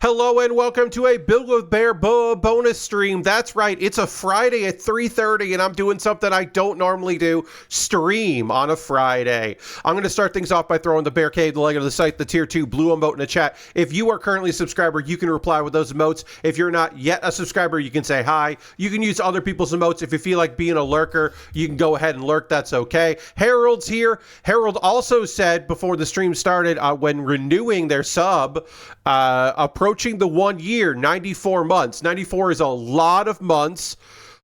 Hello and welcome to a Build with Bear bonus stream. That's right, it's a Friday at 3:30 and I'm doing something I don't normally do, stream on a Friday. I'm going to start things off by throwing the Bear Cave, the leg of the site, the tier 2 blue emote in the chat. If you are currently a subscriber, you can reply with those emotes. If you're not yet a subscriber, you can say hi. You can use other people's emotes. If you feel like being a lurker, you can go ahead and lurk. That's okay. Harold's here. Harold also said before the stream started, when renewing their sub, approaching the 1 year, 94 months. 94 is a lot of months.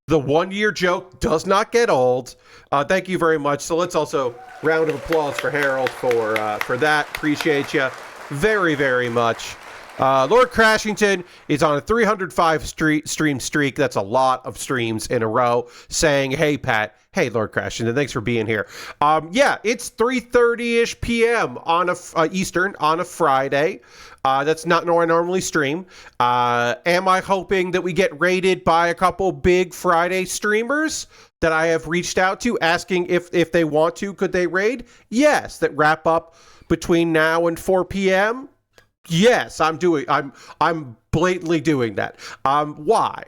The 1 year joke does not get old. Thank you very much. So let's also round of applause for Harold for that. Appreciate you very, very much. Lord Crashington is on a 305 stream streak. That's a lot of streams in a row saying, hey, Pat. Hey, Lord Crashington, thanks for being here. Yeah, it's 3:30-ish p.m. on Eastern on a Friday. That's not where I normally stream. Am I hoping that we get raided by a couple big Friday streamers that I have reached out to asking if they want to, could they raid? Yes, that wrap up between now and 4 p.m. Yes, I'm blatantly doing that. Why?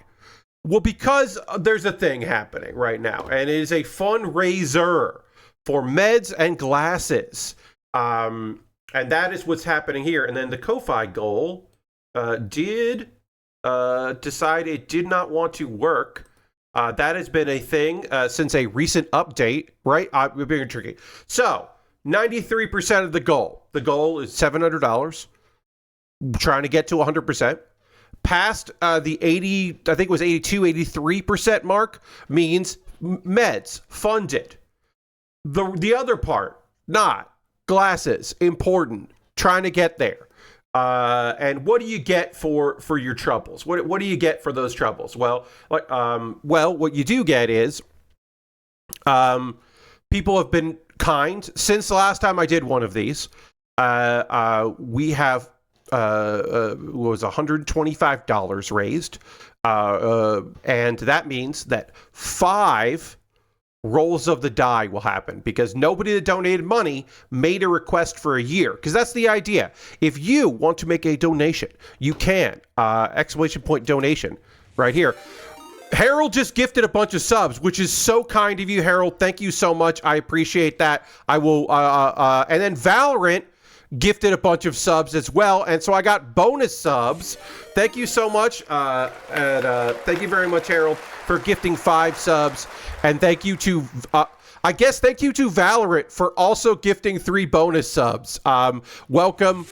Well, because there's a thing happening right now, and it is a fundraiser for meds and glasses. And that is what's happening here. And then the Ko-Fi goal did decide it did not want to work. That has been a thing since a recent update, right? We're being tricky. So, 93% of the goal. The goal is $700. Trying to get to 100%. Past the 80, I think it was 82, 83% mark means meds funded. The other part, not glasses, important. Trying to get there. And what do you get for your troubles? What do you get for those troubles? Well, what you do get is people have been kind since the last time I did one of these. We have was $125 raised, and that means that 5 rolls of the die will happen because nobody that donated money made a request for a year, because that's the idea. If you want to make a donation, you can. ! Donation right here. Harold just gifted a bunch of subs, which is so kind of you, Harold. Thank you so much. I appreciate that. I will and then Valorant gifted a bunch of subs as well, and so I got bonus subs. Thank you so much, and thank you very much, Harold, for gifting 5 subs, and thank you to thank you to Valorant for also gifting 3 bonus subs. Welcome,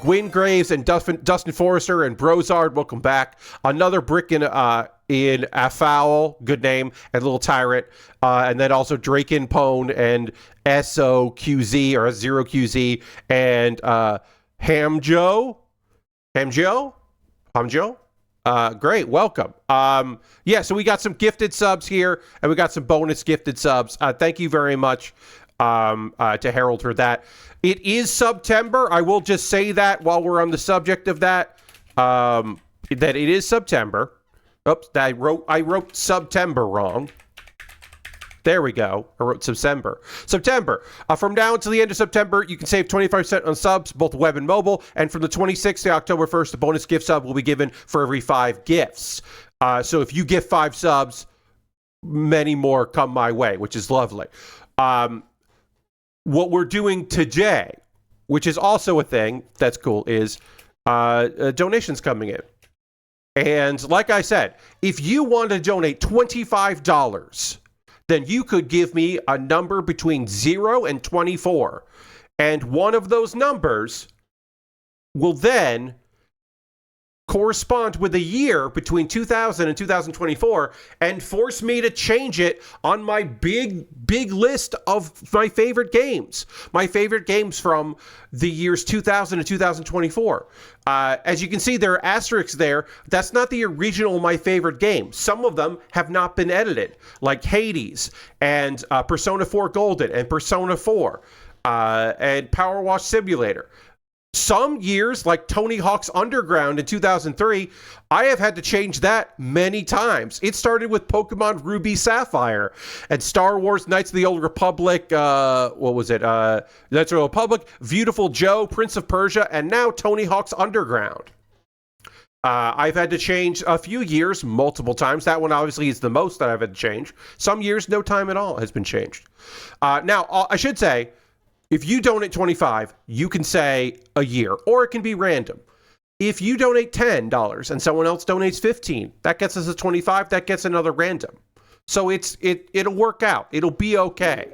Gwyn Graves and Dustin Forrester and Brozard. Welcome back. Another brick in Afoul, good name, and Little Tyrant, and then also Draken Pone and SOQZ or 0QZ and Hamjo. Great, welcome. Yeah, so we got some gifted subs here, and we got some bonus gifted subs. Thank you very much to Harold for that. It is September. I will just say that while we're on the subject of that, that it is September. Oops, I wrote September wrong. There we go. I wrote September. From now until the end of September, you can save 25% on subs, both web and mobile. And from the 26th to October 1st, the bonus gift sub will be given for every 5 gifts. So if you give 5 subs, many more come my way, which is lovely. What we're doing today, which is also a thing that's cool, is donations coming in. And like I said, if you want to donate $25, then you could give me a number between 0 and 24. And one of those numbers will then correspond with a year between 2000 and 2024 and force me to change it on my big list of my favorite games. My favorite games from the years 2000 to 2024. As you can see, there are asterisks there. That's not the original my favorite game. Some of them have not been edited, like Hades and Persona 4 Golden and Persona 4 and Power Wash Simulator. Some years, like Tony Hawk's Underground in 2003, I have had to change that many times. It started with Pokemon Ruby Sapphire and Star Wars Knights of the Old Republic, Knights of the Old Republic, Beautiful Joe, Prince of Persia, and now Tony Hawk's Underground. I've had to change a few years multiple times. That one obviously is the most that I've had to change. Some years, no time at all has been changed. Now, I should say, if you donate 25, you can say a year, or it can be random. If you donate $10 and someone else donates 15, that gets us a 25, that gets another random. So it'll work out. It'll be okay.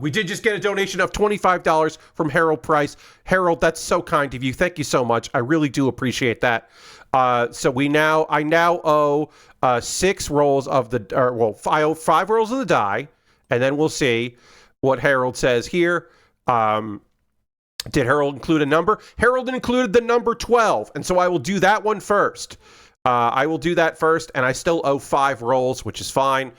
We did just get a donation of $25 from Harold Price. Harold, that's so kind of you. Thank you so much. I really do appreciate that. So I now owe 6 rolls of the, I owe 5 rolls of the die, and then we'll see what Harold says here. Did Harold include a number? Harold included the number 12, and so I will do that one first. I will do that first, and I still owe 5 rolls, which is fine.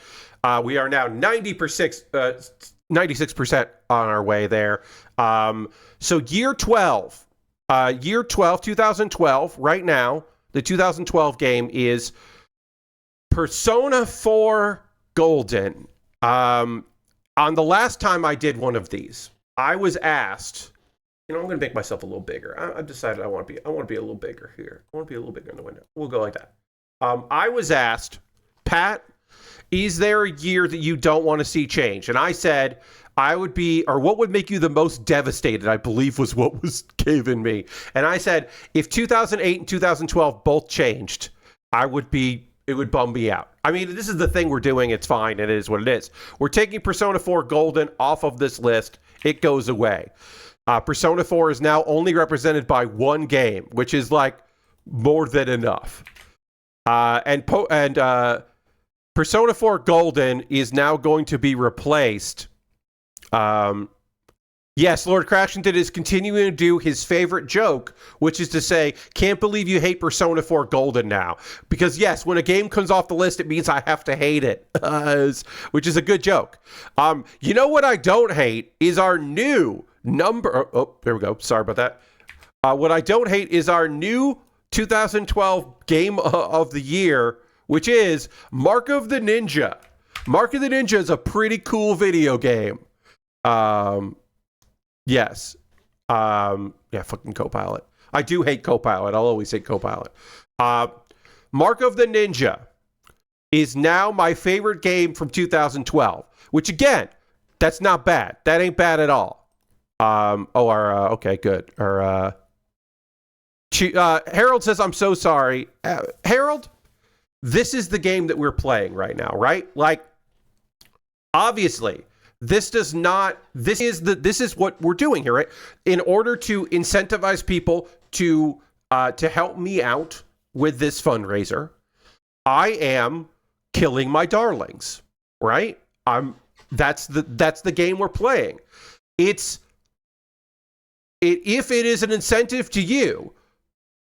We are now 96% on our way there. So year 12, 2012, right now, the 2012 game is Persona 4 Golden. On the last time I did one of these, I was asked, I'm going to make myself a little bigger. I've decided I want to be a little bigger here. I want to be a little bigger in the window. We'll go like that. I was asked, Pat, is there a year that you don't want to see change? And I said, what would make you the most devastated, I believe was what was given me. And I said, if 2008 and 2012 both changed, it would bum me out. I mean, this is the thing we're doing. It's fine. It is what it is. We're taking Persona 4 Golden off of this list. It goes away. Persona 4 is now only represented by one game, which is like more than enough. And Persona 4 Golden is now going to be replaced. Yes, Lord Crashington is continuing to do his favorite joke, which is to say, can't believe you hate Persona 4 Golden now. Because yes, when a game comes off the list, it means I have to hate it, which is a good joke. You know what I don't hate is our new number. Oh, there we go. Sorry about that. What I don't hate is our new 2012 Game of the Year, which is Mark of the Ninja. Mark of the Ninja is a pretty cool video game. Yes. Fucking Copilot. I do hate Copilot. I'll always hate Copilot. Mark of the Ninja is now my favorite game from 2012, which again, that's not bad. That ain't bad at all. Okay, good. Harold says, I'm so sorry. Harold, this is the game that we're playing right now, right? Like, obviously, this is what we're doing here, right? In order to incentivize people to help me out with this fundraiser, I am killing my darlings, right? That's the game we're playing. If it is an incentive to you,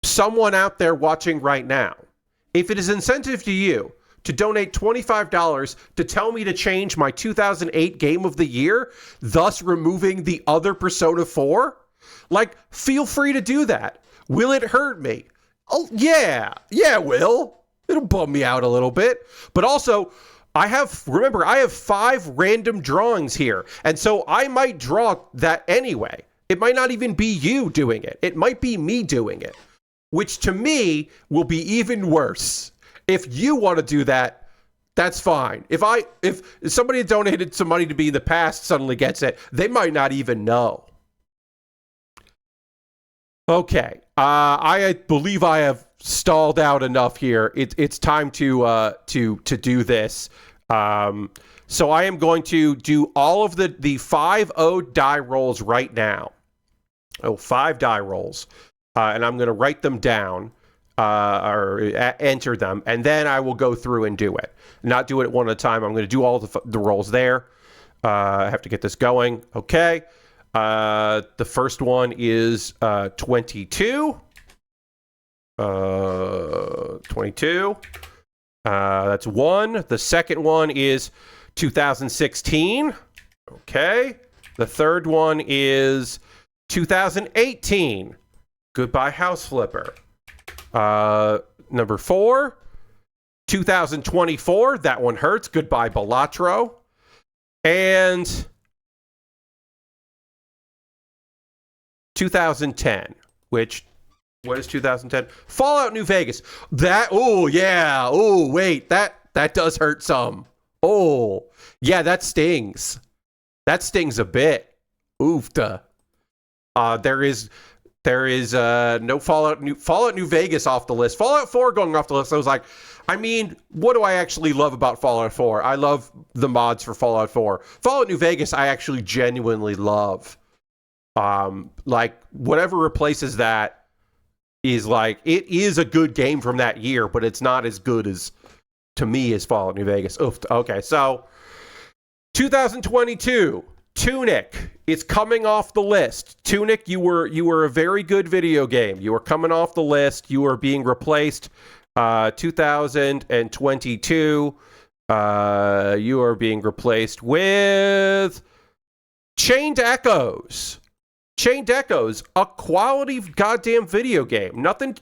someone out there watching right now, if it is incentive to you to donate $25 to tell me to change my 2008 Game of the Year, thus removing the other Persona 4, like, feel free to do that. Will it hurt me? Oh, yeah, it will. It'll bum me out a little bit. But also, I have 5 random drawings here. And so I might draw that anyway. It might not even be you doing it. It might be me doing it, which to me will be even worse. If you want to do that, that's fine. If somebody donated some money to me in the past suddenly gets it, they might not even know. Okay, I believe I have stalled out enough here. It's time to do this. So I am going to do all of the 5-0 die rolls right now. 5 die rolls, and I'm going to write them down. Or enter them, and then I will go through and do it. Not do it one at a time. I'm going to do all the rolls there. I have to get this going. Okay. The first one is 22. 22. That's 1. The second one is 2016. Okay. The third one is 2018. Goodbye, House Flipper. Number 4, 2024. That one hurts. Goodbye, Balatro. And 2010, which, What is 2010? Fallout New Vegas. That, oh, yeah. Oh, wait, that does hurt some. Oh, yeah, that stings. That stings a bit. Oofta. There is no Fallout New Vegas off the list. Fallout 4 going off the list. I was like, I mean, what do I actually love about Fallout 4? I love the mods for Fallout 4. Fallout New Vegas, I actually genuinely love. Like, whatever replaces that is like, it is a good game from that year, but it's not as good as, to me, as Fallout New Vegas. Oof. Okay, so 2022, Tunic is coming off the list. Tunic, you were a very good video game. You were coming off the list. You were being replaced. 2022, you are being replaced with Chained Echoes. Chained Echoes, a quality goddamn video game. Nothing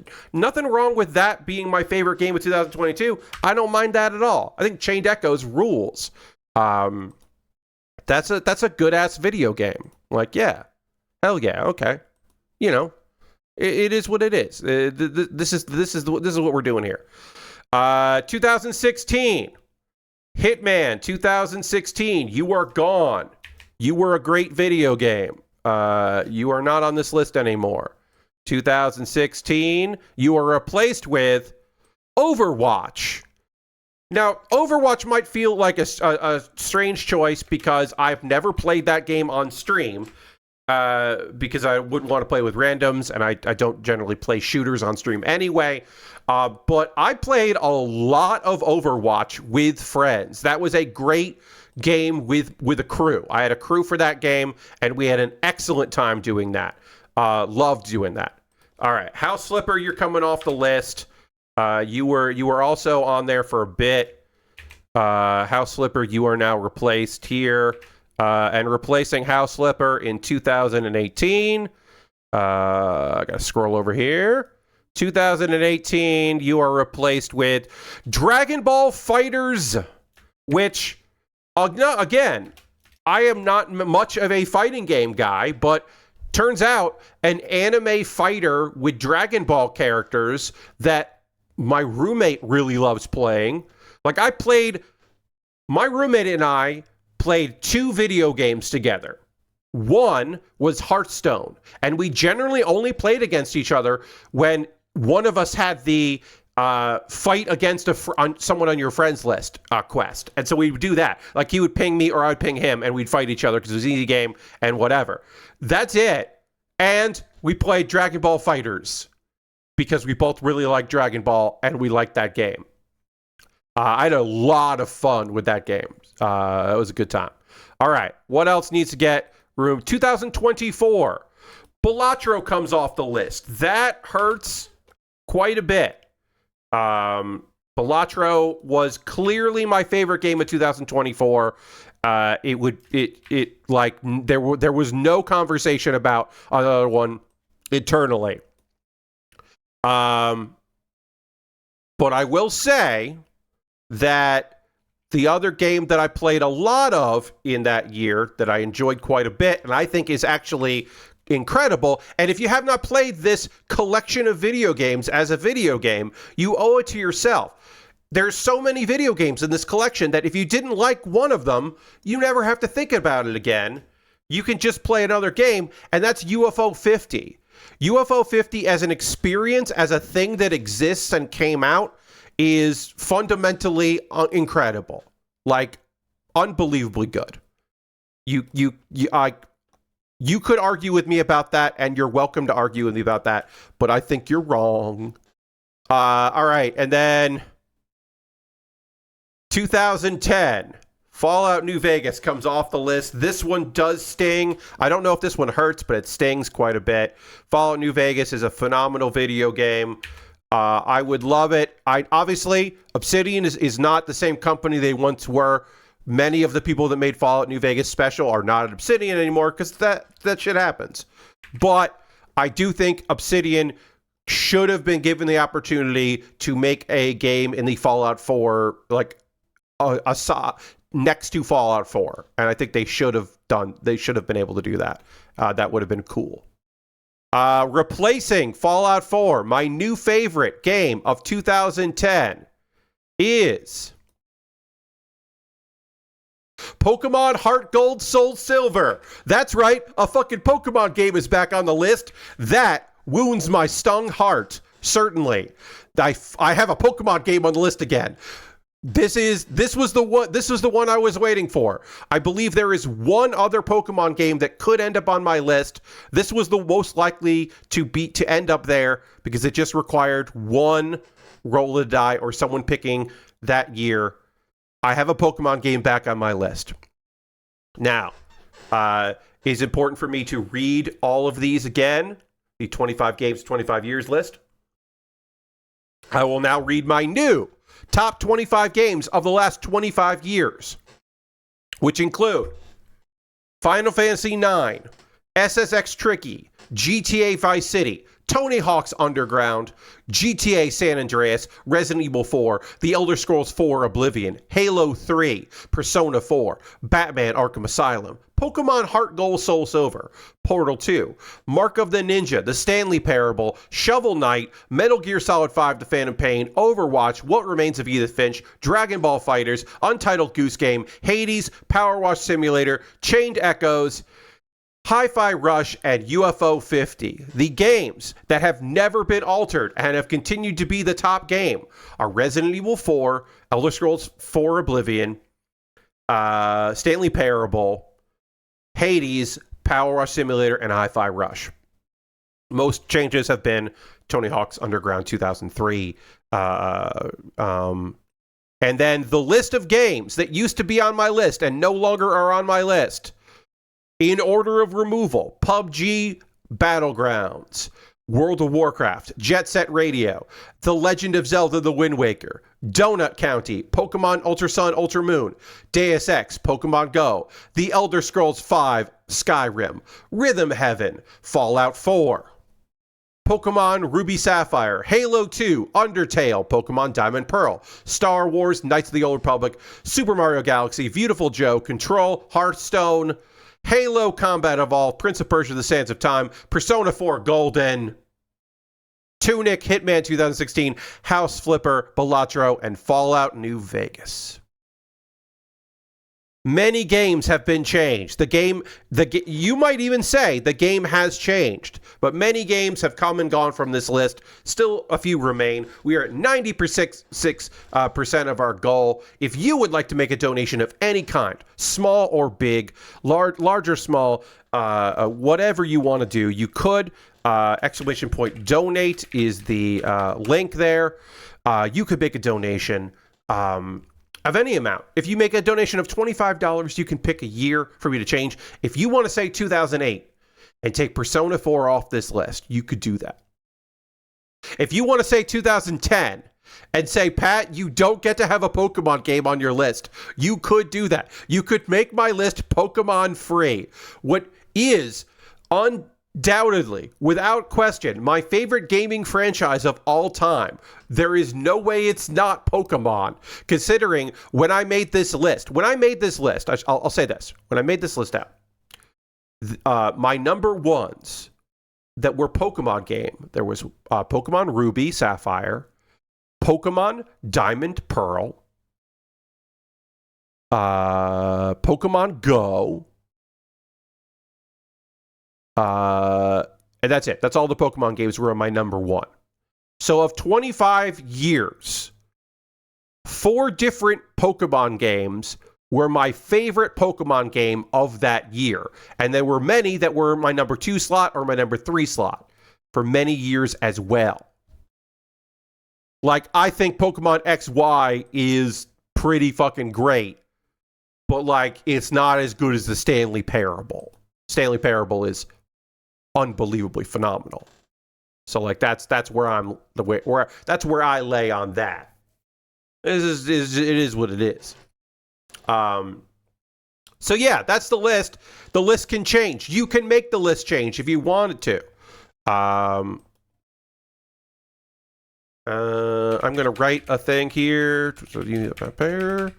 wrong with that being my favorite game of 2022. I don't mind that at all. I think Chained Echoes rules. That's a good ass video game. Like, yeah, hell yeah, okay. You know, it is what it is. This is what we're doing here. 2016, Hitman. 2016, you are gone. You were a great video game. You are not on this list anymore. 2016, you are replaced with Overwatch. Now, Overwatch might feel like a strange choice because I've never played that game on stream. Because I wouldn't want to play with randoms, and I don't generally play shooters on stream anyway. But I played a lot of Overwatch with friends. That was a great game with a crew. I had a crew for that game, and we had an excellent time doing that. Loved doing that. All right, House Slipper, you're coming off the list. You were also on there for a bit. House Slipper, you are now replaced here. And replacing House Slipper in 2018. I gotta scroll over here. 2018, you are replaced with Dragon Ball FighterZ, which, again, I am not much of a fighting game guy, but turns out an anime fighter with Dragon Ball characters that my roommate really loves playing. Like, my roommate and I played 2 video games together. One was Hearthstone, and we generally only played against each other when one of us had the fight against someone on your friends list quest. And so we would do that. Like, he would ping me or I'd ping him, and we'd fight each other because it was an easy game and whatever. That's it. And we played Dragon Ball FighterZ because we both really liked Dragon Ball and we liked that game. I had a lot of fun with that game. It was a good time. All right. What else needs to get room? 2024. Balatro comes off the list. That hurts quite a bit. Balatro was clearly my favorite game of 2024. There was no conversation about another one internally. But I will say that the other game that I played a lot of in that year that I enjoyed quite a bit, and I think is actually incredible, and if you have not played this collection of video games as a video game, you owe it to yourself. There's so many video games in this collection that if you didn't like one of them, you never have to think about it again. You can just play another game, and that's UFO 50. UFO 50 as an experience, as a thing that exists and came out, is fundamentally incredible, like unbelievably good. You could argue with me about that, and you're welcome to argue with me about that, but I think you're wrong. All right, and then 2010, Fallout New Vegas comes off the list. This one does sting. I don't know if this one hurts, but it stings quite a bit. Fallout New Vegas is a phenomenal video game. I would love it. Obviously, Obsidian is not the same company they once were. Many of the people that made Fallout New Vegas special are not at Obsidian anymore because that shit happens. But I do think Obsidian should have been given the opportunity to make a game in the Fallout 4, like next to Fallout 4. And I think they should have been able to do that. That would have been cool. Replacing Fallout 4, my new favorite game of 2010 is Pokemon Heart Gold Soul Silver. That's right, a fucking Pokemon game is back on the list. That wounds my stung heart, certainly. I have a Pokemon game on the list again. This was the one I was waiting for. I believe there is one other Pokemon game that could end up on my list. This was the most likely to end up there because it just required one roll of the die or someone picking that year. I have a Pokemon game back on my list. Now, it's important for me to read all of these again, the 25 games, 25 years list. I will now read my new top 25 games of the last 25 years, which include Final Fantasy IX, SSX Tricky, GTA Vice City, Tony Hawk's Underground, GTA San Andreas, Resident Evil 4, The Elder Scrolls 4 Oblivion, Halo 3, Persona 4, Batman Arkham Asylum, Pokemon Heart Gold Soul Silver, Portal 2, Mark of the Ninja, The Stanley Parable, Shovel Knight, Metal Gear Solid 5 The Phantom Pain, Overwatch, What Remains of Edith Finch, Dragon Ball FighterZ, Untitled Goose Game, Hades, Power Wash Simulator, Chained Echoes, Hi-Fi Rush, and UFO 50. The games that have never been altered and have continued to be the top game are Resident Evil 4, Elder Scrolls 4 Oblivion, Stanley Parable, Hades, Power Wash Simulator, and Hi-Fi Rush. Most changes have been Tony Hawk's Underground 2003. And then the list of games that used to be on my list and no longer are on my list. In order of removal: PUBG Battlegrounds, World of Warcraft, Jet Set Radio, The Legend of Zelda The Wind Waker, Donut County, Pokemon Ultra Sun Ultra Moon, Deus Ex, Pokemon Go, The Elder Scrolls V Skyrim, Rhythm Heaven, Fallout 4, Pokemon Ruby Sapphire, Halo 2, Undertale, Pokemon Diamond Pearl, Star Wars Knights of the Old Republic, Super Mario Galaxy, Beautiful Joe, Control, Hearthstone, Halo Combat Evolved, Prince of Persia: The Sands of Time, Persona 4 Golden, Tunic, Hitman 2016, House Flipper, Balatro, and Fallout New Vegas. Many games have been changed. You might even say the game has changed, but many games have come and gone from this list. Still a few remain. We are at 96% of our goal. If you would like to make a donation of any kind, small or big, large or small, whatever you want to do, you could. ! Donate is the link there. You could make a donation of any amount. If you make a donation of $25, you can pick a year for me to change. If you want to say 2008 and take Persona 4 off this list, you could do that. If you want to say 2010 and say, Pat, you don't get to have a Pokemon game on your list, you could do that. You could make my list Pokemon free. What is undoubtedly, without question, my favorite gaming franchise of all time. There is no way it's not Pokemon, considering when I made this list, I'll say this. When I made this list out, my number ones that were Pokemon game, there was Pokemon Ruby Sapphire, Pokemon Diamond Pearl, Pokemon Go, and that's it. That's all the Pokemon games were on my number one. So of 25 years, 4 different Pokemon games were my favorite Pokemon game of that year. And there were many that were my number 2 slot or my number 3 slot for many years as well. Like, I think Pokemon XY is pretty fucking great, but like, it's not as good as the Stanley Parable. Stanley Parable is unbelievably phenomenal. So like that's where that's where I lay on that. It is what it is. So yeah, that's the list. The list can change. You can make the list change if you wanted to. I'm gonna write a thing here. So you need to prepare.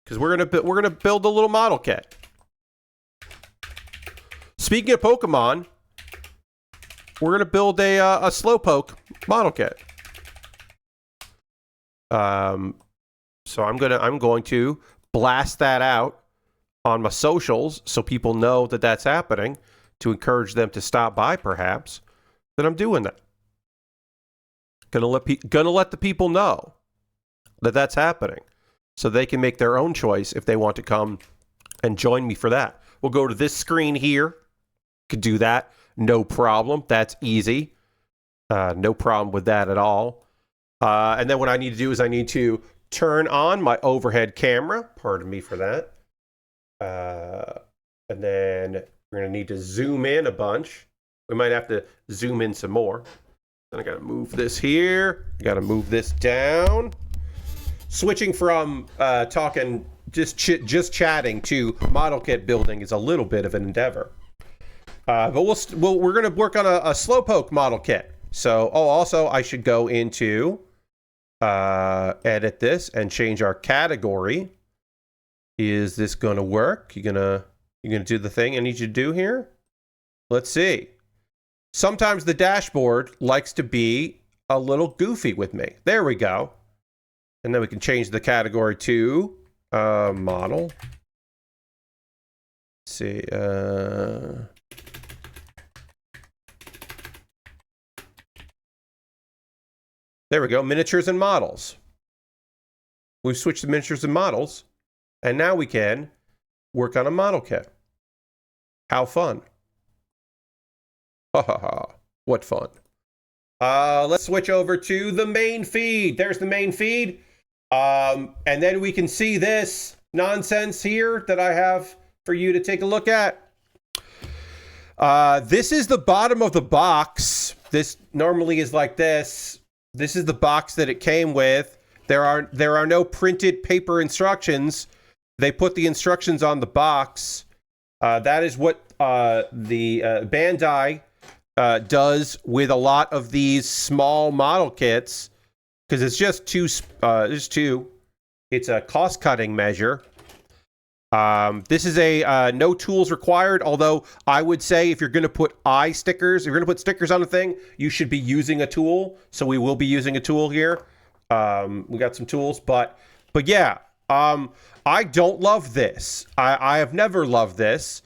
Because because we're gonna build a little model kit. Speaking of Pokemon, we're gonna build a slowpoke model kit. So I'm going to blast that out on my socials so people know that that's happening, to encourage them to stop by, perhaps, that I'm doing that. Gonna let the people know that that's happening, so they can make their own choice if they want to come and join me for that. We'll go to this screen here. Could do that, no problem. That's easy. No problem with that at all. And then what I need to do is I need to turn on my overhead camera. Pardon me for that. And then we're going to need to zoom in a bunch. We might have to zoom in some more. Then I got to move this here. I got to move this down. Switching from talking, just chatting to model kit building is a little bit of an endeavor. But we're going to work on a slowpoke model kit. So, also I should go into edit this and change our category. Is this going to work? You're gonna do the thing I need you to do here? Let's see. Sometimes the dashboard likes to be a little goofy with me. There we go. And then we can change the category to model. Let's see. There we go, miniatures and models. We've switched to miniatures and models, and now we can work on a model kit. How fun. Ha ha ha, what fun. Let's switch over to the main feed. There's the main feed. And then we can see this nonsense here that I have for you to take a look at. This is the bottom of the box. This normally is like this. This is the box that it came with. There are no printed paper instructions. They put the instructions on the box. That is what the Bandai does with a lot of these small model kits, because it's just two. It's a cost-cutting measure. This is a no tools required, although I would say if you're going to put eye stickers, if you're going to put stickers on a thing, you should be using a tool. So we will be using a tool here. We got some tools, but yeah, I don't love this. I have never loved this.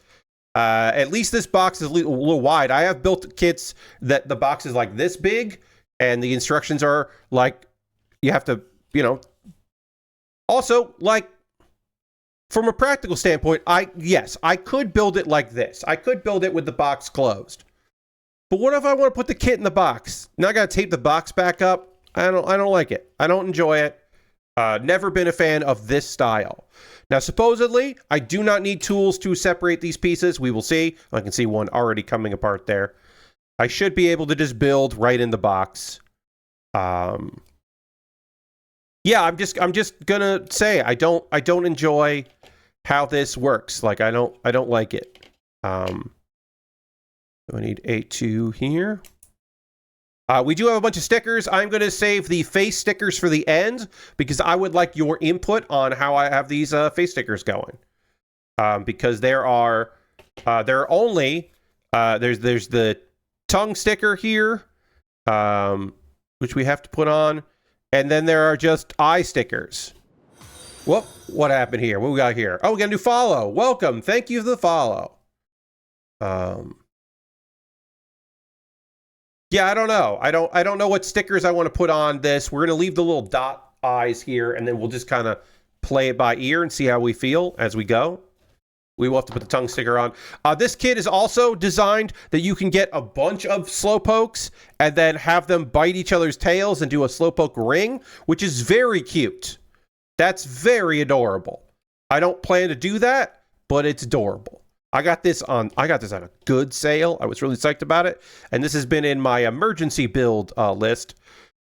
At least this box is a little wide. I have built kits that the box is like this big, and the instructions are like, you have to, also, like, from a practical standpoint, I could build it like this. I could build it with the box closed. But what if I want to put the kit in the box? Now I got to tape the box back up. I don't like it. I don't enjoy it. Never been a fan of this style. Now, supposedly, I do not need tools to separate these pieces. We will see. I can see one already coming apart there. I should be able to just build right in the box. Yeah, I'm just gonna say I don't enjoy how this works. Like, I don't like it. So I need A2 here. We do have a bunch of stickers. I'm going to save the face stickers for the end, because I would like your input on how I have these face stickers going. Because there are only there's the tongue sticker here, which we have to put on, and then there are just eye stickers. Whoop! What happened here? What we got here? Oh, we got a new follow. Welcome. Thank you for the follow. Yeah, I don't know. I don't know what stickers I want to put on this. We're going to leave the little dot eyes here, and then we'll just kind of play it by ear and see how we feel as we go. We will have to put the tongue sticker on. This kit is also designed that you can get a bunch of slowpokes and then have them bite each other's tails and do a slowpoke ring, which is very cute. That's very adorable. I don't plan to do that, but it's adorable. I got this on a good sale. I was really psyched about it. And this has been in my emergency build list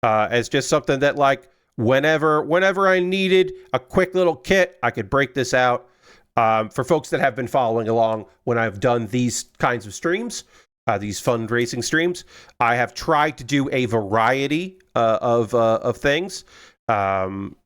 as just something that, like, whenever I needed a quick little kit, I could break this out. For folks that have been following along when I've done these kinds of streams, these fundraising streams, I have tried to do a variety of things.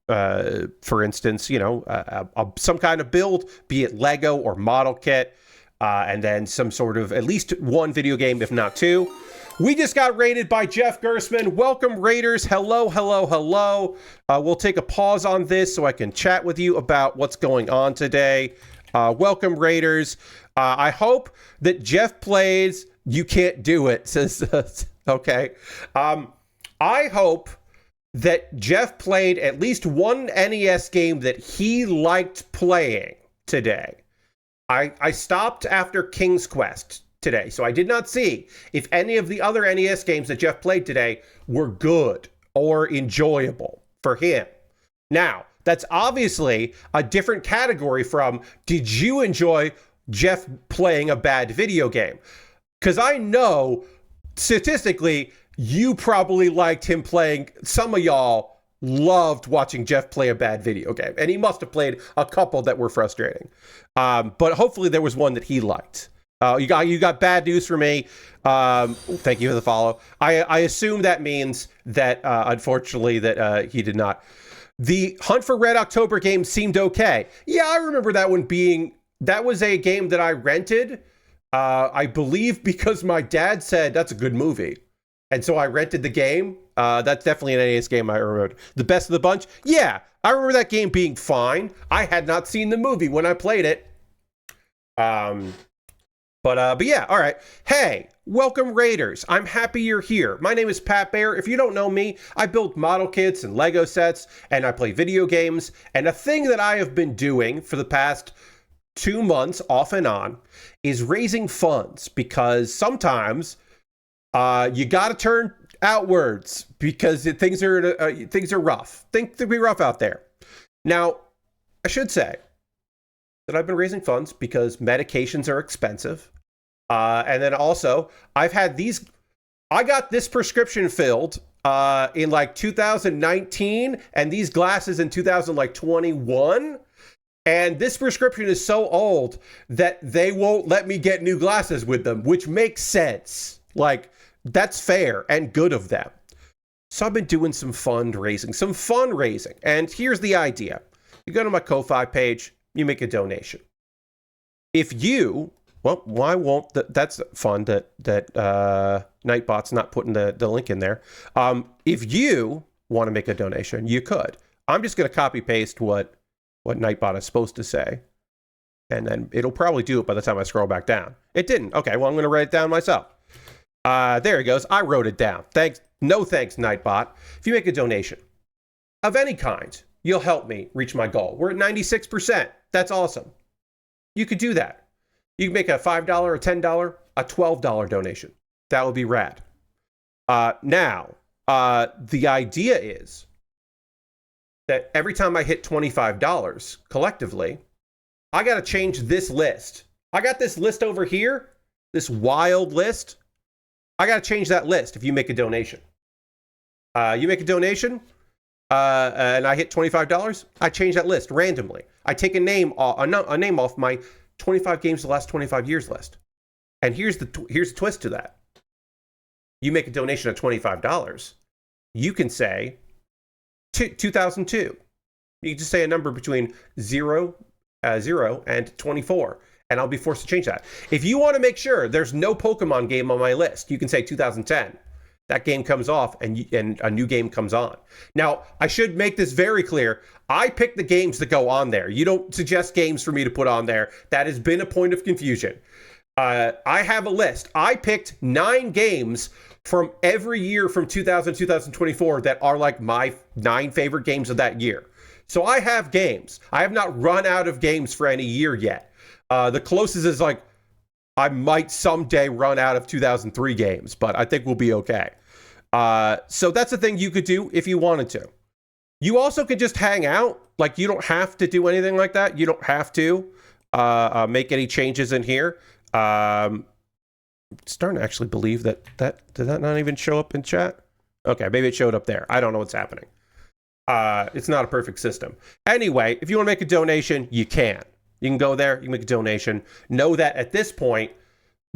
for instance, some kind of build, be it Lego or model kit, and then some sort of at least one video game, if not two. We just got raided by Jeff Gersman. Welcome, Raiders. Hello, hello, hello. We'll take a pause on this so I can chat with you about what's going on today. Welcome, Raiders. I hope that Jeff plays You Can't Do It, says, okay. I hope that Jeff played at least one NES game that he liked playing today. I stopped after King's Quest today, so I did not see if any of the other NES games that Jeff played today were good or enjoyable for him. Now, that's obviously a different category from, did you enjoy Jeff playing a bad video game? Because I know, statistically, you probably liked him playing. Some of y'all loved watching Jeff play a bad video game, and he must have played a couple that were frustrating. But hopefully there was one that he liked. You got bad news for me. Thank you for the follow. I assume that means that, unfortunately, that he did not. The Hunt for Red October game seemed okay. Yeah, I remember that one being, that was a game that I rented, I believe because my dad said, that's a good movie. And so I rented the game. That's definitely an NES game I remember. The Best of the Bunch? Yeah, I remember that game being fine. I had not seen the movie when I played it. But yeah, all right. Hey, welcome, Raiders. I'm happy you're here. My name is Pat Bear. If you don't know me, I build model kits and Lego sets, and I play video games. And a thing that I have been doing for the past 2 months, off and on, is raising funds, because sometimes you got to turn outwards because things are rough. Things can be rough out there. Now, I should say that I've been raising funds because medications are expensive. And then also, I got this prescription filled in like 2019, and these glasses in 2021. And this prescription is so old that they won't let me get new glasses with them, which makes sense. Like, that's fair and good of them. So I've been doing some fundraising. And here's the idea. You go to my Ko-Fi page, you make a donation. If you, well, why won't that's fun that Nightbot's not putting the link in there. If you want to make a donation, you could. I'm just going to copy paste what Nightbot is supposed to say, and then it'll probably do it by the time I scroll back down. It didn't. Okay, well, I'm going to write it down myself. There he goes. I wrote it down. Thanks. No thanks, Nightbot. If you make a donation of any kind, you'll help me reach my goal. We're at 96%. That's awesome. You could do that. You can make a $5, a $10, a $12 donation. That would be rad. Now, the idea is that every time I hit $25 collectively, I got to change this list. I got this list over here, this wild list. I got to change that list if you make a donation. You make a donation, and I hit $25, I change that list randomly. I take a name off my 25 games the last 25 years list. And here's the twist to that. You make a donation of $25, you can say 2002. You can just say a number between 0 and 24, and I'll be forced to change that. If you want to make sure there's no Pokemon game on my list, you can say 2010. That game comes off, and a new game comes on. Now, I should make this very clear. I pick the games that go on there. You don't suggest games for me to put on there. That has been a point of confusion. I have a list. I picked 9 games from every year from 2000 to 2024 that are like my 9 favorite games of that year. So I have games. I have not run out of games for any year yet. The closest is like, I might someday run out of 2003 games, but I think we'll be okay. So that's a thing you could do if you wanted to. You also could just hang out. Like, you don't have to do anything like that. You don't have to make any changes in here. I'm starting to actually believe that did that not even show up in chat? Okay, maybe it showed up there. I don't know what's happening. It's not a perfect system. Anyway, if you want to make a donation, you can. You can go there, you can make a donation. Know that at this point,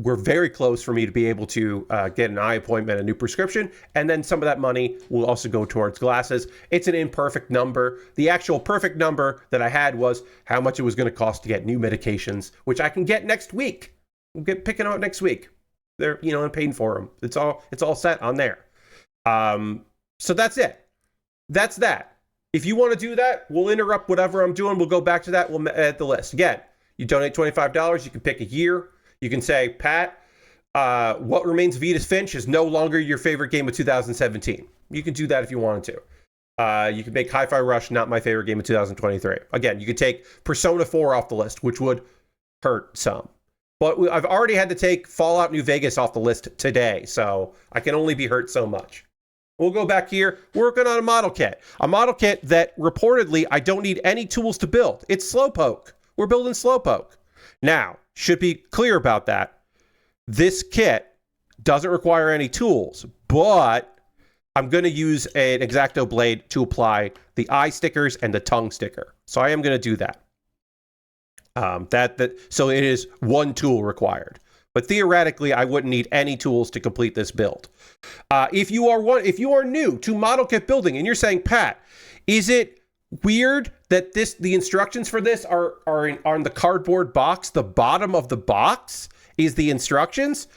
we're very close for me to be able to get an eye appointment, a new prescription, and then some of that money will also go towards glasses. It's an imperfect number. The actual perfect number that I had was how much it was going to cost to get new medications, which I can get next week. We'll get picking out next week. They're, I'm paying for them. It's all set on there. So that's it. That's that. If you want to do that, we'll interrupt whatever I'm doing. We'll go back to that. We'll add the list. Again, you donate $25. You can pick a year. You can say, Pat, What Remains of Edith Finch is no longer your favorite game of 2017. You can do that if you wanted to. You can make Hi-Fi Rush not my favorite game of 2023. Again, you could take Persona 4 off the list, which would hurt some. But I've already had to take Fallout New Vegas off the list today, so I can only be hurt so much. We'll go back here. We're working on a model kit. A model kit that reportedly I don't need any tools to build. It's slowpoke. We're building slowpoke. Now, should be clear about that. This kit doesn't require any tools, but I'm going to use an X-Acto blade to apply the eye stickers and the tongue sticker. So I am going to do that. So it is one tool required. But theoretically, I wouldn't need any tools to complete this build. If you are new to model kit building and you're saying, Pat, is it weird that the instructions for this are on the cardboard box? The bottom of the box is the instructions?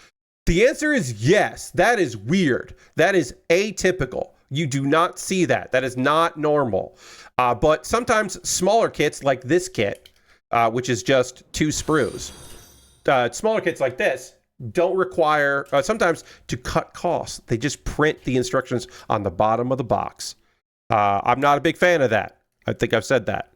The answer is yes. That is weird. That is atypical. You do not see that. That is not normal. But sometimes smaller kits like this kit, which is just 2 sprues, smaller kits like this don't require, sometimes to cut costs, they just print the instructions on the bottom of the box. I'm not a big fan of that. I think I've said that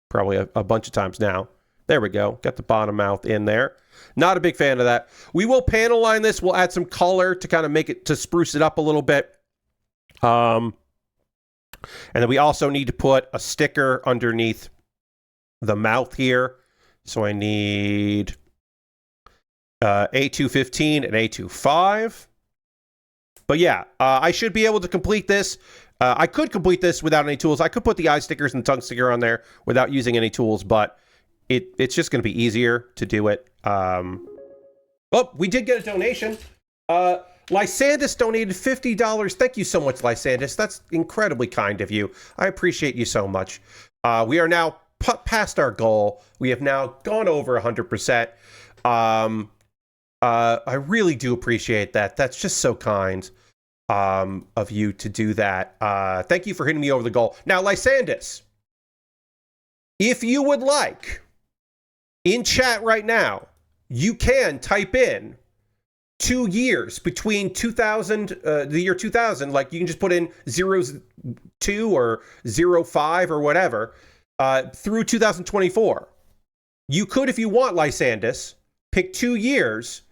probably a bunch of times now. There we go. Got the bottom mouth in there. Not a big fan of that. We will panel line this. We'll add some color to kind of make it, to spruce it up a little bit. And then we also need to put a sticker underneath the mouth here. So I need A215 and A25. But yeah, I should be able to complete this. I could complete this without any tools. I could put the eye stickers and tongue sticker on there without using any tools, but it's just going to be easier to do it. Oh, we did get a donation. Lysandus donated $50. Thank you so much, Lysandus. That's incredibly kind of you. I appreciate you so much. We are now past our goal. We have now gone over 100%. I really do appreciate that. That's just so kind of you to do that. Thank you for hitting me over the goal. Now, Lysandus, if you would like, in chat right now, you can type in 2 years between 2000, the year 2000, like you can just put in 02 or 05 or whatever, through 2024. You could, if you want, Lysandus, pick 2 years,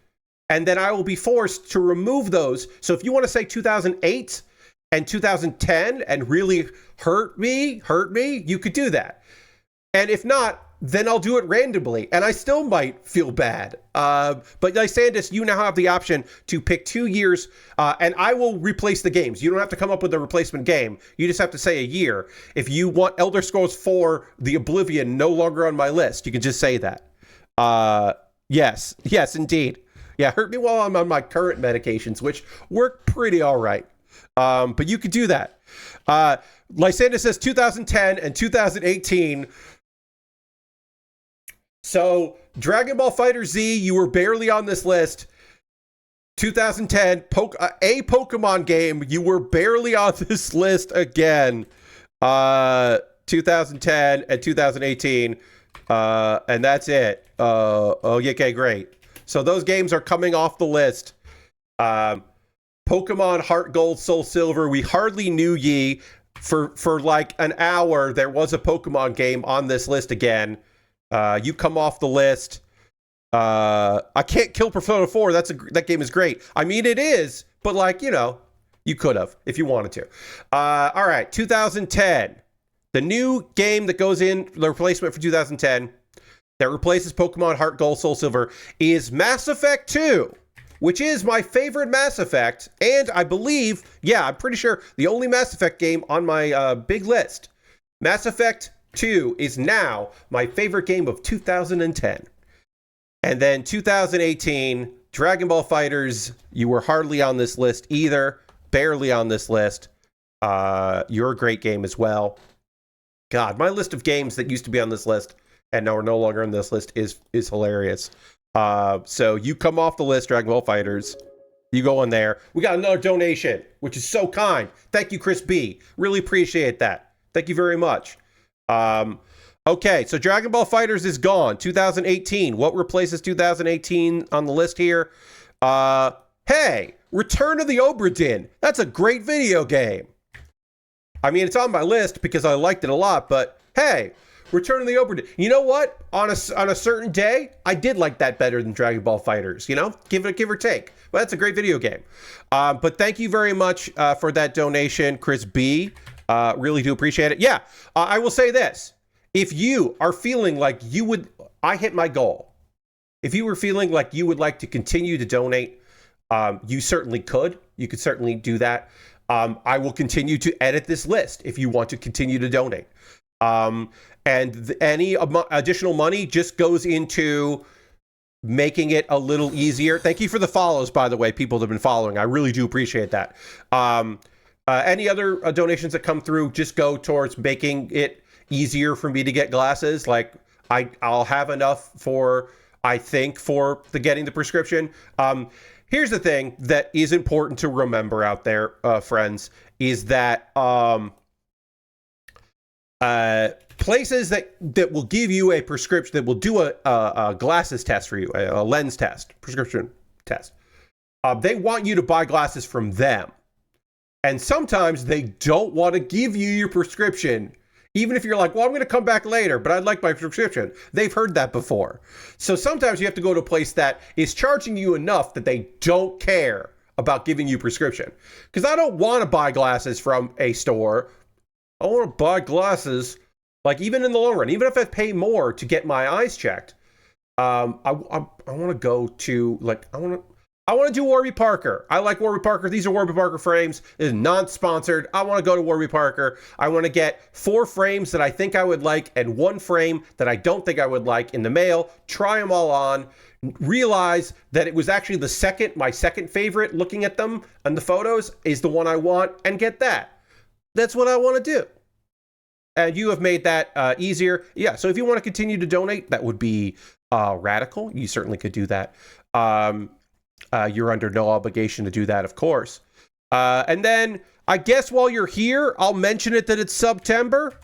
and then I will be forced to remove those. So if you want to say 2008 and 2010 and really hurt me, you could do that. And if not, then I'll do it randomly, and I still might feel bad. But Lysandus, you now have the option to pick 2 years, and I will replace the games. You don't have to come up with a replacement game. You just have to say a year. If you want Elder Scrolls 4, The Oblivion, no longer on my list, you can just say that. Yes, indeed. Yeah, hurt me while I'm on my current medications, which work pretty all right. But you could do that. Lysandus says 2010 and 2018. So, Dragon Ball Fighter Z, you were barely on this list. 2010, a Pokemon game, you were barely on this list again. 2010 and 2018, and that's it. Okay, great. So those games are coming off the list. Pokemon Heart Gold, Soul Silver, we hardly knew ye. For like an hour, there was a Pokemon game on this list again. You come off the list. I Can't Kill Persona 4. That game is great. I mean, it is, but like, you could have if you wanted to. All right, 2010. The new game that goes in, the replacement for 2010, that replaces Pokemon Heart Gold, Soul Silver, is Mass Effect 2, which is my favorite Mass Effect, and I believe, I'm pretty sure, the only Mass Effect game on my big list. Mass Effect 2 is now my favorite game of 2010. And then 2018, Dragon Ball Fighters, you were hardly on this list either. Barely on this list. You're a great game as well. God, my list of games that used to be on this list and now are no longer on this list is hilarious. So you come off the list, Dragon Ball Fighters. You go in there. We got another donation, which is so kind. Thank you, Chris B. Really appreciate that. Thank you very much. Okay, so Dragon Ball Fighters is gone. 2018. What replaces 2018 on the list here? Hey, Return of the Obra Dinn. That's a great video game. I mean, it's on my list because I liked it a lot, but hey, Return of the Obra Dinn. You know what? On a certain day, I did like that better than Dragon Ball Fighters. You know, give or take. But that's a great video game. But thank you very much for that donation, Chris B. Really do appreciate it. Yeah, I will say this. If you are feeling like I hit my goal. If you were feeling like you would like to continue to donate, you certainly could. You could certainly do that. I will continue to edit this list if you want to continue to donate. And any additional money just goes into making it a little easier. Thank you for the follows, by the way, people that have been following. I really do appreciate that. Any other donations that come through just go towards making it easier for me to get glasses. Like I'll have enough for getting the prescription. Here's the thing that is important to remember out there, friends, is that places that will give you a prescription, that will do a glasses test for you, a lens test, prescription test, they want you to buy glasses from them. And sometimes they don't want to give you your prescription, even if you're like, well, I'm going to come back later, but I'd like my prescription. They've heard that before. So sometimes you have to go to a place that is charging you enough that they don't care about giving you prescription. Because I don't want to buy glasses from a store. I want to buy glasses, like even in the long run, even if I pay more to get my eyes checked. I want to go to, like, I want to do Warby Parker. I like Warby Parker. These are Warby Parker frames. It is non-sponsored. I want to go to Warby Parker. I want to get 4 frames that I think I would like and 1 frame that I don't think I would like in the mail. Try them all on. Realize that it was actually my second favorite, looking at them and the photos, is the one I want, and get that. That's what I want to do. And you have made that easier. Yeah, so if you want to continue to donate, that would be radical. You certainly could do that. You're under no obligation to do that, of course. And then I guess while you're here, I'll mention it that it's September.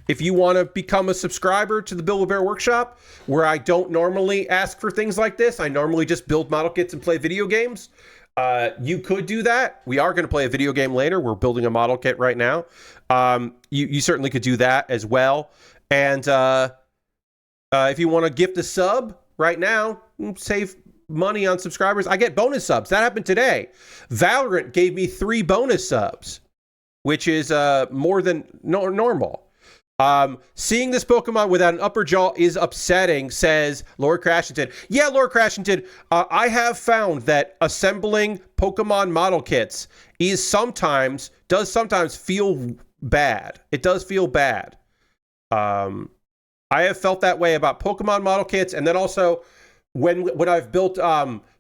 If you want to become a subscriber to the Build a Bear Workshop, where I don't normally ask for things like this, I normally just build model kits and play video games. You could do that. We are going to play a video game later. We're building a model kit right now. You certainly could do that as well. And if you want to gift a sub right now, save money on subscribers. I get bonus subs. That happened today. Valorant gave me 3 bonus subs, which is more than normal. Seeing this Pokemon without an upper jaw is upsetting, says Lord Crashington. Yeah, Lord Crashington, I have found that assembling Pokemon model kits does sometimes feel bad. It does feel bad. I have felt that way about Pokemon model kits, and then also when I've built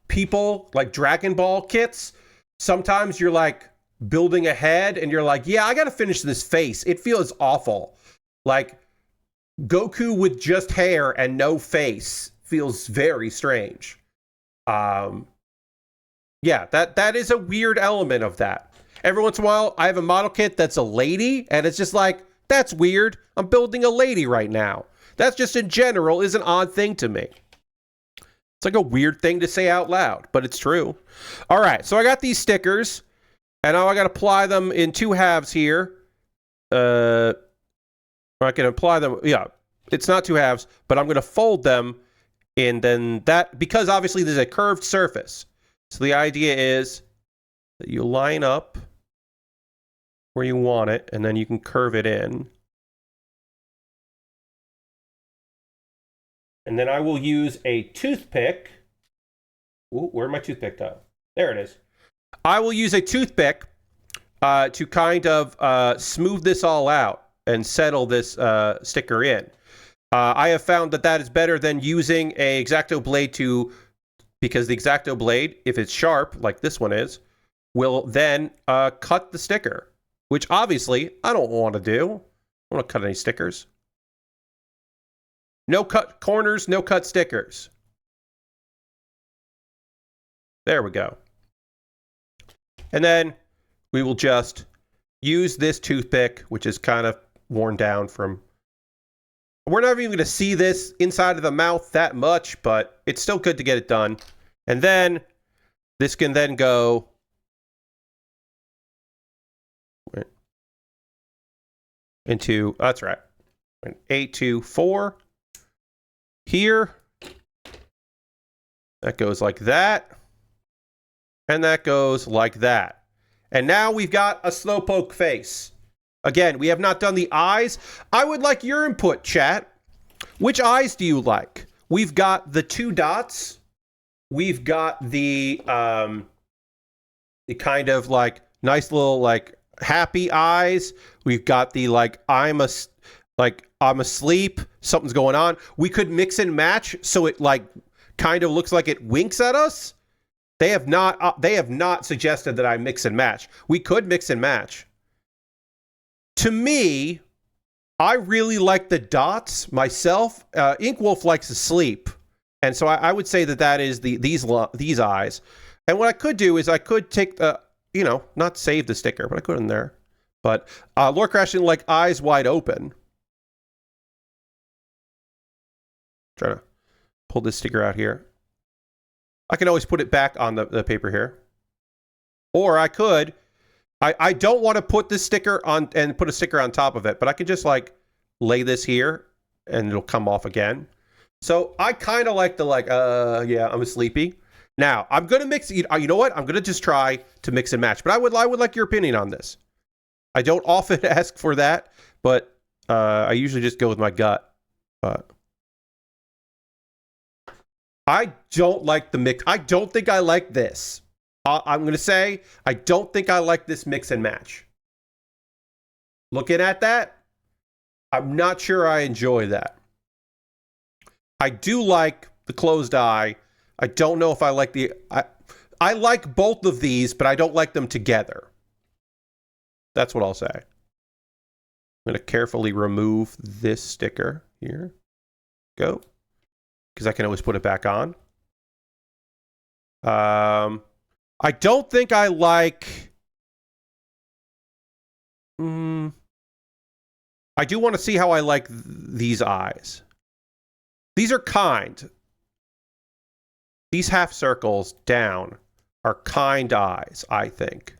people like Dragon Ball kits, sometimes you're like building a head and you're like, yeah, I got to finish this face. It feels awful. Like Goku with just hair and no face feels very strange. Yeah, that is a weird element of that. Every once in a while, I have a model kit that's a lady, and it's just like, that's weird. I'm building a lady right now. That's just in general is an odd thing to me. It's like a weird thing to say out loud, but it's true. All right, so I got these stickers, and now I got to apply them in 2 halves here. I can apply them. Yeah, it's not 2 halves, but I'm going to fold them in then that, because obviously there's a curved surface. So the idea is that you line up where you want it, and then you can curve it in. And then I will use a toothpick. Ooh, where'd my toothpick go? There it is. I will use a toothpick to kind of smooth this all out and settle this sticker in. I have found that is better than using a X-Acto blade to because the X-Acto blade, if it's sharp, like this one is, will then cut the sticker, which obviously I don't want to do. I don't want to cut any stickers. No cut corners, no cut stickers. There we go. And then we will just use this toothpick, which is kind of worn down from... We're not even going to see this inside of the mouth that much, but it's still good to get it done. And then this can then go into, that's right, 8 to 4 here. That goes like that. And that goes like that. And now we've got a slowpoke face. Again, we have not done the eyes. I would like your input, chat. Which eyes do you like? We've got the 2 dots. We've got the kind of like nice little like happy eyes. We've got the like I'm asleep, something's going on. We could mix and match so it like kind of looks like it winks at us. They have not suggested that I mix and match. We could mix and match. To me, I really like the dots myself. Inkwolf likes to sleep. And so I would say that that is these eyes. And what I could do is I could take the, not save the sticker, but I could in there. But Lord Crash didn't like eyes wide open. Trying to pull this sticker out here. I can always put it back on the paper here. Or I could... I don't want to put this sticker on and put a sticker on top of it, but I can just like lay this here and it'll come off again. So I kind of like the yeah, I'm sleepy. Now I'm going to mix, you know what? I'm going to just try to mix and match, but I would like your opinion on this. I don't often ask for that, but I usually just go with my gut. But I don't like the mix. I don't think I like this. I'm going to say, I don't think I like this mix and match. Looking at that, I'm not sure I enjoy that. I do like the closed eye. I don't know if I like the... I like both of these, but I don't like them together. That's what I'll say. I'm going to carefully remove this sticker here. Go. Because I can always put it back on. I don't think I like... I do want to see how I like these eyes. These are kind. These half circles down are kind eyes, I think.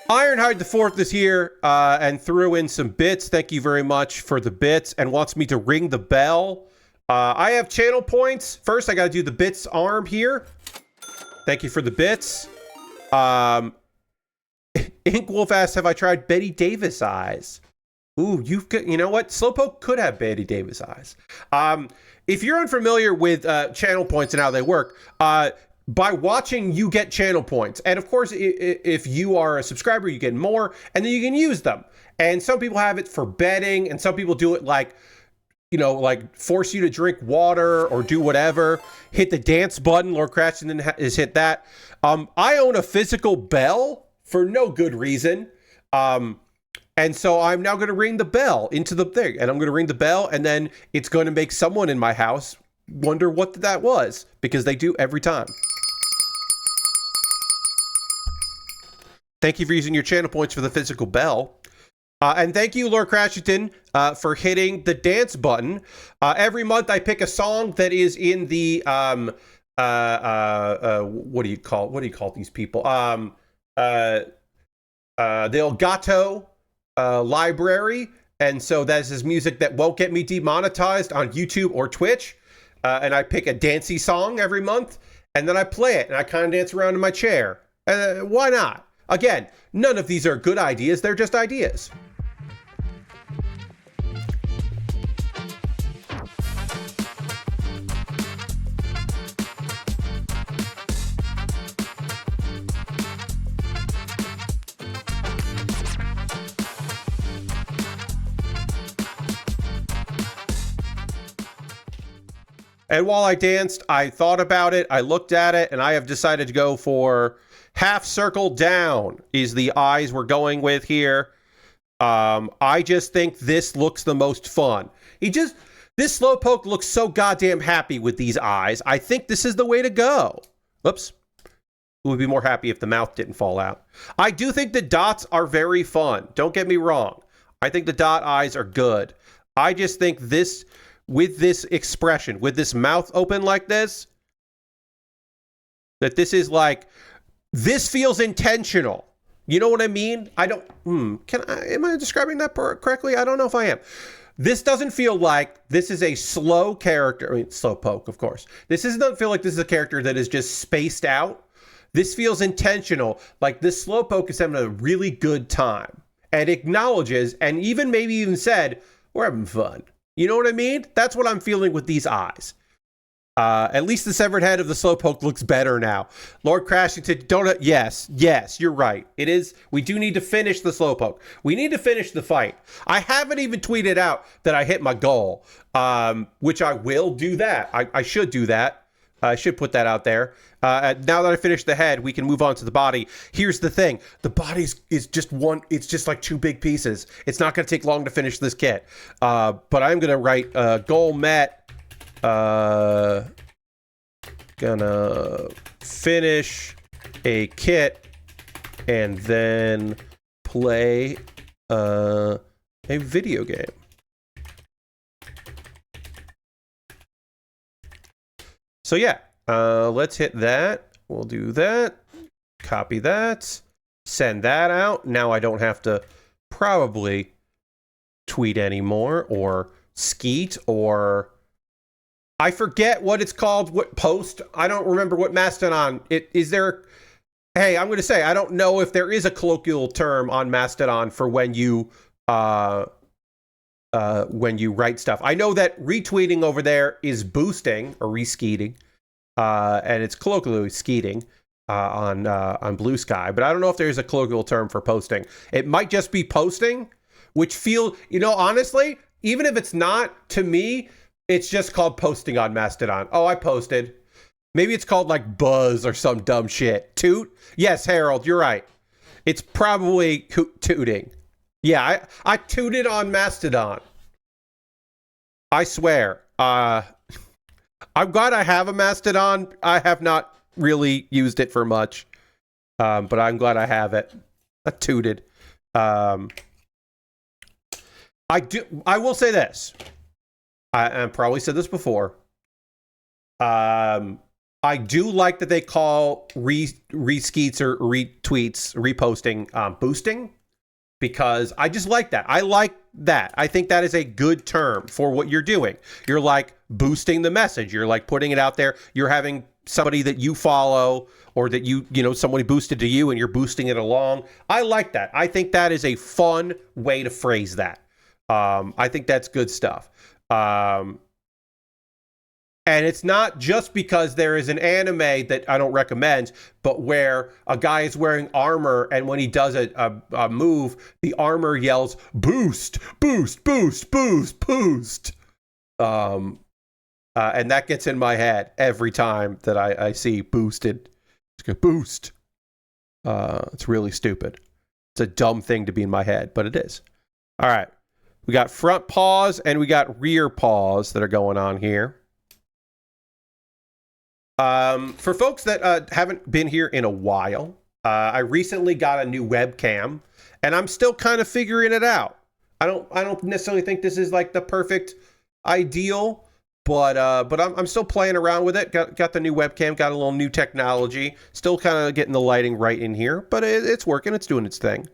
Ironhide the Fourth is here and threw in some bits. Thank you very much for the bits and wants me to ring the bell. I have channel points. First, I got to do the bits arm here. Thank you for the bits. Inkwolf asks, have I tried Betty Davis eyes? Ooh, you know what? Slowpoke could have Betty Davis eyes. If you're unfamiliar with channel points and how they work, by watching, you get channel points. And of course, if you are a subscriber, you get more, and then you can use them. And some people have it for betting, and some people do it like, like force you to drink water or do whatever. Hit the dance button. Lord Cratchton has hit that. I own a physical bell for no good reason. And so I'm now going to ring the bell into the thing. And I'm going to ring the bell, and then it's going to make someone in my house wonder what that was. Because they do every time. Thank you for using your channel points for the physical bell. And thank you, Lord Crashington, for hitting the dance button. Every month I pick a song that is in the what do you call these people? The Elgato library. And so that is his music that won't get me demonetized on YouTube or Twitch. And I pick a dancey song every month, and then I play it, and I kind of dance around in my chair. Why not? Again, none of these are good ideas. They're just ideas. And while I danced, I thought about it, I looked at it, and I have decided to go for half circle down is the eyes we're going with here. I just think this looks the most fun. This slowpoke looks so goddamn happy with these eyes. I think this is the way to go. Oops. Would be more happy if the mouth didn't fall out. I do think the dots are very fun. Don't get me wrong. I think the dot eyes are good. I just think this, with this expression, with this mouth open like this, that this is like, this feels intentional. You know what I mean? I don't, am I describing that correctly? I don't know if I am. This doesn't feel like this is a slow character. I mean, slowpoke, of course. Doesn't feel like this is a character that is just spaced out. This feels intentional. Like this slowpoke is having a really good time and acknowledges and maybe even said, we're having fun. You know what I mean? That's what I'm feeling with these eyes. At least the severed head of the slowpoke looks better now. Lord Crashington, yes, you're right. It is. We do need to finish the slowpoke. We need to finish the fight. I haven't even tweeted out that I hit my goal, which I will do that. I should do that. I should put that out there. Now that I finished the head, we can move on to the body. Here's the thing. The body is just one. It's just like two big pieces. It's not going to take long to finish this kit. But I'm going to write goal met. Gonna finish a kit and then play a video game. So yeah, let's hit that. We'll do that. Copy that. Send that out. Now I don't have to probably tweet anymore or skeet or I forget what it's called. What post? I don't remember what Mastodon. Is there? Hey, I'm going to say I don't know if there is a colloquial term on Mastodon for when you write stuff. I know that retweeting over there is boosting or reskeeting, and it's colloquially skeeting on Blue Sky. But I don't know if there's a colloquial term for posting. It might just be posting, which honestly, even if it's not, to me, it's just called posting on Mastodon. Oh, I posted. Maybe it's called like buzz or some dumb shit. Toot? Yes, Harold, you're right. It's probably tooting. Yeah, I tooted on Mastodon. I swear. I'm glad I have a Mastodon. I have not really used it for much. But I'm glad I have it. I tooted. I will say this. I probably said this before. I do like that they call reskeets or retweets, reposting, boosting, because I just like that. I like that. I think that is a good term for what you're doing. You're like boosting the message. You're like putting it out there. You're having somebody that you follow or that somebody boosted to you and you're boosting it along. I like that. I think that is a fun way to phrase that. I think that's good stuff. And it's not just because there is an anime that I don't recommend, but where a guy is wearing armor and when he does a move, the armor yells, boost, boost, boost, boost, boost. And that gets in my head every time that I see boosted. It's going boost. It's really stupid. It's a dumb thing to be in my head, but it is. All right. We got front paws and we got rear paws that are going on here. For folks that haven't been here in a while, I recently got a new webcam and I'm still kind of figuring it out. I don't necessarily think this is like the perfect ideal, but I'm still playing around with it. Got the new webcam, got a little new technology, still kind of getting the lighting right in here, but it's working. It's doing its thing.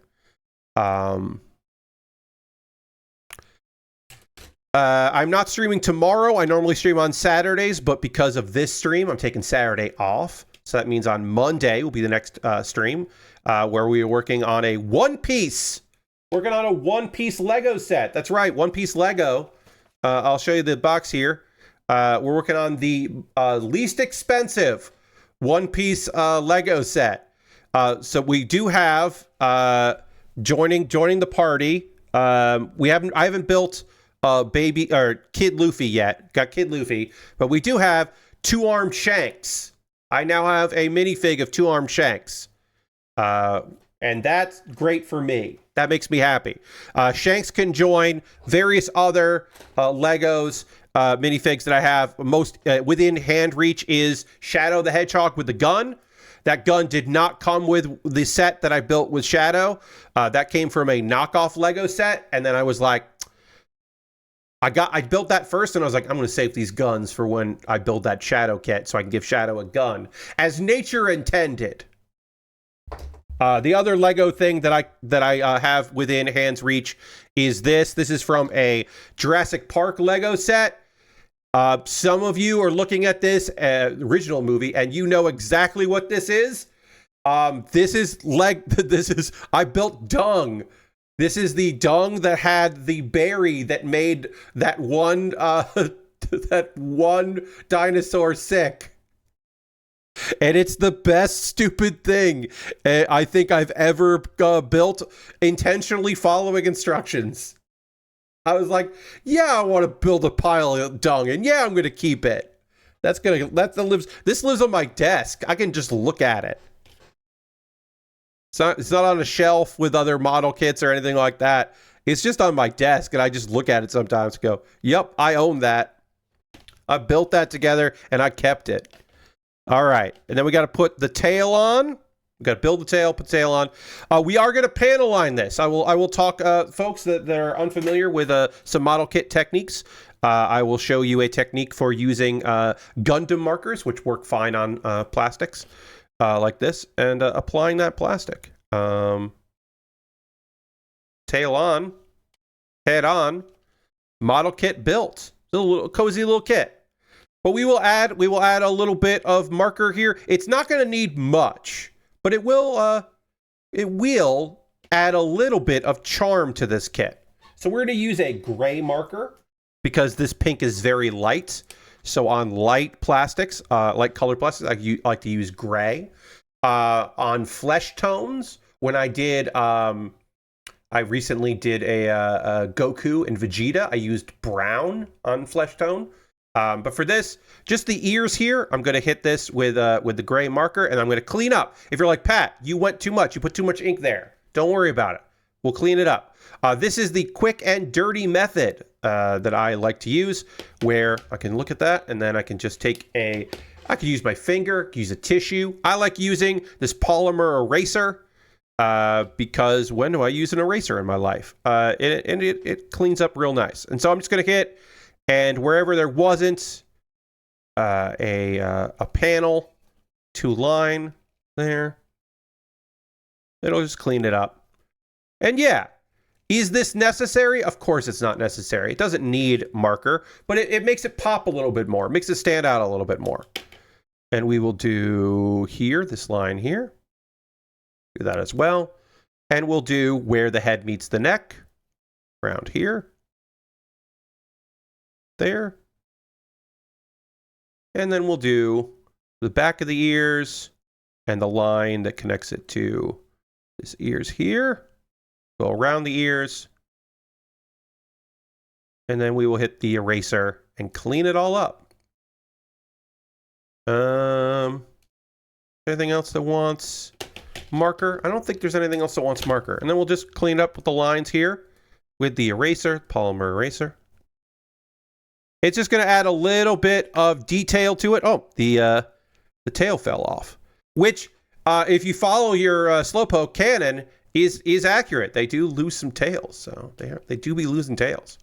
I'm not streaming tomorrow. I normally stream on Saturdays, but because of this stream, I'm taking Saturday off. So that means on Monday will be the next stream where we are working on a One Piece Lego set. That's right, One Piece Lego. I'll show you the box here. We're working on the least expensive One Piece Lego set. So we do have joining the party. I haven't built baby or Kid Luffy yet. Got Kid Luffy, but we do have two-armed Shanks. I now have a minifig of two-armed Shanks. And that's great for me. That makes me happy. Shanks can join various other Legos minifigs that I have. Most within hand reach is Shadow the Hedgehog with the gun. That gun did not come with the set that I built with Shadow. That came from a knockoff Lego set. And then I was like, I built that first, and I was like, I'm going to save these guns for when I build that Shadow kit so I can give Shadow a gun. As nature intended. The other Lego thing that I have within hand's reach is this. This is from a Jurassic Park Lego set. Some of you are looking at this original movie, and you know exactly what this is. I built dung. This is the dung that had the berry that made that one that one dinosaur sick. And it's the best stupid thing I think I've ever built, intentionally following instructions. I was like, yeah, I want to build a pile of dung, and yeah, I'm going to keep it. This lives on my desk. I can just look at it. It's not on a shelf with other model kits or anything like that. It's just on my desk, and I just look at it sometimes and go, yep, I own that. I built that together, and I kept it. All right, and then we got to put the tail on. We got to build the tail, put the tail on. We are going to panel line this. I will talk, folks that are unfamiliar with some model kit techniques. I will show you a technique for using Gundam markers, which work fine on plastics like this, and applying that plastic. Tail on, head on, model kit built. It's a little cozy little kit. But we will add a little bit of marker here. It's not going to need much, but it will add a little bit of charm to this kit. So we're going to use a gray marker because this pink is very light. So on light plastics, light colored plastics, I like to use gray. On flesh tones, when I did, I recently did a Goku and Vegeta, I used brown on flesh tone. But for this, just the ears here, I'm going to hit this with the gray marker, and I'm going to clean up. If you're like, Pat, you went too much. You put too much ink there. Don't worry about it. We'll clean it up. This is the quick and dirty method that I like to use, where I can look at that, and then I can just take I could use my finger, use a tissue. I like using this polymer eraser because when do I use an eraser in my life? It cleans up real nice. And so I'm just going to hit... And wherever there wasn't a panel to line there, it'll just clean it up. And yeah, is this necessary? Of course it's not necessary. It doesn't need marker, but it makes it pop a little bit more. It makes it stand out a little bit more. And we will do here, this line here. Do that as well. And we'll do where the head meets the neck, around here. There. And then we'll do the back of the ears and the line that connects it to this ears here. Go around the ears. And then we will hit the eraser and clean it all up. Anything else that wants marker? I don't think there's anything else that wants marker. And then we'll just clean up with the lines here with the eraser, polymer eraser. It's just going to add a little bit of detail to it. Oh, the tail fell off. Which, if you follow your slowpoke canon, is accurate. They do lose some tails, so they do be losing tails.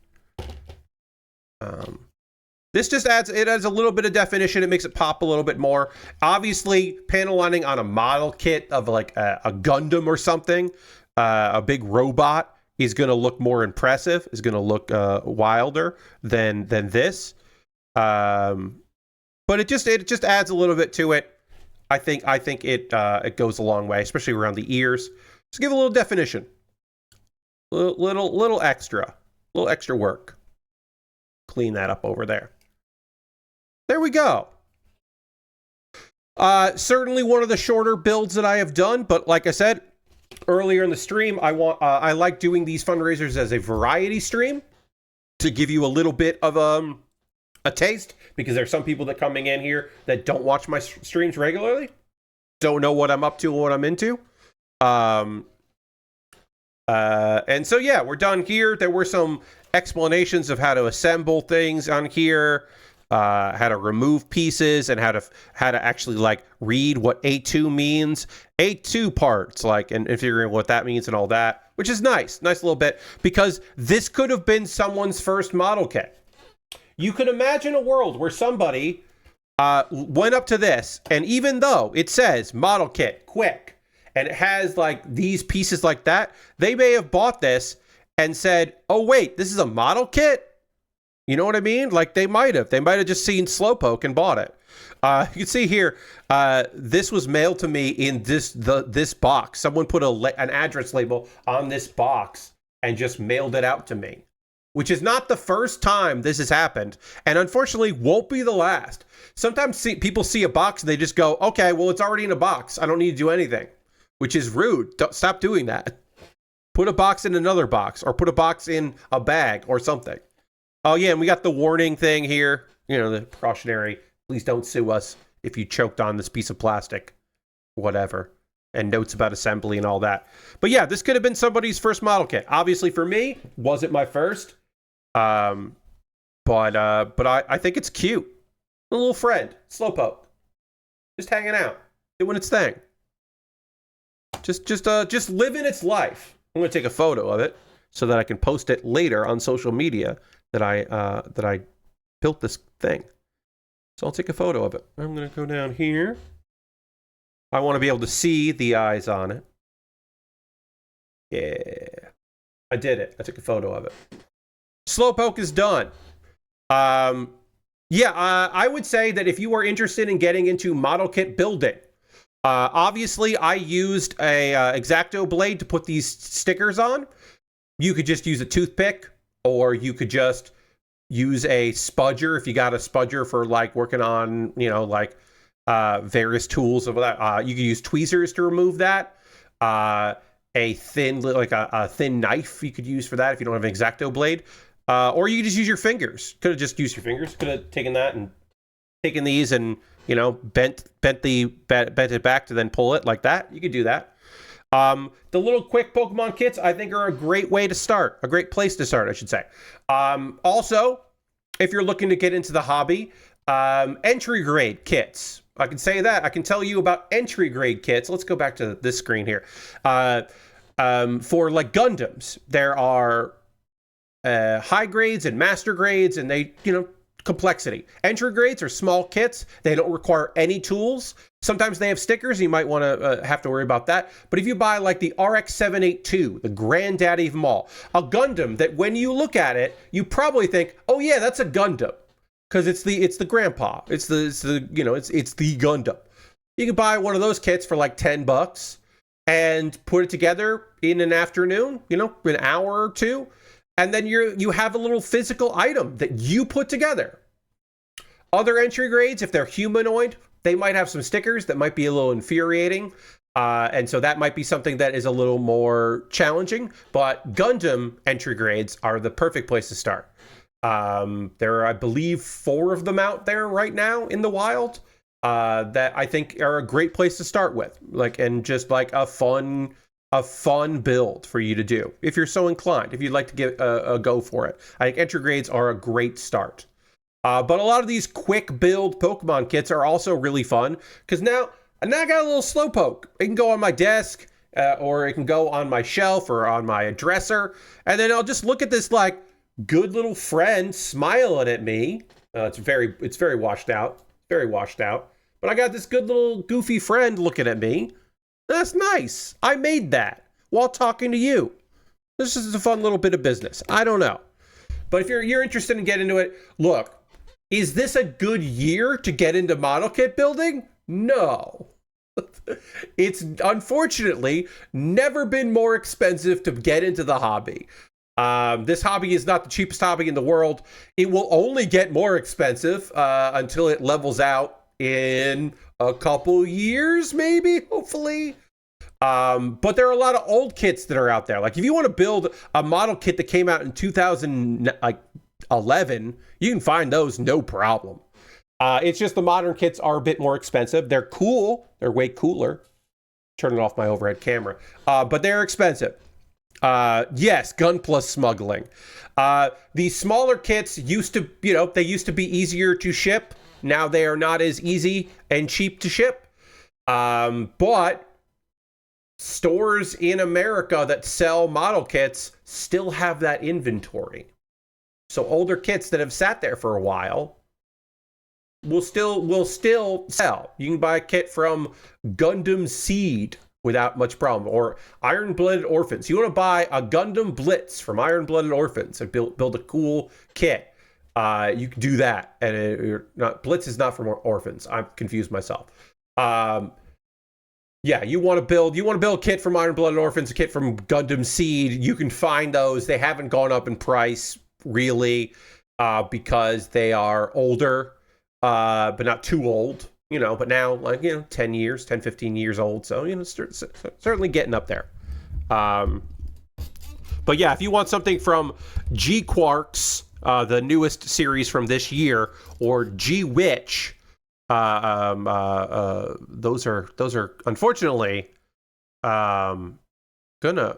This just adds a little bit of definition. It makes it pop a little bit more. Obviously, panel lining on a model kit of like a Gundam or something, a big robot, is going to look more impressive, is going to look wilder than this. But it just adds a little bit to it. I think it goes a long way, especially around the ears. Just give a little definition. Little extra work. Clean that up over there. There we go. Certainly one of the shorter builds that I have done, but like I said earlier in the stream, I like doing these fundraisers as a variety stream to give you a little bit of a taste, because there's some people that coming in here that don't watch my streams regularly, don't know what I'm up to and what I'm into. And so, yeah, we're done here. There were some explanations of how to assemble things on here, how to remove pieces, and how to actually like read what A2 means, A2 parts, like, and figuring what that means and all that, which is nice little bit, because this could have been someone's first model kit. You could imagine a world where somebody went up to this, and even though it says model kit quick, and it has like these pieces like that, they may have bought this and said, oh wait, this is a model kit? You know what I mean? Like they might have just seen Slowpoke and bought it. You can see here, this was mailed to me in this box. Someone put an address label on this box and just mailed it out to me, which is not the first time this has happened, and unfortunately won't be the last. Sometimes people see a box and they just go, okay, well, it's already in a box. I don't need to do anything, which is rude. Stop doing that. Put a box in another box, or put a box in a bag or something. Oh, yeah, and we got the warning thing here. You know, the precautionary, please don't sue us if you choked on this piece of plastic, whatever, and notes about assembly and all that. But yeah, this could have been somebody's first model kit. Obviously for me, wasn't my first. But I think it's cute. A little friend, Slowpoke, just hanging out, doing its thing. Just living its life. I'm gonna take a photo of it so that I can post it later on social media that I built this thing. So I'll take a photo of it. I'm gonna go down here. I want to be able to see the eyes on it. Yeah, I did it. I took a photo of it. Slowpoke is done. I would say that if you are interested in getting into model kit building, obviously I used a X-Acto blade to put these stickers on. You could just use a toothpick, or you could just use a spudger if you got a spudger for like working on, you know, like various tools of that. You could use tweezers to remove that. A thin, like a thin knife you could use for that if you don't have an X-Acto blade. Or you could just use your fingers. Could have just used your fingers. Could have taken that and taken these and, you know, bent it back to then pull it like that. You could do that. The little quick Pokemon kits, I think, are a great way to start. A great place to start, I should say. Also, if you're looking to get into the hobby, entry grade kits. I can say that. I can tell you about entry grade kits. Let's go back to this screen here. For like Gundams, there are high grades and master grades, and they, you know, complexity. Entry grades are small kits. They don't require any tools. Sometimes they have stickers. You might want to have to worry about that. But if you buy like the RX-782, the granddaddy of them all, a Gundam that when you look at it, you probably think, oh yeah, that's a Gundam, because it's the grandpa. It's the Gundam. You can buy one of those kits for like $10 and put it together in an afternoon, you know, an hour or two. And then you have a little physical item that you put together. Other entry grades, if they're humanoid, they might have some stickers that might be a little infuriating. And so that might be something that is a little more challenging. But Gundam entry grades are the perfect place to start. There are, I believe, 4 of them out there right now in the wild that I think are a great place to start with. Like, and just like a fun build for you to do if you're so inclined, if you'd like to get a go for it. I think entry grades are a great start. But a lot of these quick build Pokemon kits are also really fun, because now I got a little Slowpoke. It can go on my desk, or it can go on my shelf or on my dresser, and then I'll just look at this like good little friend smiling at me. It's very washed out, but I got this good little goofy friend looking at me. That's nice. I made that while talking to you. This is a fun little bit of business. I don't know. But if you're interested in getting into it, look, is this a good year to get into model kit building? No. It's unfortunately never been more expensive to get into the hobby. This hobby is not the cheapest hobby in the world. It will only get more expensive until it levels out in a couple years, maybe, hopefully. But there are a lot of old kits that are out there. Like if you want to build a model kit that came out in 2000, like 11, you can find those no problem. It's just the modern kits are a bit more expensive. They're cool. They're way cooler. Turning off my overhead camera. But they're expensive. Yes, gun plus smuggling. The smaller kits used to, they used to be easier to ship. Now they are not as easy and cheap to ship. But stores in America that sell model kits still have that inventory. So older kits that have sat there for a while will still sell. You can buy a kit from Gundam Seed without much problem, or Iron-Blooded Orphans. You want to buy a Gundam Blitz from Iron-Blooded Orphans and build a cool kit. You can do that, and Blitz is not for orphans. I'm confused myself. Yeah, you want to build a kit from Iron-Blooded Orphans, a kit from Gundam Seed. You can find those. They haven't gone up in price really, because they are older. But not too old, but now 10, 15 years old. So, certainly getting up there. But yeah, if you want something from G Quarks, the newest series from this year, or G Witch, those are unfortunately, gonna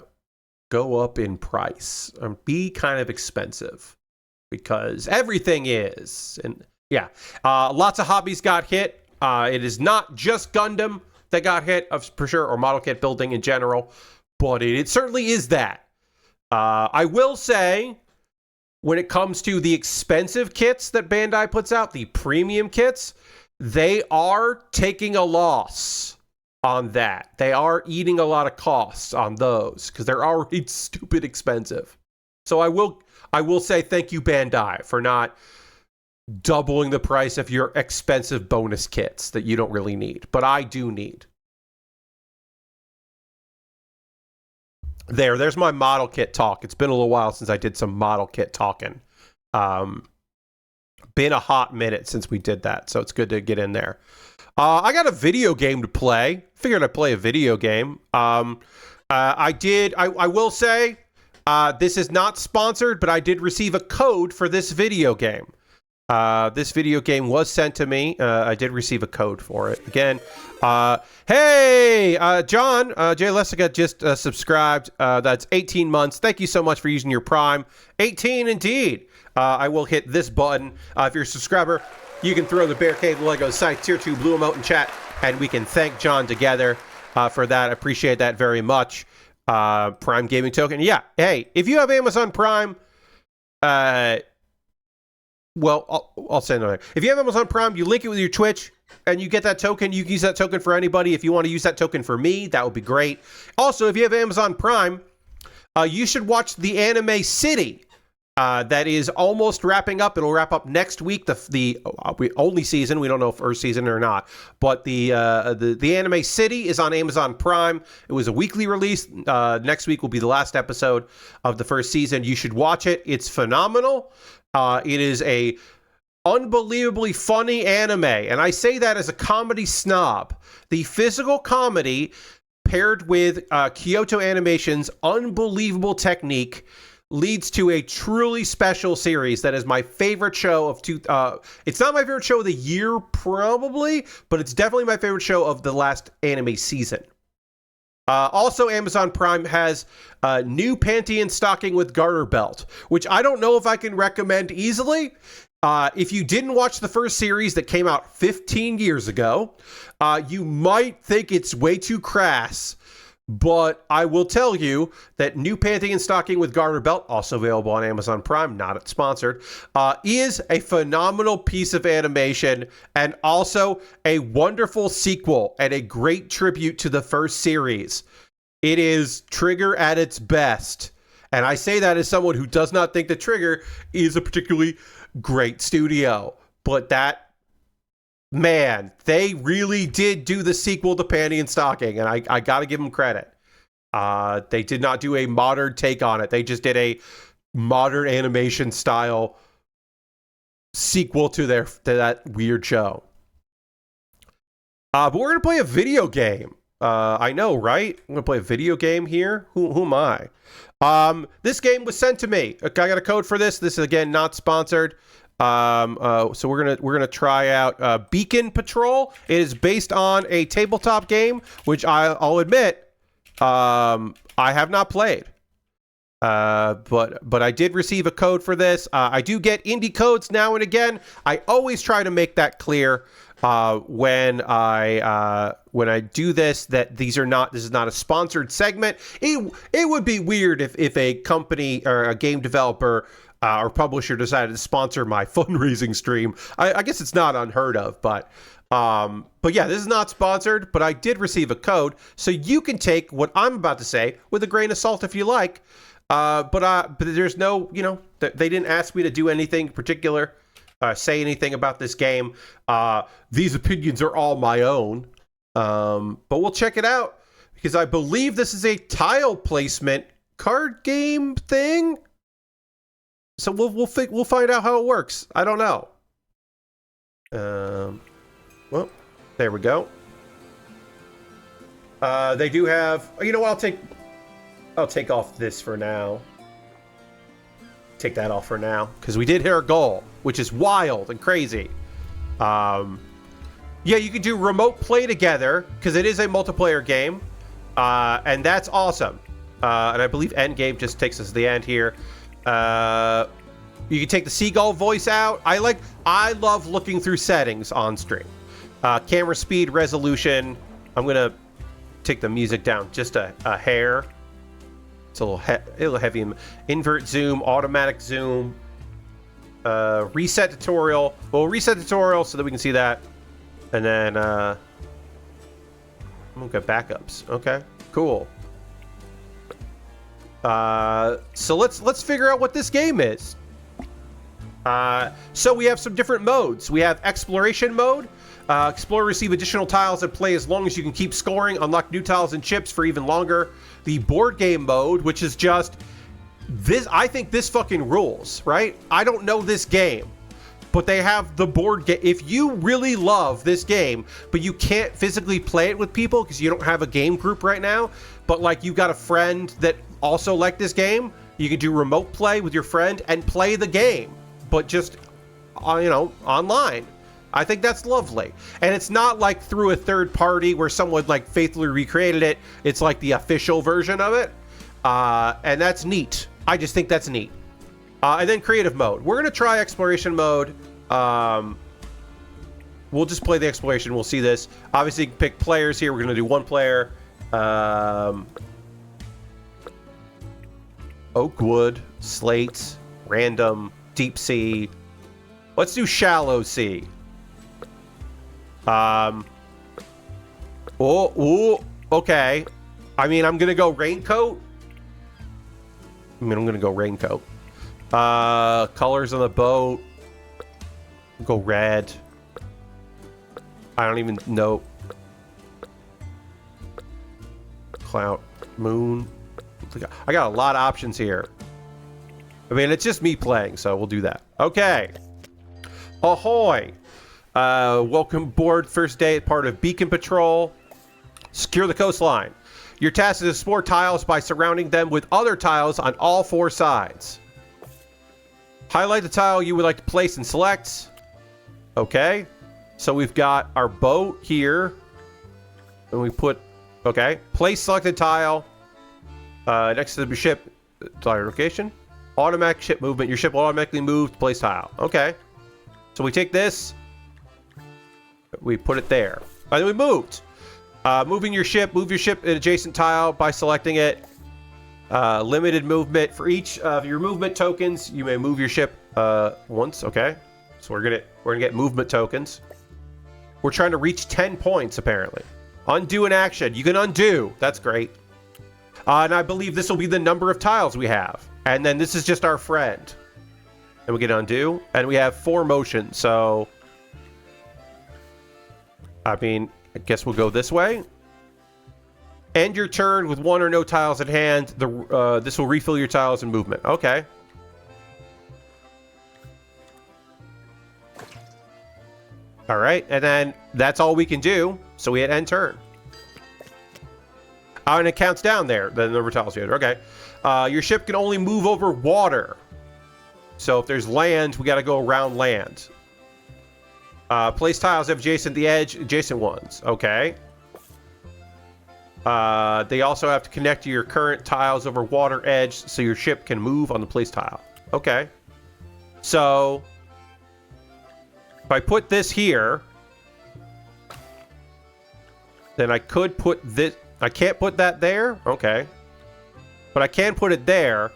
go up in price and be kind of expensive because everything is. And yeah, lots of hobbies got hit. It is not just Gundam that got hit, for sure, or model kit building in general, but it certainly is that. I will say, when it comes to the expensive kits that Bandai puts out, the premium kits, they are taking a loss on that. They are eating a lot of costs on those because they're already stupid expensive. So I will say thank you, Bandai, for not doubling the price of your expensive bonus kits that you don't really need, but I do need. There's my model kit talk. It's been a little while since I did some model kit talking. Been a hot minute since we did that, so it's good to get in there. I got a video game to play. Figured I'd play a video game. I will say, this is not sponsored, but I did receive a code for this video game. This video game was sent to me. I did receive a code for it. Again, hey, John, Jay Lessica just subscribed. That's 18 months. Thank you so much for using your Prime. 18 indeed. I will hit this button. If you're a subscriber, you can throw the Bear Cave Lego site tier 2 blue emote in chat, and we can thank John together for that. I appreciate that very much. Prime Gaming Token. Yeah, hey, if you have Amazon Prime, well, I'll say another. If you have Amazon Prime, you link it with your Twitch, and you get that token. You can use that token for anybody. If you want to use that token for me, that would be great. Also, if you have Amazon Prime, you should watch the Anime City. That is almost wrapping up. It'll wrap up next week. The only season. We don't know if first season or not. But the Anime City is on Amazon Prime. It was a weekly release. Next week will be the last episode of the first season. You should watch it. It's phenomenal. It is a unbelievably funny anime, and I say that as a comedy snob. The physical comedy paired with Kyoto Animation's unbelievable technique leads to a truly special series that is my favorite show of it's not my favorite show of the year, probably, but it's definitely my favorite show of the last anime season. Also, Amazon Prime has new panty and stocking with garter belt, which I don't know if I can recommend easily. If you didn't watch the first series that came out 15 years ago, you might think it's way too crass. But I will tell you that new panty and stocking with garter belt, also available on Amazon Prime, not sponsored, is a phenomenal piece of animation and also a wonderful sequel and a great tribute to the first series. It is Trigger at its best. And I say that as someone who does not think that Trigger is a particularly great studio. But man, they really did do the sequel to Panty and Stocking, and I got to give them credit. They did not do a modern take on it. They just did a modern animation style sequel to that weird show. But we're going to play a video game. I know, right? I'm gonna play a video game here. Who am I? This game was sent to me. I got a code for this. This is again not sponsored. So we're gonna try out Beacon Patrol. It is based on a tabletop game, which I'll admit, I have not played. But I did receive a code for this. I do get indie codes now and again. I always try to make that clear when I do this, that this is not a sponsored segment. It would be weird if a company or a game developer or publisher decided to sponsor my fundraising stream. I guess it's not unheard of, but yeah, this is not sponsored, but I did receive a code, so you can take what I'm about to say with a grain of salt if you like. But there's no, they didn't ask me to do anything particular, say anything about this game. These opinions are all my own. But we'll check it out because I believe this is a tile placement card game thing. So we'll find out how it works. I don't know. Well, there we go. They do have. You know what? I'll take off this for now. Take that off for now because we did hit our goal, which is wild and crazy. Yeah, you can do remote play together because it is a multiplayer game, and that's awesome. And I believe end game just takes us to the end here. You can take the seagull voice out. I love looking through settings on stream. Camera speed, resolution. I'm gonna take the music down just a hair. It's a little heavy. Invert zoom, automatic zoom, reset tutorial. We'll reset tutorial so that we can see that, and then I'm gonna get backups. Okay, cool. So let's figure out what this game is. So we have some different modes. We have exploration mode. Explore, receive additional tiles and play as long as you can keep scoring. Unlock new tiles and chips for even longer. The board game mode, which is just this. I think this fucking rules, right? I don't know this game, but they have the board game. If you really love this game, but you can't physically play it with people because you don't have a game group right now, but like you've got a friend that also like this game, you can do remote play with your friend and play the game, but just online. I think that's lovely. And it's not like through a third party where someone like faithfully recreated it. It's like the official version of it. And that's neat. I just think that's neat. And then creative mode. We're going to try exploration mode. We'll just play the exploration. We'll see this. Obviously, you can pick players here. We're going to do one player. Oakwood, slate, random, deep sea. Let's do shallow sea. Okay. I mean, I'm gonna go raincoat. I'm gonna go raincoat. Colors on the boat. Go red. I don't even know. Cloud, moon. I got a lot of options here. I mean, it's just me playing, so we'll do that. Okay. Ahoy. Welcome aboard. First day, part of Beacon Patrol. Secure the coastline. Your task is to explore tiles by surrounding them with other tiles on all four sides. Highlight the tile you would like to place and select. Okay. So we've got our boat here. And we put... Okay. Place selected tile. Next to the ship. Tile location. Automatic ship movement. Your ship will automatically move to place tile. Okay. So we take this. We put it there. And then we moved. Moving your ship. Move your ship in adjacent tile by selecting it. Limited movement. For each of your movement tokens, you may move your ship once. Okay. So we're gonna get movement tokens. We're trying to reach 10 points, apparently. Undo an action. You can undo. That's great. And I believe this will be the number of tiles we have. And then this is just our friend. And we get undo. And we have 4 motions, so... I mean, I guess we'll go this way. End your turn with 1 or no tiles at hand. This will refill your tiles and movement. Okay. All right, and then that's all we can do. So we hit end turn. Oh, and it counts down there. The number of tiles you had. Okay. Your ship can only move over water. So if there's land, we got to go around land. Place tiles adjacent the edge, adjacent ones. Okay. They also have to connect to your current tiles over water edge so your ship can move on the place tile. Okay. So if I put this here, then I could put this. I can't put that there. Okay. But I can put it there.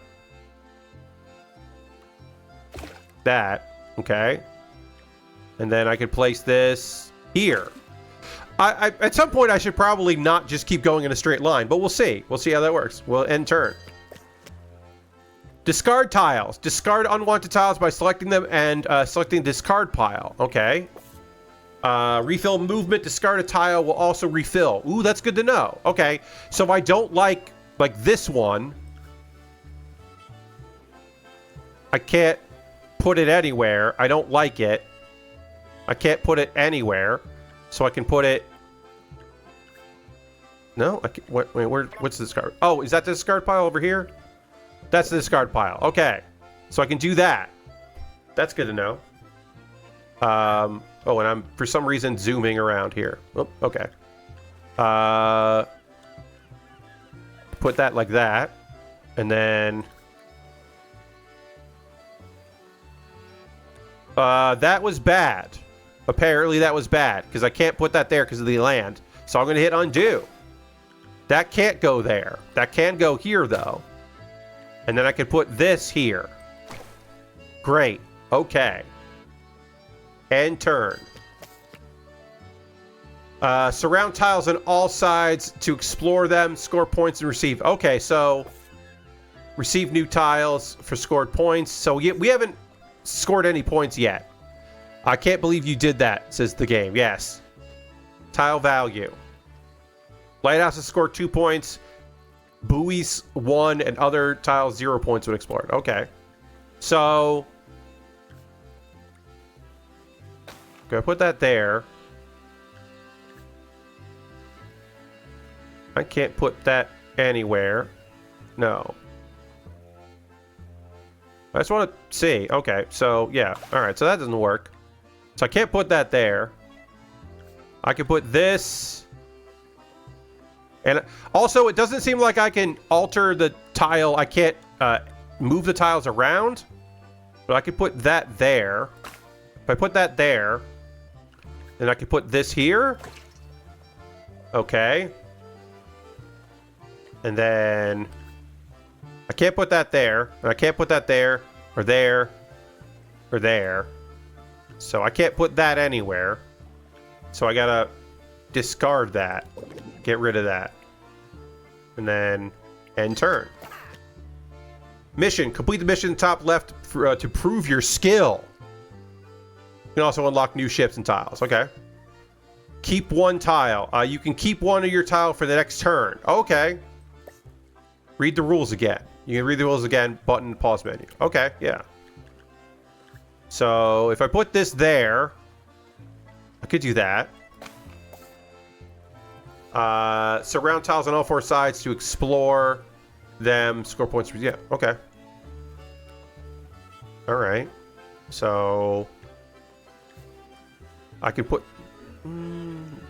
That. Okay. And then I could place this here. At some point, I should probably not just keep going in a straight line, but we'll see. We'll see how that works. We'll end turn. Discard tiles. Discard unwanted tiles by selecting them and selecting discard pile. Okay. Refill movement. Discard a tile will also refill. Ooh, that's good to know. Okay. So if I don't like this one, I can't put it anywhere. I don't like it. I can't put it anywhere. So I can put it... No? Wait, what's the discard? Oh, is that the discard pile over here? That's the discard pile. Okay. So I can do that. That's good to know. Oh, and I'm, for some reason, zooming around here. Oh, okay. Put that like that. And then... that was bad. Apparently that was bad, because I can't put that there because of the land. So I'm going to hit undo. That can't go there. That can go here, though. And then I can put this here. Great. Okay. End turn. Surround tiles on all sides to explore them, score points, and receive. Okay, so... receive new tiles for scored points. So we haven't scored any points yet. I can't believe you did that, says the game. Yes. Tile value. Lighthouse has scored 2 points. Buoys 1 and other tiles 0 points when explored. Okay. So... gonna put that there. I can't put that anywhere. No. I just want to see. Okay, so yeah. Alright, so that doesn't work. So I can't put that there. I can put this. And also, it doesn't seem like I can alter the tile. I can't move the tiles around. But I can put that there. If I put that there, then I can put this here. Okay. And then I can't put that there. And I can't put that there, or there, or there. So I can't put that anywhere. So I gotta discard that. Get rid of that. And then end turn. Mission. Complete the mission top left to prove your skill. You can also unlock new ships and tiles. Okay. Keep one tile. You can keep one of your tile for the next turn. Okay. Read the rules again. You can read the rules again. Button, pause menu. Okay, yeah. So if I put this there, I could do that. Surround tiles on all 4 sides to explore them. Score points. Yeah, okay. All right. So I could put...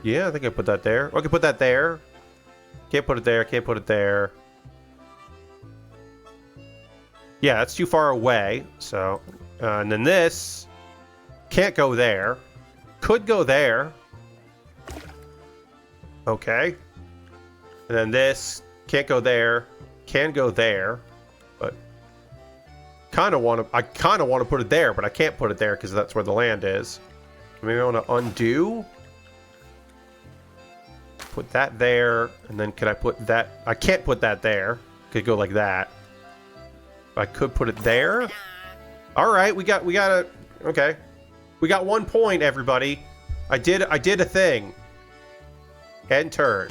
yeah, I think I put that there. I could put that there. Can't put it there. Can't put it there. Yeah, that's too far away. So, and then this can't go there. Could go there. Okay. And then this can't go there. Can go there. But I kind of want to put it there, but I can't put it there because that's where the land is. Maybe I want to undo. Put that there, and then could I put that? I can't put that there. Could go like that. I could put it there. All right, we got a okay. We got 1 point, everybody. I did a thing. End turn.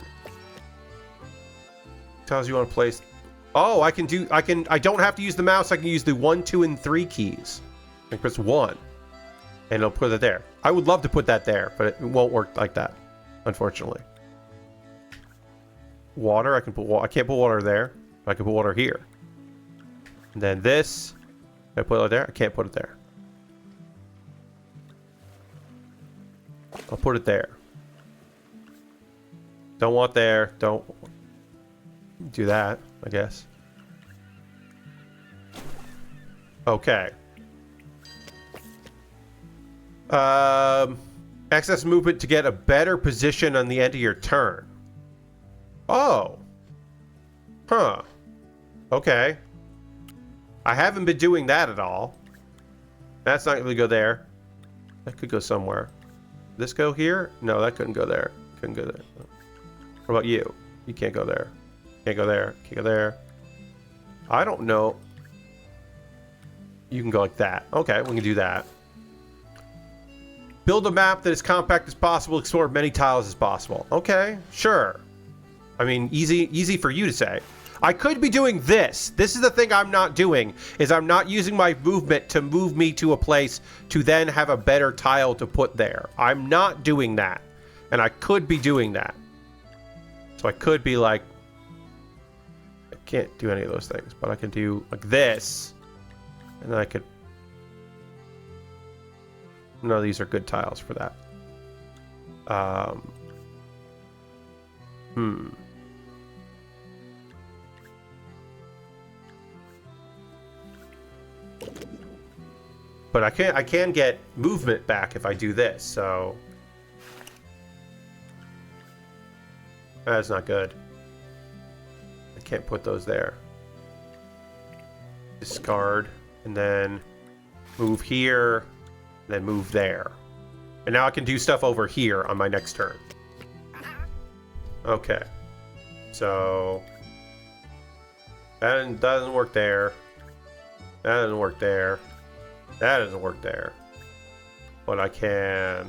Tells you want to place. Oh, I don't have to use the mouse. I can use the 1, 2, and 3 keys. I can press 1, and it'll put it there. I would love to put that there, but it won't work like that, unfortunately. water. I can put I can't put water there. I can put water here. And then this. Can I put it there? I can't put it there. I'll put it there. Don't want there. Don't do that, I guess. Okay. Access movement to get a better position on the end of your turn. Oh. Huh. Okay. I haven't been doing that at all. That's not going to go there. That could go somewhere. This go here? No, that couldn't go there. Couldn't go there. What about you? You can't go there. Can't go there. Can't go there. I don't know. You can go like that. Okay, we can do that. Build a map that is compact as possible. Explore as many tiles as possible. Okay, sure. I mean, easy for you to say. I could be doing this. This is the thing I'm not doing, is I'm not using my movement to move me to a place to then have a better tile to put there. I'm not doing that. And I could be doing that. So I could be like, I can't do any of those things, but I can do like this. And then I could, no, these are good tiles for that. But I can get movement back if I do this, so that's not good. I can't put those there. Discard, and then move here, and then move there. And now I can do stuff over here on my next turn. Okay. So that doesn't work there. That doesn't work there. That doesn't work there. But I can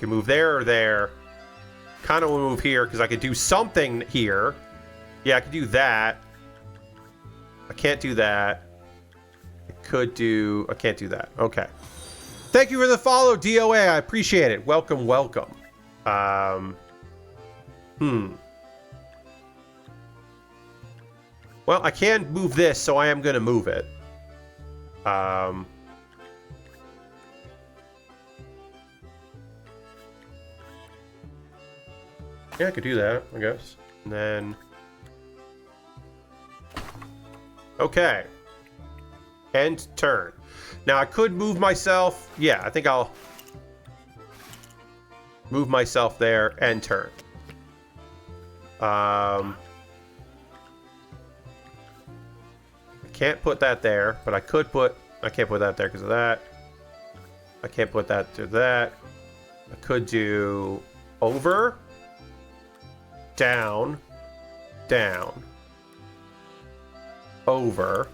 move there or there. Kind of want to move here because I could do something here. Yeah, I could do that. I can't do that. I can't do that. Okay. Thank you for the follow, DOA. I appreciate it. Welcome, welcome. Well, I can move this, so I am going to move it. Yeah, I could do that, I guess. And then... Okay. End turn. Now, I could move myself. Yeah, I think I'll move myself there. End turn. I can't put that there, but I could put... I can't put that there because of that. I can't put that to that. I could do over, down, down, over.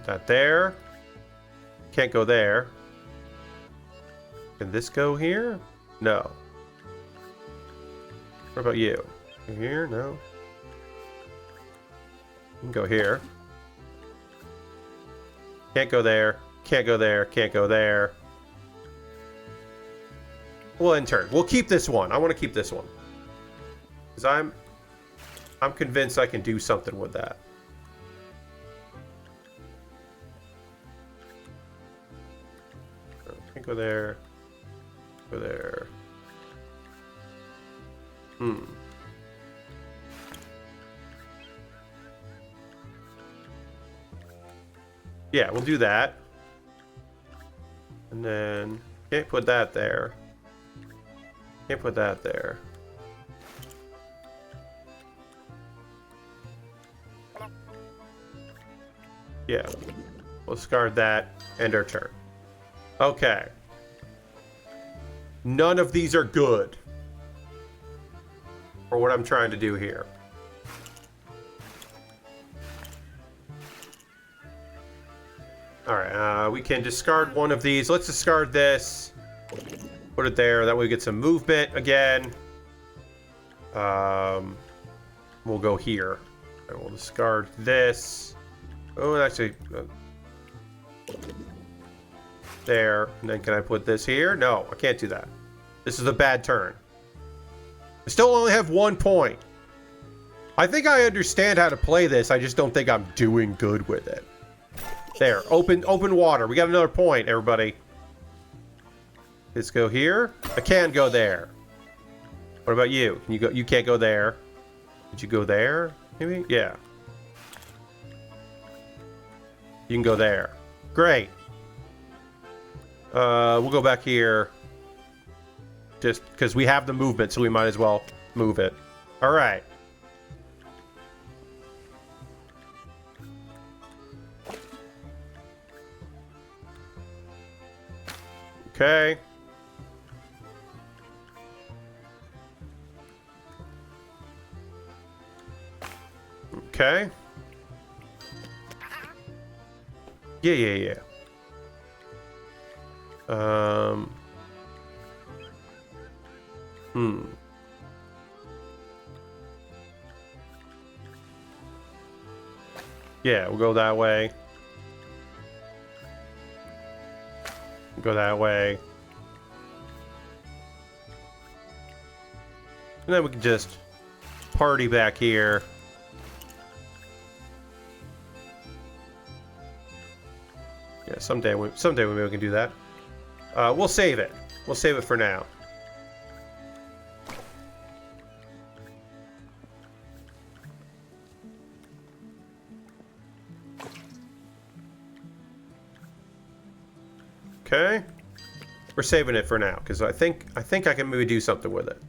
That there. Can't go there. Can this go here? No. What about you? Here? No. You can go here. Can't go there. Can't go there. Can't go there. We'll end turn. We'll keep this one. I want to keep this one. Because I'm convinced I can do something with that. Can't go there. Go there. Yeah, we'll do that. And then can't put that there. Can't put that there. Yeah. We'll discard that. End our turn. Okay. None of these are good for what I'm trying to do here. Alright, we can discard one of these. Let's discard this. Put it there. That way we get some movement again. We'll go here. And we'll discard this. Oh, actually... there. And then can I put this here? No, I can't do that. This is a bad turn. I still only have 1 point. I think I understand how to play this. I just don't think I'm doing good with it. There, open water. We got another point, everybody. Let's go here. I can go there. What about you? Can you go? You can't go there. Did you go there? Maybe? Yeah. You can go there. Great. We'll go back here. Just because we have the movement, so we might as well move it. All right. Okay. Okay. Yeah. Yeah, we'll go that way. Go that way. And then we can just party back here. Yeah, someday maybe we can do that. We'll save it. We'll save it for now. Okay. We're saving it for now because I think I can maybe do something with it.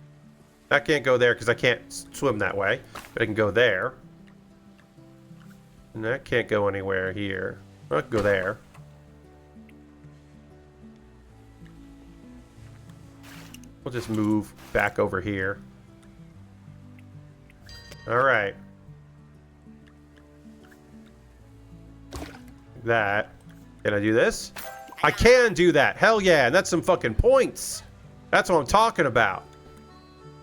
I can't go there because I can't swim that way, but I can go there. And that can't go anywhere here. I can go there. We'll just move back over here. All right. That. Can I do this? I can do that. Hell yeah. And that's some fucking points. That's what I'm talking about.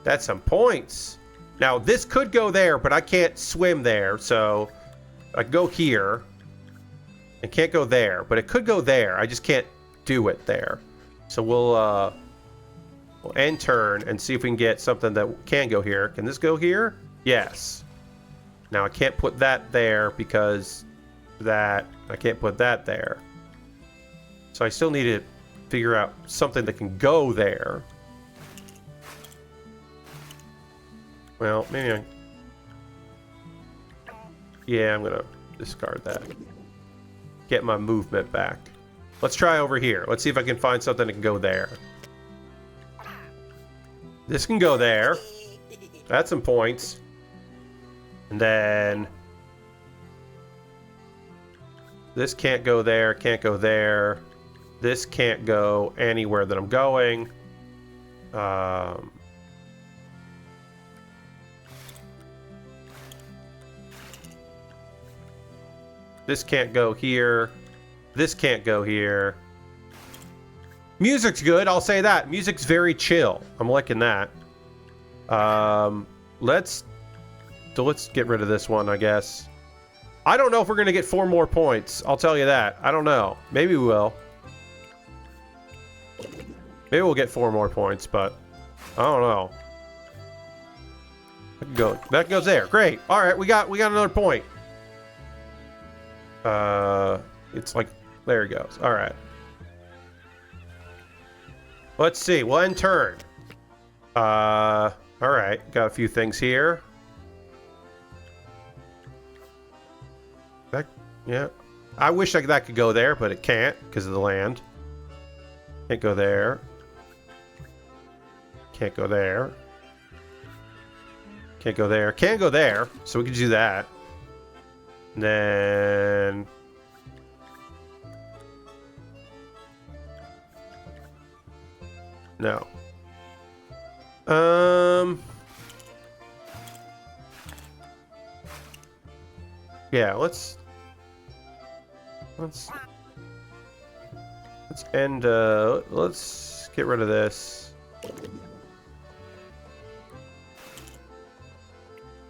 That's some points. Now, this could go there, but I can't swim there. So I go here. I can't go there, but it could go there. I just can't do it there. So we'll end turn and see if we can get something that can go here. Can this go here? Yes. Now I can't put that there because I can't put that there. So I still need to figure out something that can go there. Well, maybe yeah, I'm gonna discard that. Get my movement back. Let's try over here. Let's see if I can find something that can go there. This can go there. That's some points. And then this can't go there, can't go there. This can't go anywhere that I'm going. This can't go here. This can't go here. Music's good, I'll say that. Music's very chill. I'm liking that. Let's get rid of this one, I guess. I don't know if we're going to get 4 more points. I'll tell you that. I don't know. Maybe we will. Maybe we'll get 4 more points, but I don't know. That goes there. Great. All right, we got another point. It's like there it goes. All right. Let's see. We'll end turn. All right. Got a few things here. Yeah. I wish that could go there, but it can't because of the land. Can't go there. Can't go there. Can't go there. Can't go there. So we can do that. And then no. Yeah, let's end let's get rid of this.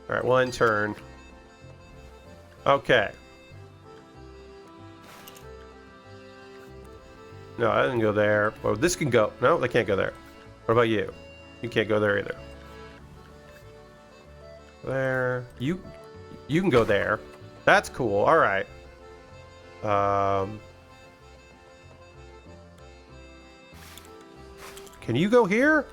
All right, we'll end turn. Okay. No, I didn't go there. Oh, this can go. No, they can't go there. What about you? You can't go there either. There. You can go there. That's cool. All right. Can you go here?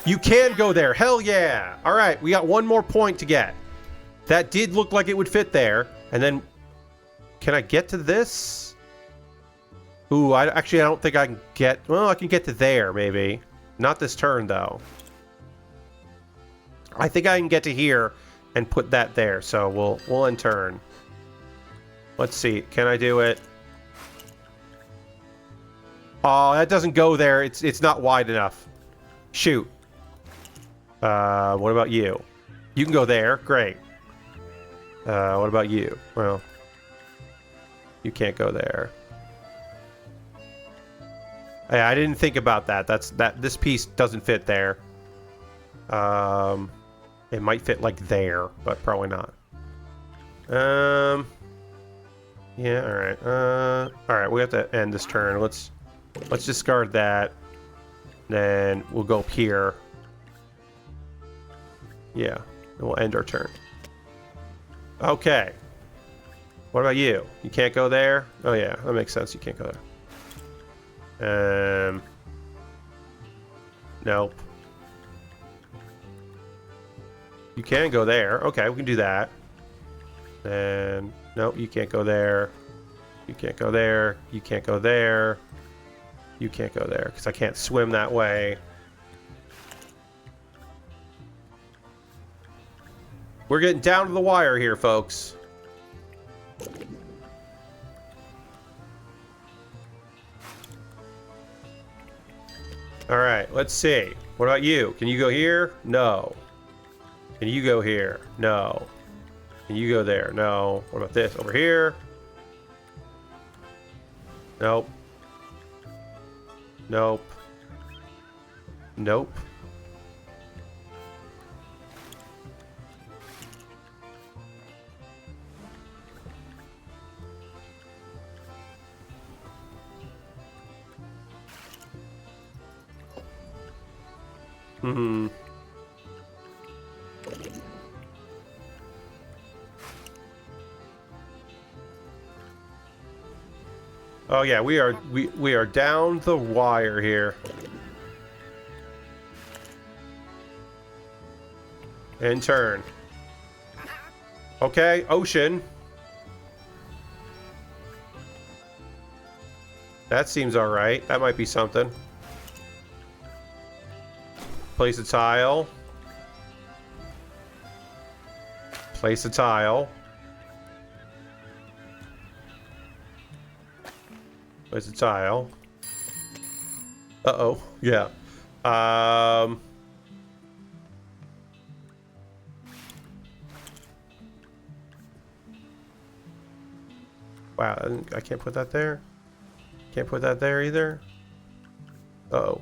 You can go there. Hell yeah. All right. We got one more point to get. That did look like it would fit there. And then, can I get to this? Ooh, I don't think I can get... Well, I can get to there, maybe. Not this turn, though. I think I can get to here and put that there. So we'll end turn. Let's see. Can I do it? Oh, that doesn't go there. It's not wide enough. Shoot. What about you? You can go there. Great. What about you? Well, you can't go there. Hey, I didn't think about that. This piece doesn't fit there. It might fit like there, but probably not. Yeah, alright, we have to end this turn. Let's discard that. Then we'll go up here. Yeah, and we'll end our turn. Okay. What about you? You can't go there? Oh yeah, that makes sense. You can't go there. Nope. You can go there. Okay, we can do that. And nope, you can't go there. You can't go there. You can't go there. You can't go there because I can't swim that way. We're getting down to the wire here, folks. All right, let's see. What about you? Can you go here? No. Can you go here? No. Can you go there? No. What about this? Over here? Nope. Nope. Nope. Mm-hmm. Oh yeah, we are down the wire here. And turn. Okay, ocean. That seems alright. That might be something. Place a tile. Place a tile. Place a tile. Uh-oh. Yeah. Wow, I can't put that there. Can't put that there either. Uh-oh.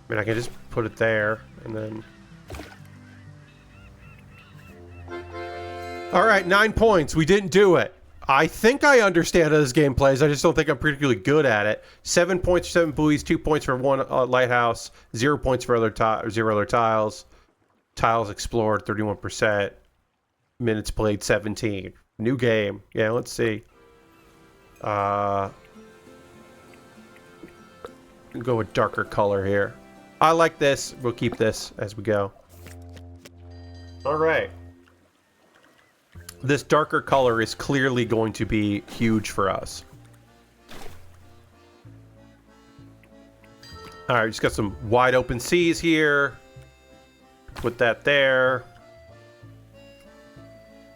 I mean, I can just put it there, and then... Alright, 9 points. We didn't do it. I think I understand how this game plays. I just don't think I'm particularly good at it. 7 points for 7 buoys, 2 points for 1 lighthouse, 0 points for 0 other tiles. Tiles explored, 31%. Minutes played, 17. New game. Yeah, let's see. Go with darker color here. I like this. We'll keep this as we go. All right. This darker color is clearly going to be huge for us. All right, just got some wide open seas here. Put that there.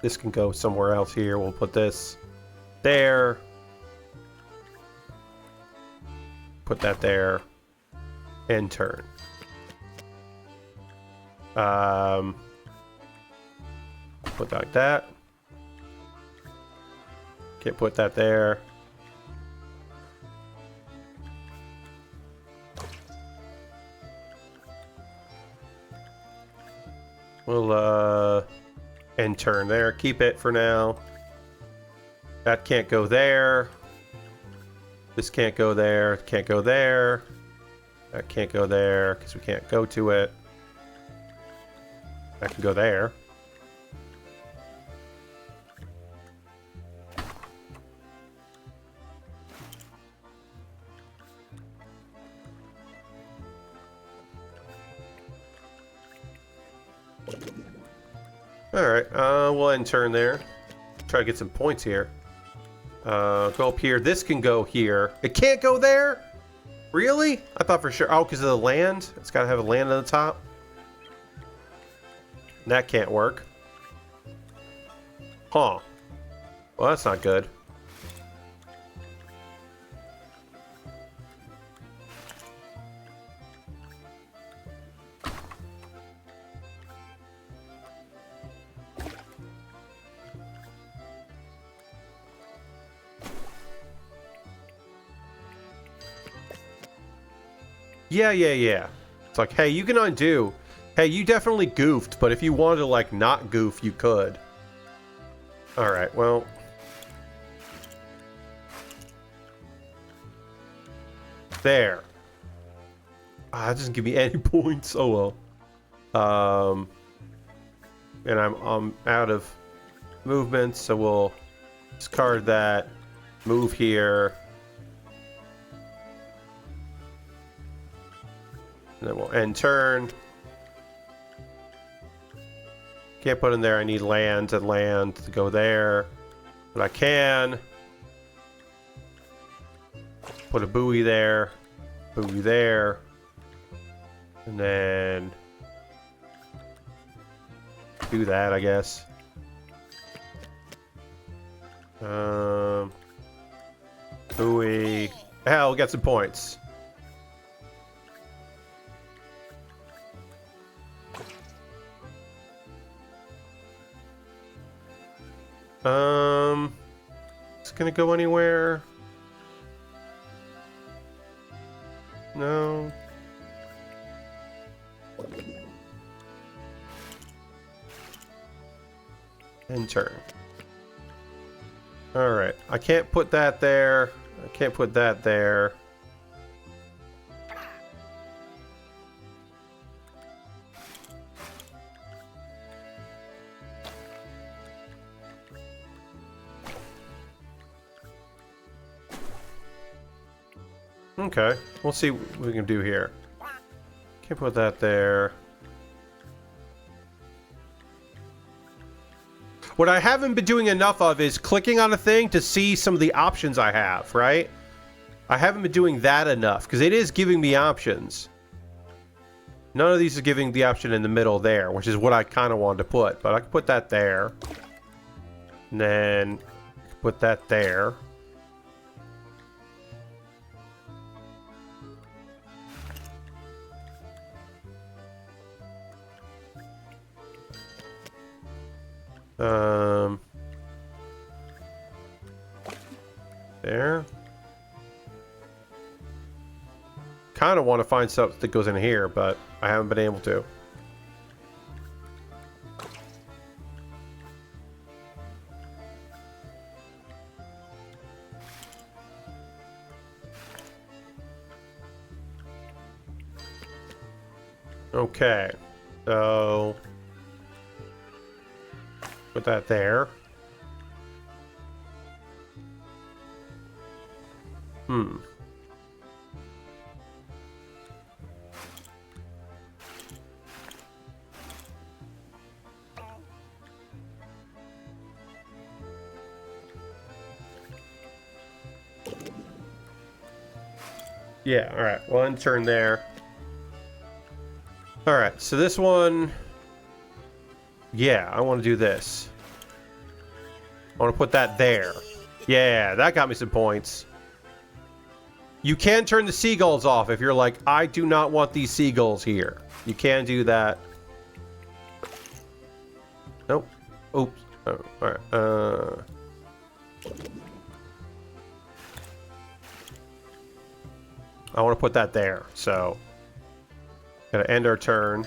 This can go somewhere else here. We'll put this there. Put that there. And turn. Put that like that. Can't put that there. We'll end turn there. Keep it for now. That can't go there. This can't go there. Can't go there. That can't go there because we can't go to it. That can go there. Alright, we'll end turn there. Try to get some points here. Go up here. This can go here. It can't go there? Really? I thought for sure. Oh, because of the land? It's got to have a land on the top. That can't work. Huh. Well, that's not good. Yeah. It's like, hey, you can undo. Hey, you definitely goofed, but if you wanted to, like, not goof, you could. Alright, well. There. Ah, that doesn't give me any points. Oh, well. And I'm out of movement, so we'll discard that. Move here. And then we'll end turn. Can't put in there. I need land and land to go there. But I can. Put a buoy there. Buoy there. And then do that, I guess. Buoy. Hell, we got some points. It's gonna go anywhere? No. End turn. Alright, I can't put that there. I can't put that there. Okay, we'll see what we can do here. Can't put that there. What I haven't been doing enough of is clicking on a thing to see some of the options I have, right? I haven't been doing that enough, because it is giving me options. None of these is giving the option in the middle there, which is what I kind of wanted to put. But I can put that there. And then put that there. There. Kind of want to find stuff that goes in here, but I haven't been able to. Okay, so put that there. Yeah, alright, well, end turn there. Alright, so this one... Yeah, I want to do this. I want to put that there. Yeah, that got me some points. You can turn the seagulls off if you're like, I do not want these seagulls here. You can do that. Nope. Oops. Oh, alright. I want to put that there, so gotta end our turn.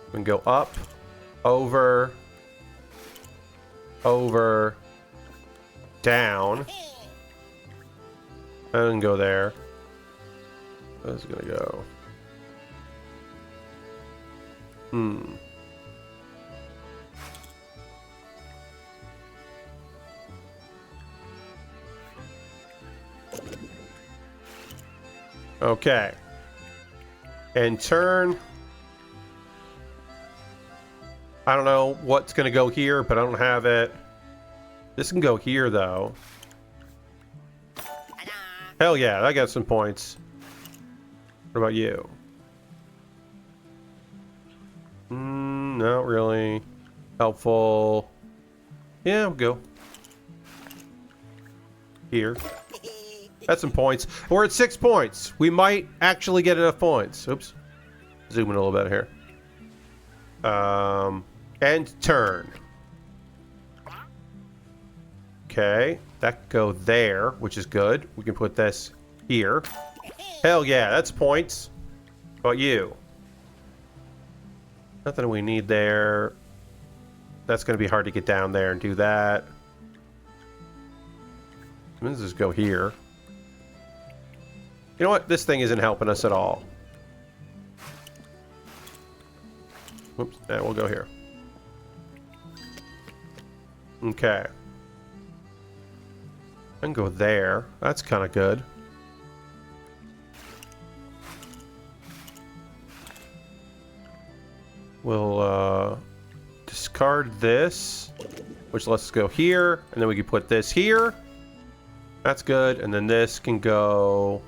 We can go up, over, down. That doesn't go there. That's gonna go. Okay. And turn. I don't know what's gonna go here, but I don't have it. This can go here, though. Hell yeah, I got some points. What about you? Not really. Helpful. Yeah, we'll go. Here. That's some points. We're at 6 points. We might actually get enough points. Oops. Zoom in a little bit here. And turn. Okay. That can go there, which is good. We can put this here. Hell yeah, that's points. What about you? Nothing we need there. That's going to be hard to get down there and do that. Let's just go here. You know what? This thing isn't helping us at all. Whoops. Yeah, we'll go here. Okay. I can go there. That's kind of good. We'll discard this, which lets us go here, and then we can put this here. That's good, and then this can go...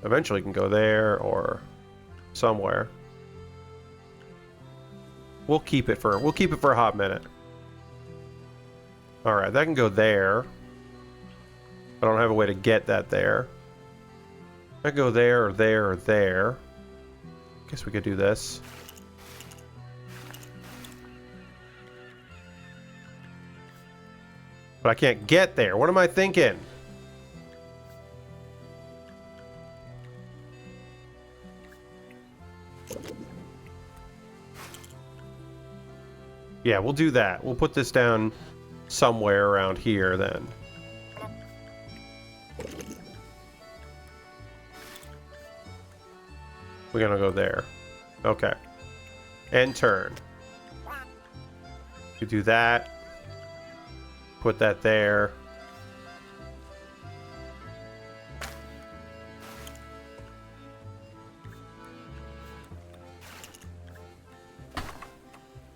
Eventually can go there or somewhere. We'll keep it for a hot minute. All right, that can go there. I don't have a way to get that there. I go there or there or there. Guess we could do this. But I can't get there. What am I thinking? Yeah, we'll do that. We'll put this down somewhere around here then. We're gonna go there. Okay. And turn. You do that. Put that there.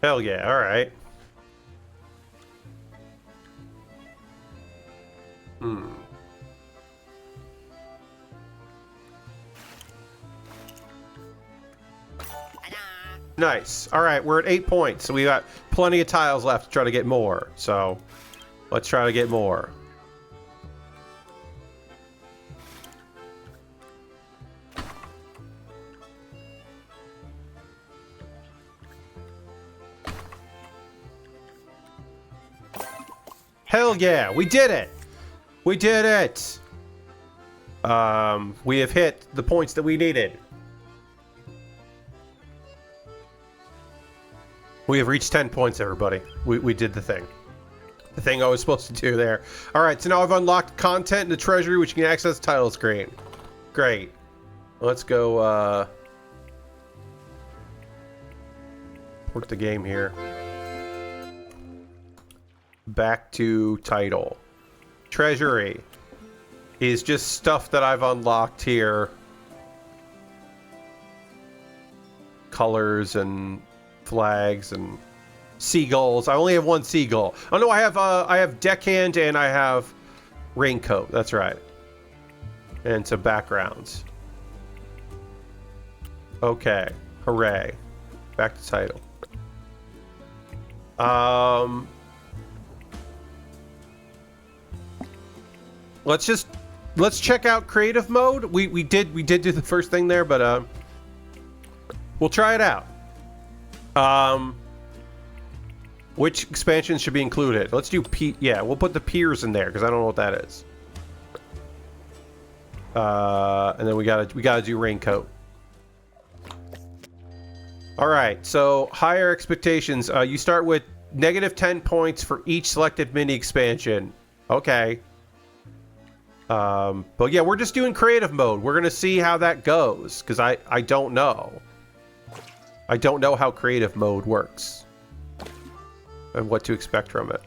Hell yeah, alright. Nice. Alright, we're at 8 points, so we got plenty of tiles left to try to get more. So, let's try to get more. Hell yeah, we did it! We did it! We have hit the points that we needed. We have reached 10 points, everybody. We did the thing. The thing I was supposed to do there. Alright, so now I've unlocked content in the treasury, which you can access the title screen. Great. Let's go, port the game here. Back to title. Treasury is just stuff that I've unlocked here. Colors and flags and seagulls. I only have one seagull. Oh no, I have deckhand and I have raincoat. That's right. And some backgrounds. Okay. Hooray. Back to title. Let's check out creative mode. We did do the first thing there, but we'll try it out. Which expansions should be included? Let's do yeah, we'll put the piers in there because I don't know what that is. And then we gotta do raincoat. All right, so higher expectations. You start with -10 points for each selected mini expansion. Okay. But yeah, we're just doing creative mode. We're going to see how that goes, because I don't know. I don't know how creative mode works and what to expect from it.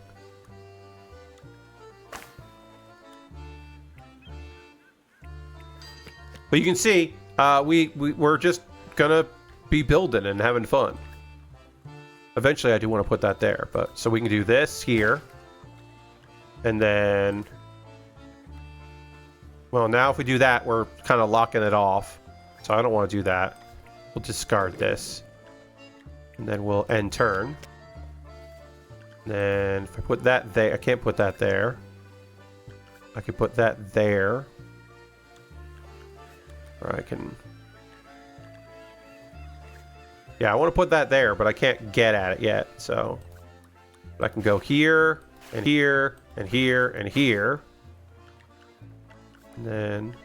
But you can see, we're just gonna be building and having fun. Eventually, I do want to put that there, but so we can do this here, and then, well, now if we do that, we're kind of locking it off. So I don't want to do that. We'll discard this, and then we'll end turn. And then if I put that there, I can't put that there. I can put that there. Or I can... Yeah, I want to put that there, but I can't get at it yet, so... But I can go here, and here, and here, and here. And then...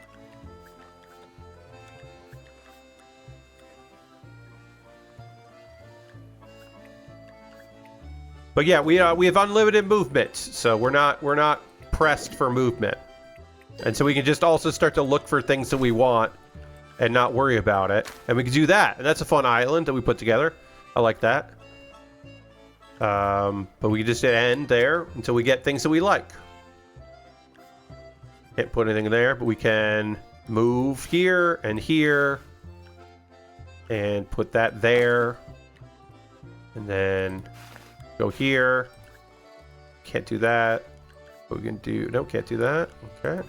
But yeah, we have unlimited movement, so we're not pressed for movement. And so we can just also start to look for things that we want and not worry about it. And we can do that. And that's a fun island that we put together. I like that. But we can just end there until we get things that we like. Can't put anything there, but we can move here and here. And put that there. And then go here. Can't do that. But we can do... No, can't do that. Okay.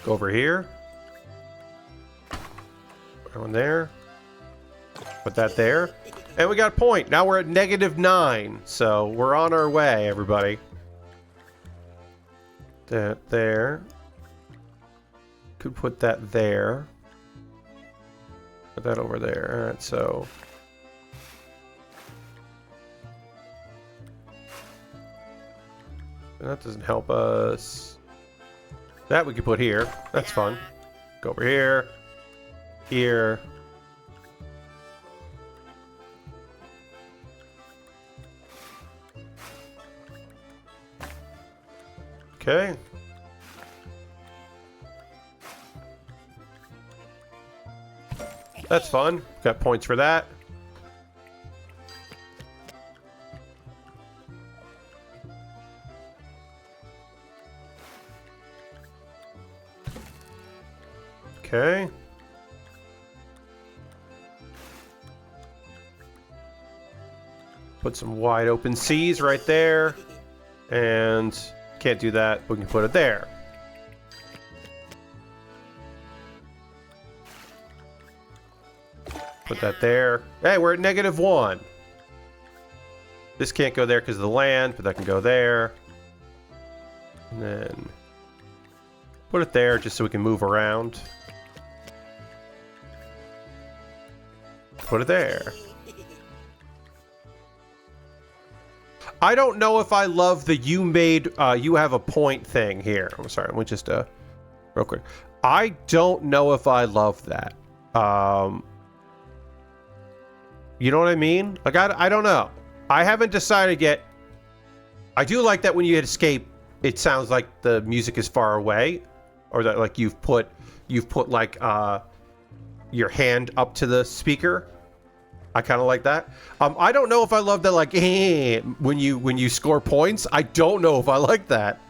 Go over here. Put one there. Put that there. And we got a point. Now we're at -9. So we're on our way, everybody. That there. Could put that there. Put that over there. Alright, so... That doesn't help us. That we can put here. That's fun. Go over here. Here. Okay. That's fun. Got points for that. Okay. Put some wide open seas right there. And can't do that, but we can put it there. Put that there. Hey, we're at -1. This can't go there because of the land, but that can go there. And then put it there just so we can move around. Put it there. I don't know if I love the you have a point thing here. I'm sorry, let me just real quick. I don't know if I love that. You know what I mean? Like I don't know. I haven't decided yet. I do like that when you hit escape, it sounds like the music is far away, or that like you've put like your hand up to the speaker. I kind of like that. I don't know if I love that, like, when you score points. I don't know if I like that.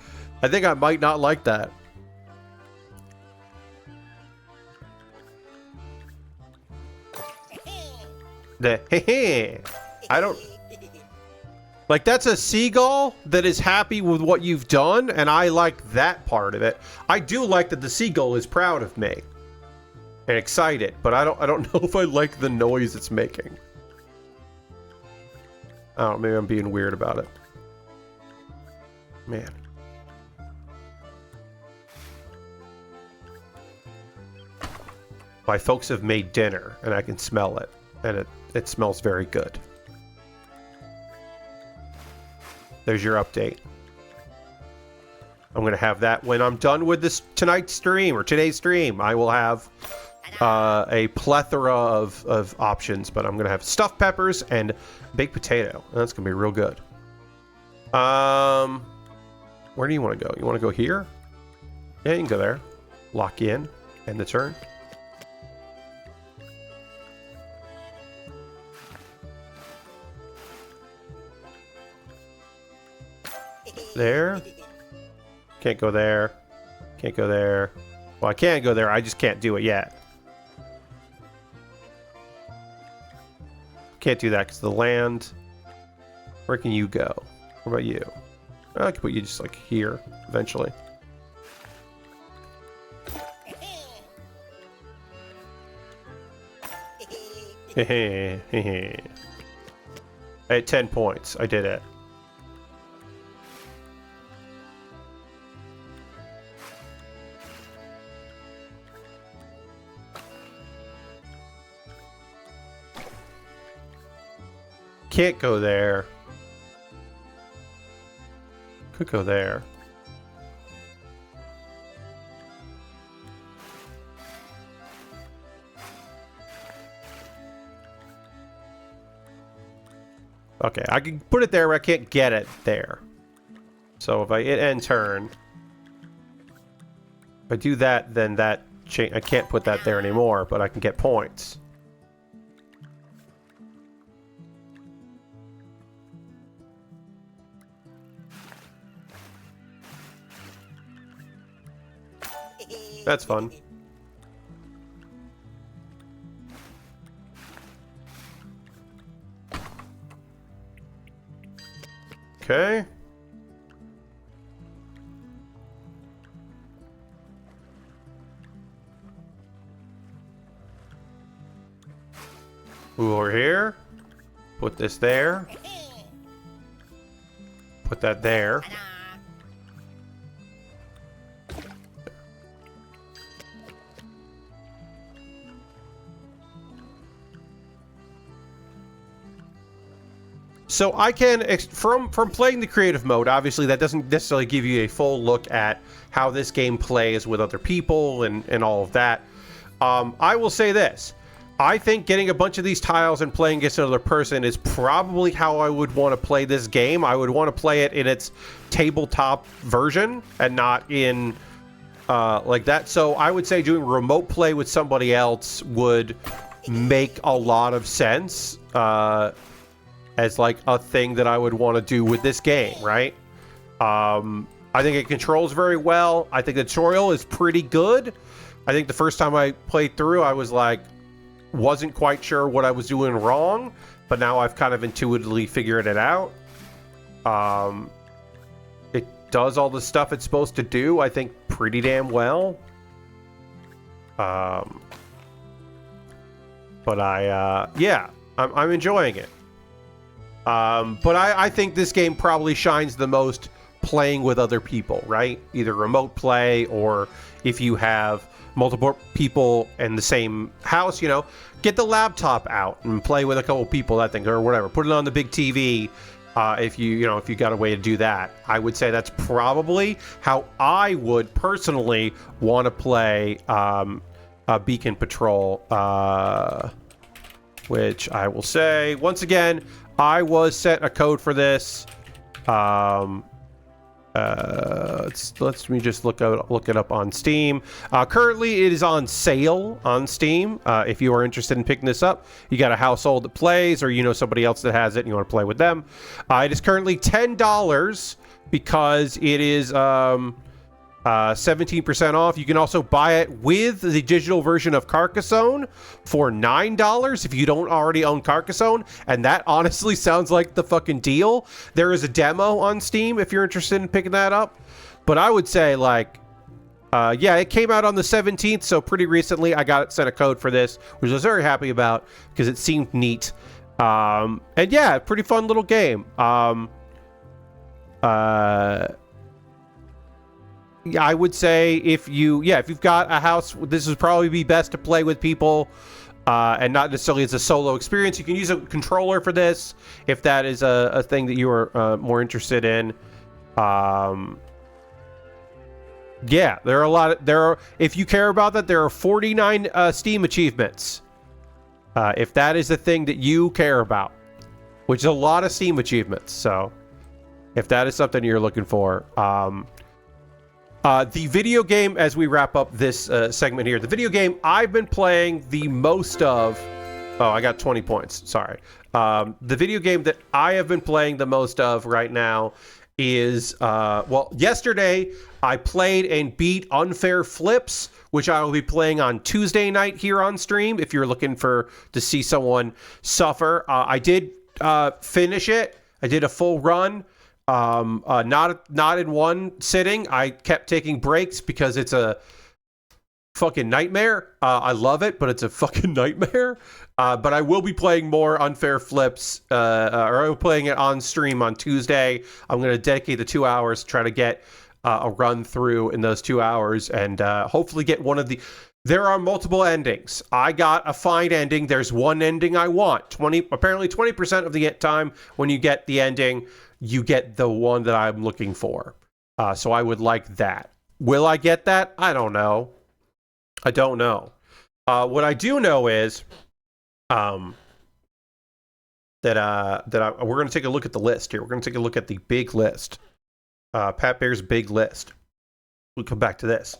I think I might not like that. The I don't... Like, that's a seagull that is happy with what you've done, and I like that part of it. I do like that the seagull is proud of me and excited, but I don't know if I like the noise it's making. I don't know, maybe I'm being weird about it. Man. My folks have made dinner, and I can smell it, and it smells very good. There's your update. I'm going to have that when I'm done with this tonight's stream, or today's stream. I will have a plethora of options, but I'm going to have stuffed peppers and baked potato. And that's going to be real good. Where do you want to go? You want to go here? Yeah, you can go there. Lock in. End the turn. There. Can't go there. Can't go there. Well, I can go there. I just can't do it yet. Can't do that because the land. Where can you go? What about you? I can put you just like here eventually. I had 10 points. I did it. Can't go there. Could go there. Okay, I can put it there, but I can't get it there. So if I hit end turn, if I do that, then that I can't put that there anymore, but I can get points. That's fun. Okay. Move over here. Put this there. Put that there. So I can, from playing the creative mode, obviously that doesn't necessarily give you a full look at how this game plays with other people and all of that. I will say this. I think getting a bunch of these tiles and playing against another person is probably how I would want to play this game. I would want to play it in its tabletop version and not in like that. So I would say doing remote play with somebody else would make a lot of sense. As like a thing that I would want to do with this game, right? I think it controls very well. I think the tutorial is pretty good. I think the first time I played through, I was like, wasn't quite sure what I was doing wrong, but now I've kind of intuitively figured it out. It does all the stuff it's supposed to do, I think, pretty damn well. But yeah, I'm enjoying it. But I think this game probably shines the most playing with other people, right? Either remote play or if you have multiple people in the same house, you know, get the laptop out and play with a couple people, that thing, or whatever. Put it on the big TV if you got a way to do that. I would say that's probably how I would personally want to play Beacon Patrol, which I will say, once again, I was sent a code for this. Let me just look it up on Steam. Currently, it is on sale on Steam. If you are interested in picking this up, you got a household that plays, or you know somebody else that has it and you want to play with them. It is currently $10 because it is 17% off. You can also buy it with the digital version of Carcassonne for $9 if you don't already own Carcassonne, and that honestly sounds like the fucking deal. There is a demo on Steam if you're interested in picking that up, but I would say like yeah, it came out on the 17th, so pretty recently. I got sent a code for this, which I was very happy about because it seemed neat. And yeah, pretty fun little game. Yeah, I would say if you've got a house, this would probably be best to play with people and not necessarily as a solo experience. You can use a controller for this if that is a thing that you are more interested in. Yeah, if you care about that, there are 49 Steam achievements. If that is the thing that you care about, which is a lot of Steam achievements. So if that is something you're looking for. The video game, as we wrap up this segment here, the video game I've been playing the most of... Oh, I got 20 points. Sorry. The video game that I have been playing the most of right now is... well, yesterday I played and beat Unfair Flips, which I will be playing on Tuesday night here on stream if you're looking to see someone suffer. I did finish it. I did a full run. Not in one sitting. I kept taking breaks because it's a fucking nightmare. I love it, but it's a fucking nightmare. But I will be playing more Unfair Flips, or I'm playing it on stream on Tuesday. I'm going to dedicate the 2 hours to try to get a run through in those 2 hours and hopefully get one of the... There are multiple endings. I got a fine ending. There's one ending I want. Apparently 20% of the time when you get the ending, you get the one that I'm looking for. So I would like that. Will I get that? I don't know. I don't know. What I do know is that we're going to take a look at the list here. We're going to take a look at the big list. Pat Bear's big list. We'll come back to this.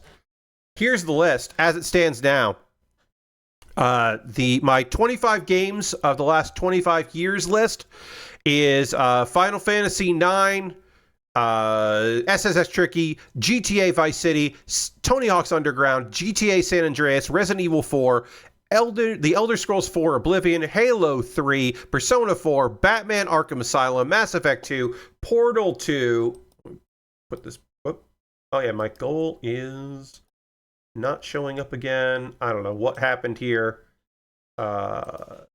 Here's the list as it stands now. My 25 games of the last 25 years list is Final Fantasy IX, SSX Tricky, GTA Vice City, Tony Hawk's Underground, GTA San Andreas, Resident Evil 4, The Elder Scrolls 4 Oblivion, Halo 3, Persona 4, Batman Arkham Asylum, Mass Effect 2, Portal 2. Put this... Oh yeah, my goal is... not showing up again. I don't know what happened here. Gotta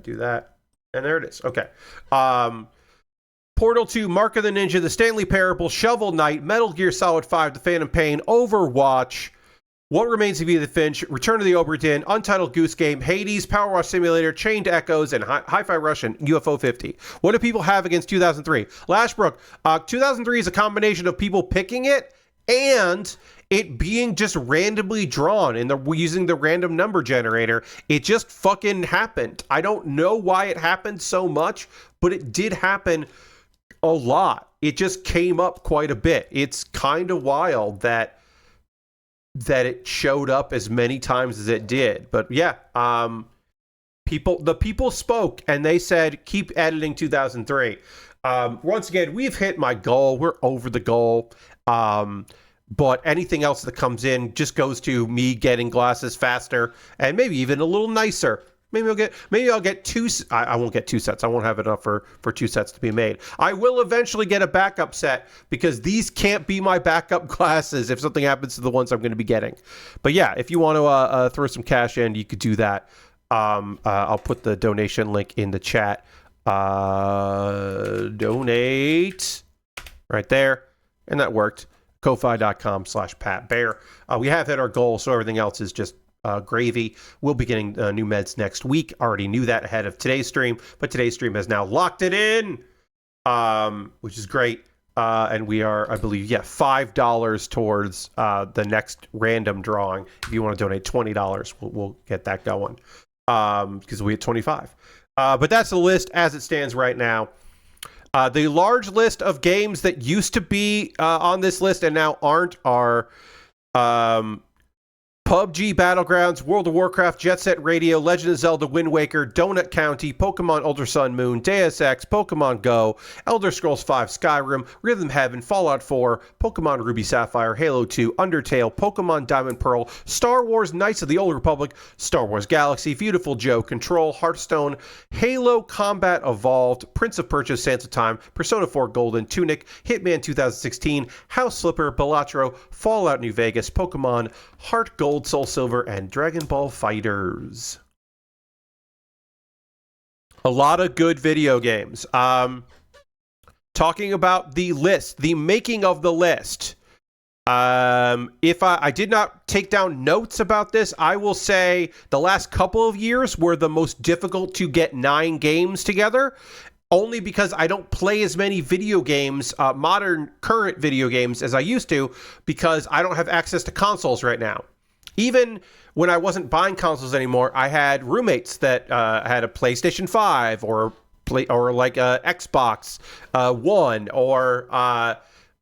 do that. And there it is. Okay. Portal 2, Mark of the Ninja, The Stanley Parable, Shovel Knight, Metal Gear Solid 5, The Phantom Pain, Overwatch, What Remains of Edith Finch, Return to the Obra Dinn, Untitled Goose Game, Hades, Power Wash Simulator, Chained Echoes, and Hi-Fi Rush and UFO 50. What do people have against 2003? Lashbrook, 2003 is a combination of people picking it and it being just randomly drawn and using the random number generator. It just fucking happened. I don't know why it happened so much, but it did happen a lot. It just came up quite a bit. It's kind of wild that it showed up as many times as it did. But yeah, the people spoke and they said, keep editing 2003. Once again, we've hit my goal. We're over the goal. But anything else that comes in just goes to me getting glasses faster and maybe even a little nicer. Maybe I'll get two. I won't get 2 sets. I won't have enough for 2 sets to be made. I will eventually get a backup set because these can't be my backup glasses if something happens to the ones I'm going to be getting. But yeah, if you want to throw some cash in, you could do that. I'll put the donation link in the chat. Donate right there. And that worked. Ko-fi.com/PatBear. We have hit our goal, so everything else is just gravy. We'll be getting new meds next week. Already knew that ahead of today's stream, but today's stream has now locked it in, which is great. And we are, I believe, $5 towards the next random drawing. If you want to donate $20, we'll get that going because we had 25. But that's the list as it stands right now. The large list of games that used to be on this list and now aren't are PUBG Battlegrounds, World of Warcraft, Jet Set Radio, Legend of Zelda Wind Waker, Donut County, Pokemon Ultra Sun Moon, Deus Ex, Pokemon Go, Elder Scrolls V Skyrim, Rhythm Heaven, Fallout 4, Pokemon Ruby Sapphire, Halo 2, Undertale, Pokemon Diamond Pearl, Star Wars Knights of the Old Republic, Star Wars Galaxy, Beautiful Joe, Control, Hearthstone, Halo Combat Evolved, Prince of Persia Sands of Time, Persona 4 Golden, Tunic, Hitman 2016, House Flipper, Balatro, Fallout New Vegas, Pokemon, Heart Gold, Soul Silver, and Dragon Ball FighterZ. A lot of good video games. Talking about the list, the making of the list. If I did not take down notes about this, I will say the last couple of years were the most difficult to get 9 games together. Only because I don't play as many video games, modern current video games as I used to, because I don't have access to consoles right now. Even when I wasn't buying consoles anymore, I had roommates that had a PlayStation 5 or play, or like a Xbox One, or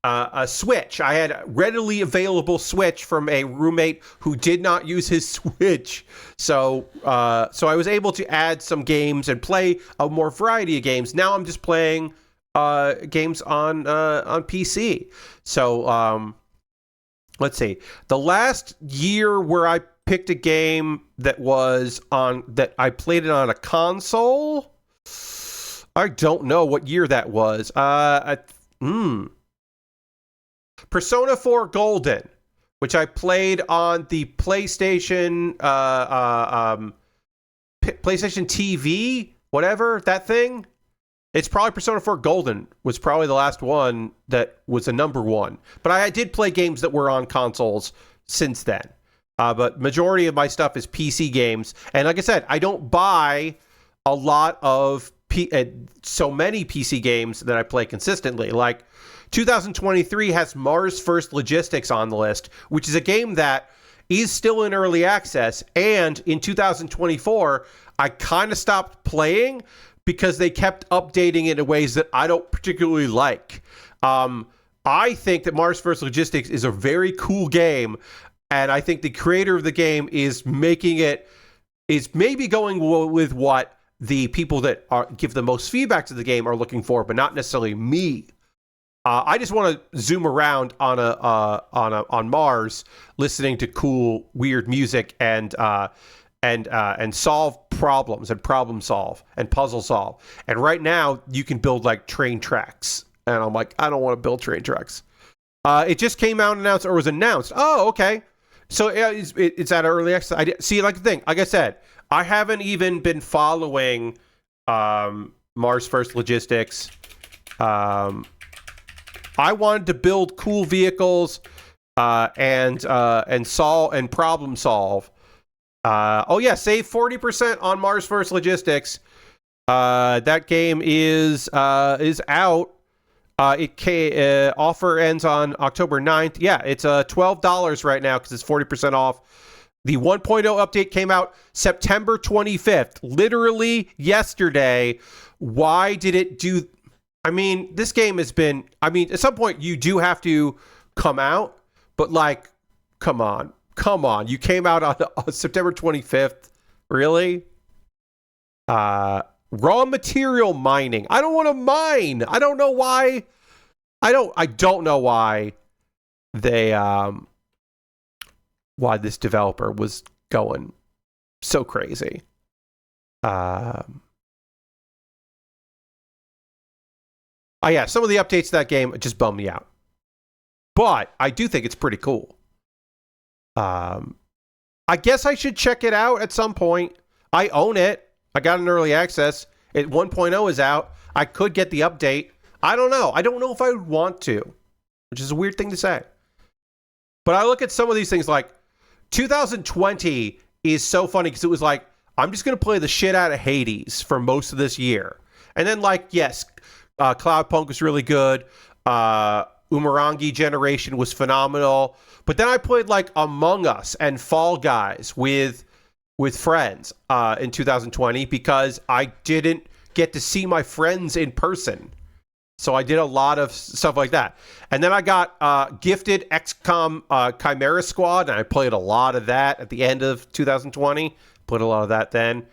a Switch. I had readily available Switch from a roommate who did not use his Switch, so I was able to add some games and play a more variety of games. Now I'm just playing games on PC. So let's see. The last year where I picked a game that I played it on a console, I don't know what year that was. Persona 4 Golden, which I played on the PlayStation PlayStation TV, whatever, that thing. It's probably Persona 4 Golden was probably the last one that was a number one. But I did play games that were on consoles since then. But majority of my stuff is PC games. And like I said, I don't buy a lot of so many PC games that I play consistently. Like 2023 has Mars First Logistics on the list, which is a game that is still in early access. And in 2024, I kind of stopped playing because they kept updating it in ways that I don't particularly like. I think that Mars First Logistics is a very cool game, and I think the creator of the game is maybe going with what the people that give the most feedback to the game are looking for, but not necessarily me. I just want to zoom around on Mars, listening to cool, weird music and solve problems and problem solve and puzzle solve. And right now you can build like train tracks, and I'm like, I don't want to build train tracks. It just came out and announced, or was announced. Oh, okay. So it's at early access. See, like the thing, like I said, I haven't even been following Mars First Logistics. I wanted to build cool vehicles and solve and problem solve. Oh yeah, save 40% on Mars First Logistics. That game is out. Offer ends on October 9th. Yeah, it's $12 right now because it's 40% off. The 1.0 update came out September 25th, literally yesterday. Why did it do? I mean, this game has been, at some point you do have to come out, but like, come on. You came out on September 25th. Really? Raw material mining. I don't want to mine. I don't know why. I don't know why they, why this developer was going so crazy. Oh yeah, some of the updates to that game just bummed me out. But I do think it's pretty cool. I guess I should check it out at some point. I own it. I got an early access. 1.0 is out. I could get the update. I don't know. I don't know if I would want to, which is a weird thing to say. But I look at some of these things like 2020 is so funny because it was like, I'm just going to play the shit out of Hades for most of this year. And then like, yes, Cloudpunk was really good. Umurangi Generation was phenomenal. But then I played like Among Us and Fall Guys with friends in 2020 because I didn't get to see my friends in person. So I did a lot of stuff like that. And then I got gifted XCOM Chimera Squad, and I played a lot of that at the end of 2020. Played a lot of that then.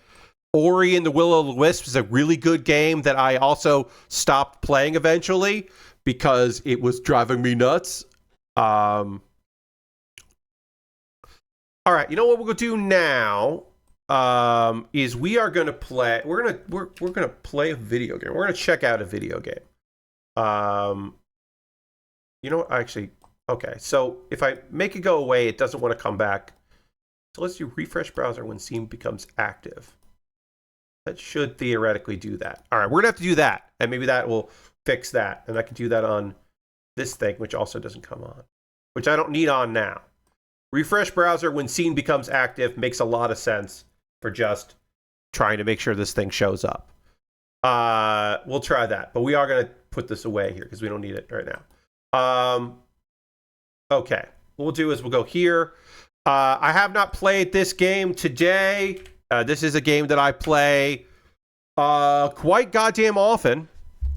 Ori and the Will of the Wisp is a really good game that I also stopped playing eventually because it was driving me nuts. All right, you know what we're gonna do now is we are gonna play. We're gonna play a video game. We're gonna check out a video game. You know what? Actually, okay. So if I make it go away, it doesn't want to come back. So let's do refresh browser when Steam becomes active. That should theoretically do that. All right, we're gonna have to do that, and maybe that will fix that, and I can do that on this thing, which also doesn't come on, which I don't need on now. Refresh browser when scene becomes active makes a lot of sense for just trying to make sure this thing shows up. We'll try that, but we are going to put this away here because we don't need it right now. Okay, what we'll do is we'll go here. I have not played this game today. This is a game that I play Quite goddamn often.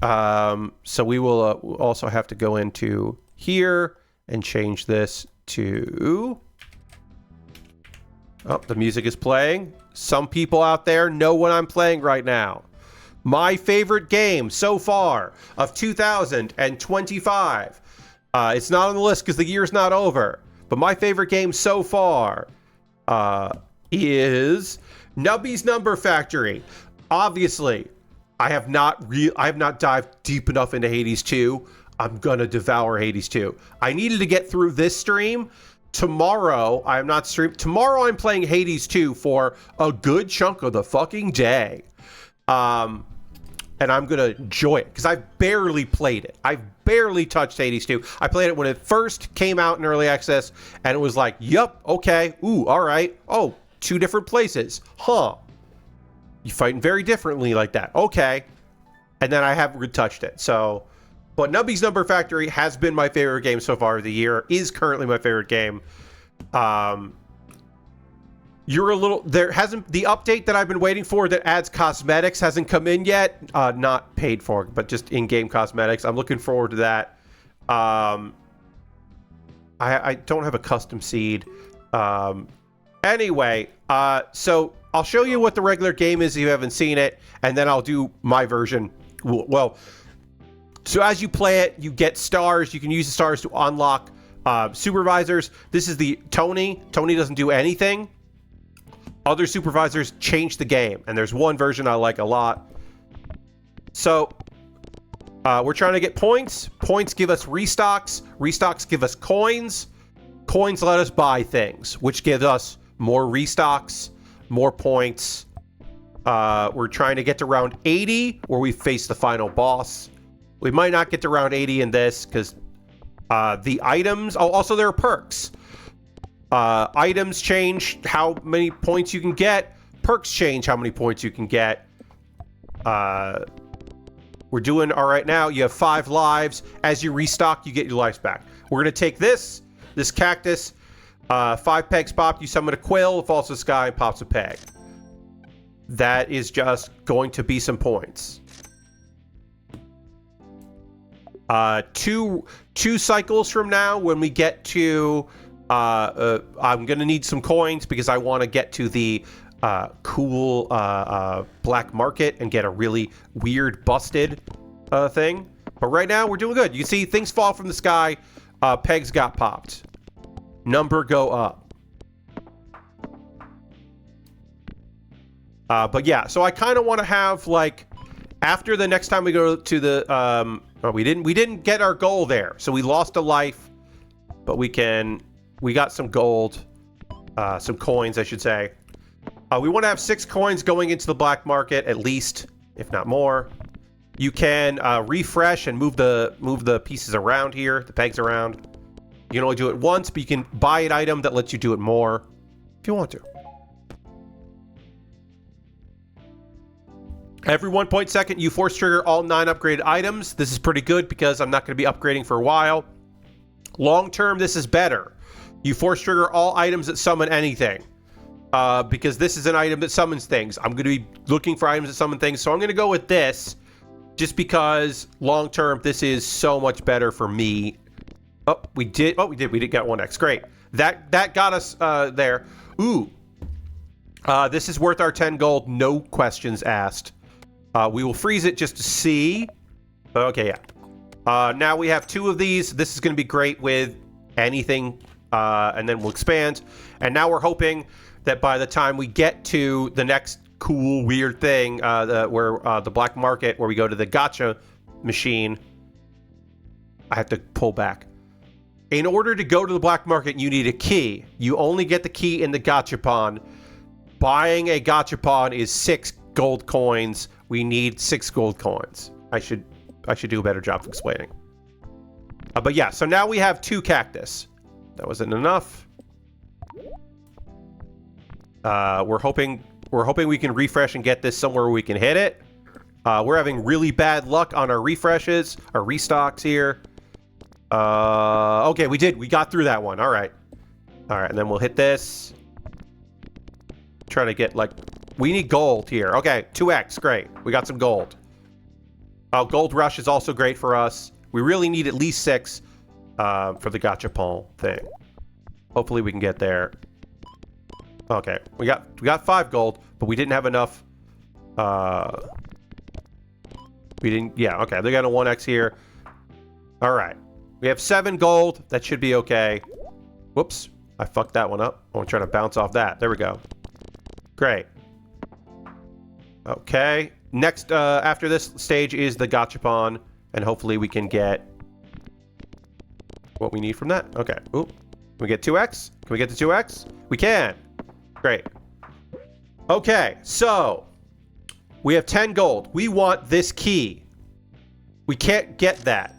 So we will we'll also have to go into here and change this to... Oh, the music is playing. Some people out there know what I'm playing right now. My favorite game so far of 2025. It's not on the list because the year's not over. But my favorite game so far is Nubby's Number Factory. Obviously, I have not dived deep enough into Hades 2. I'm gonna devour Hades 2. I needed to get through this stream. Tomorrow, I'm not streaming. Tomorrow, I'm playing Hades 2 for a good chunk of the fucking day. And I'm going to enjoy it because I've barely played it. I've barely touched Hades 2. I played it when it first came out in early access, and it was like, yup, okay, ooh, all right. Oh, 2 different places. Huh. You fighting very differently like that. Okay. And then I haven't retouched it. So... But Nubby's Number Factory has been my favorite game so far of the year, is currently my favorite game. You're a little... There hasn't... The update that I've been waiting for that adds cosmetics hasn't come in yet. Not paid for, but just in-game cosmetics. I'm looking forward to that. I don't have a custom seed. Anyway, so I'll show you what the regular game is if you haven't seen it, and then I'll do my version. Well... So as you play it, you get stars. You can use the stars to unlock supervisors. This is the Tony. Tony doesn't do anything. Other supervisors change the game. And there's one version I like a lot. So we're trying to get points. Points give us restocks. Restocks give us coins. Coins let us buy things, which gives us more restocks, more points. We're trying to get to round 80, where we face the final boss. We might not get to round 80 in this because the items... Oh, also there are perks. Items change how many points you can get. Perks change how many points you can get. We're doing all right now. You have 5 lives. As you restock, you get your lives back. We're going to take this cactus. 5 pegs popped. You summon a quill, falls to the sky, and pops a peg. That is just going to be some points. Two cycles from now, when we get to, I'm gonna need some coins because I want to get to the cool black market and get a really weird busted thing. But right now we're doing good. You see things fall from the sky. Pegs got popped. Number go up. But yeah, so I kind of want to have like after the next time we go to the oh, we didn't get our goal there, so we lost a life, but we got some gold, some coins, I should say. We want to have 6 coins going into the black market at least, if not more. You can refresh and move the pieces around here, the pegs around. You can only do it once, but you can buy an item that lets you do it more if you want to. Every 1 second, you force trigger all 9 upgraded items. This is pretty good because I'm not going to be upgrading for a while. Long term, this is better. You force trigger all items that summon anything. Because this is an item that summons things. I'm going to be looking for items that summon things. So I'm going to go with this. Just because long term, this is so much better for me. Oh, we did get 1x. Great. That got us there. Ooh. This is worth our 10 gold. No questions asked. We will freeze it just to see. Okay, yeah. Now we have 2 of these. This is going to be great with anything. And then we'll expand. And now we're hoping that by the time we get to the next cool, weird thing, the black market, where we go to the gacha machine, I have to pull back. In order to go to the black market, you need a key. You only get the key in the gachapon. Buying a gachapon is 6 gold coins. We need 6 gold coins. I should do a better job of explaining. But yeah, so now we have 2 cactus. That wasn't enough. We're hoping we can refresh and get this somewhere where we can hit it. We're having really bad luck on our refreshes, our restocks here. Okay, we got through that one. All right, and then we'll hit this. Try to get like We need gold here. Okay, 2x, great. We got some gold. Oh, Gold Rush is also great for us. We really need at least 6 for the gachapon thing. Hopefully we can get there. Okay, we got 5 gold, but we didn't have enough. We didn't. Yeah, okay. They got a 1x here. All right, we have 7 gold. That should be okay. Whoops, I fucked that one up. I'm trying to bounce off that. There we go. Great. Okay. Next, after this stage is the gachapon, and hopefully we can get what we need from that. Okay. Ooh. Can we get 2x? Can we get to 2x? We can. Great. Okay, so we have 10 gold. We want this key. We can't get that.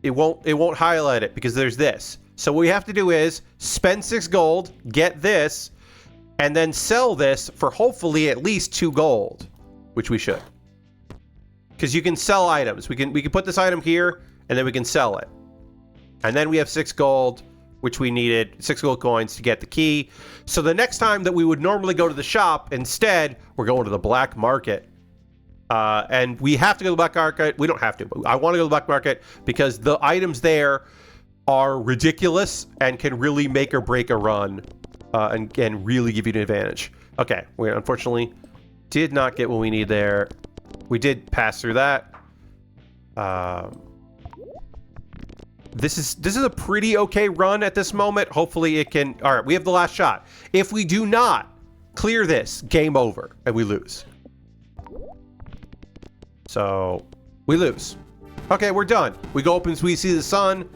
It won't highlight it because there's this. So what we have to do is spend 6 gold, get this, and then sell this for hopefully at least 2 gold, which we should. Because you can sell items. We can put this item here, and then we can sell it. And then we have 6 gold, which we needed 6 gold coins to get the key. So the next time that we would normally go to the shop, instead, we're going to the black market. And we have to go to the black market. We don't have to, but I want to go to the black market because the items there are ridiculous and can really make or break a run and really give you an advantage. Okay, we unfortunately did not get what we need there. We did pass through that. This is a pretty okay run at this moment. Hopefully it can... All right, we have the last shot. If we do not clear this, game over, and we lose. So, we lose. Okay, we're done. We go up and we see the sun,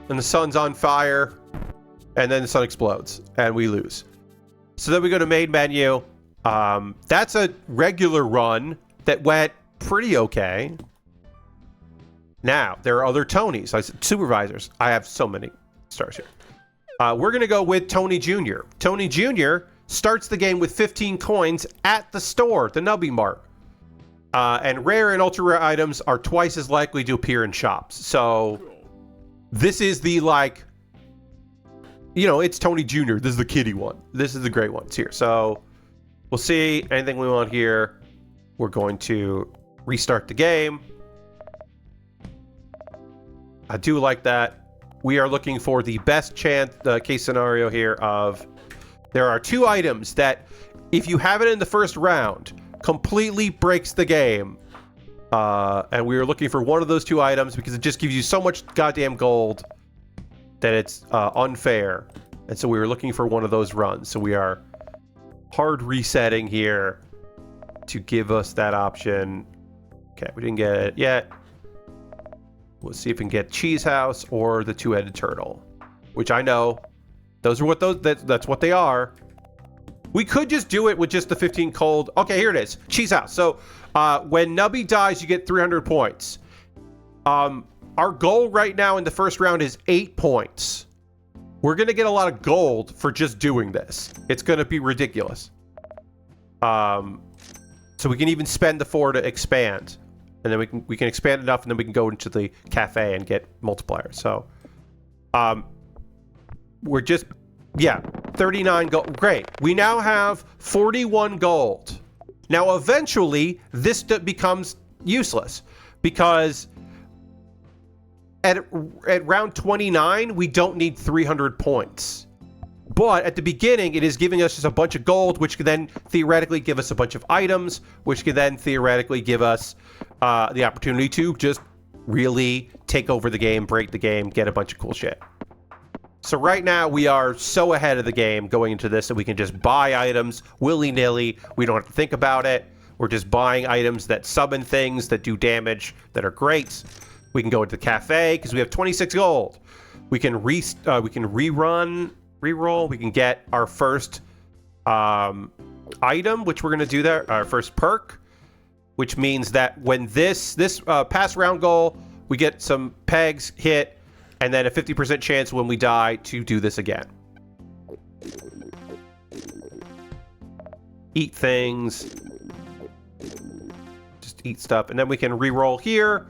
and the sun's on fire, and then the sun explodes, and we lose. So then we go to main menu. That's a regular run that went pretty okay. Now, there are other Tonys, supervisors. I have so many stars here. We're going to go with Tony Jr. Tony Jr. starts the game with 15 coins at the store, the Nubby Mart. And rare and ultra rare items are twice as likely to appear in shops. So, this is the, like, you know, it's Tony Jr. This is the kiddie one. This is the great one. It's here. So, we'll see. Anything we want here. We're going to restart the game. I do like that. We are looking for the best case scenario here of there are 2 items that if you have it in the first round completely breaks the game. And we are looking for one of those 2 items because it just gives you so much goddamn gold that it's unfair. And so we were looking for one of those runs. So we are hard resetting here to give us that option. Okay, we didn't get it yet. We'll see if we can get Cheese House or the 2-headed turtle, which I know those are what that's what they are. We could just do it with just the 15 cold. Okay, here it is. Cheese House. So when Nubby dies, you get 300 points. Our goal right now in the first round is 8 points. We're going to get a lot of gold for just doing this. It's going to be ridiculous. So we can even spend the 4 to expand. And then we can expand enough, and then we can go into the cafe and get multipliers. So, we're just, yeah, 39 gold. Great. We now have 41 gold. Now, eventually, this becomes useless because at round 29, we don't need 300 points. But at the beginning, it is giving us just a bunch of gold, which could then theoretically give us a bunch of items, which could then theoretically give us the opportunity to just really take over the game, break the game, get a bunch of cool shit. So right now, we are so ahead of the game going into this that we can just buy items willy-nilly. We don't have to think about it. We're just buying items that summon things, that do damage, that are great. We can go into the cafe because we have 26 gold. We can reroll. We can get our first item, which we're going to do there, our first perk, which means that when this pass round goal, we get some pegs hit, and then a 50% chance when we die to do this again. Eat things. Just eat stuff. And then we can reroll here.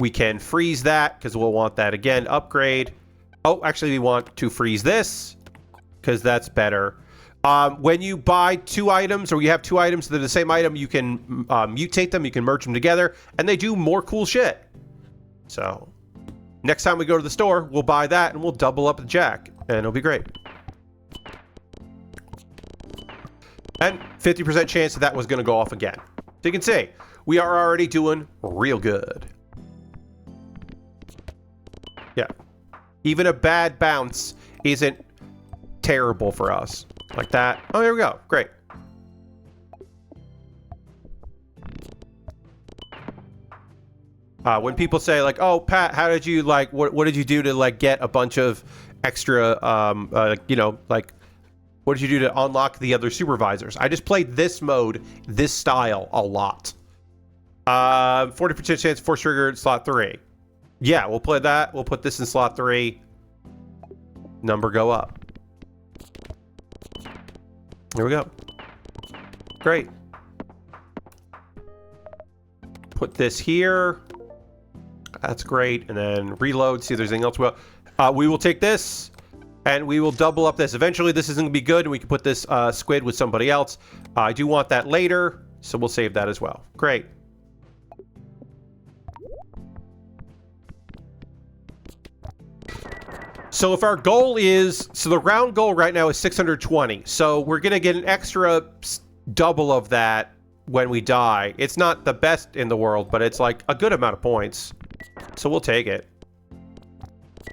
We can freeze that because we'll want that again. Upgrade. Oh, actually, we want to freeze this because that's better. When you buy 2 items, or you have 2 items that are the same item, you can mutate them, you can merge them together, and they do more cool shit. So, next time we go to the store, we'll buy that, and we'll double up the jack, and it'll be great. And 50% chance that was going to go off again. So you can see, we are already doing real good. Yeah. Even a bad bounce isn't terrible for us. Like that. Oh, there we go. Great. When people say like, "Oh, Pat, how did you like? What did you do to like get a bunch of extra? You know, like, what did you do to unlock the other supervisors?" I just played this mode, this style a lot. 40% chance force trigger in slot 3. Yeah, we'll play that. We'll put this in slot 3. Number go up. Here we go. Great. Put this here. That's great. And then reload, see if there's anything else. We will take this, and we will double up this. Eventually, this isn't going to be good, and we can put this squid with somebody else. I do want that later, so we'll save that as well. Great. So if our goal is, so the round goal right now is 620. So we're going to get an extra double of that when we die. It's not the best in the world, but it's like a good amount of points. So we'll take it.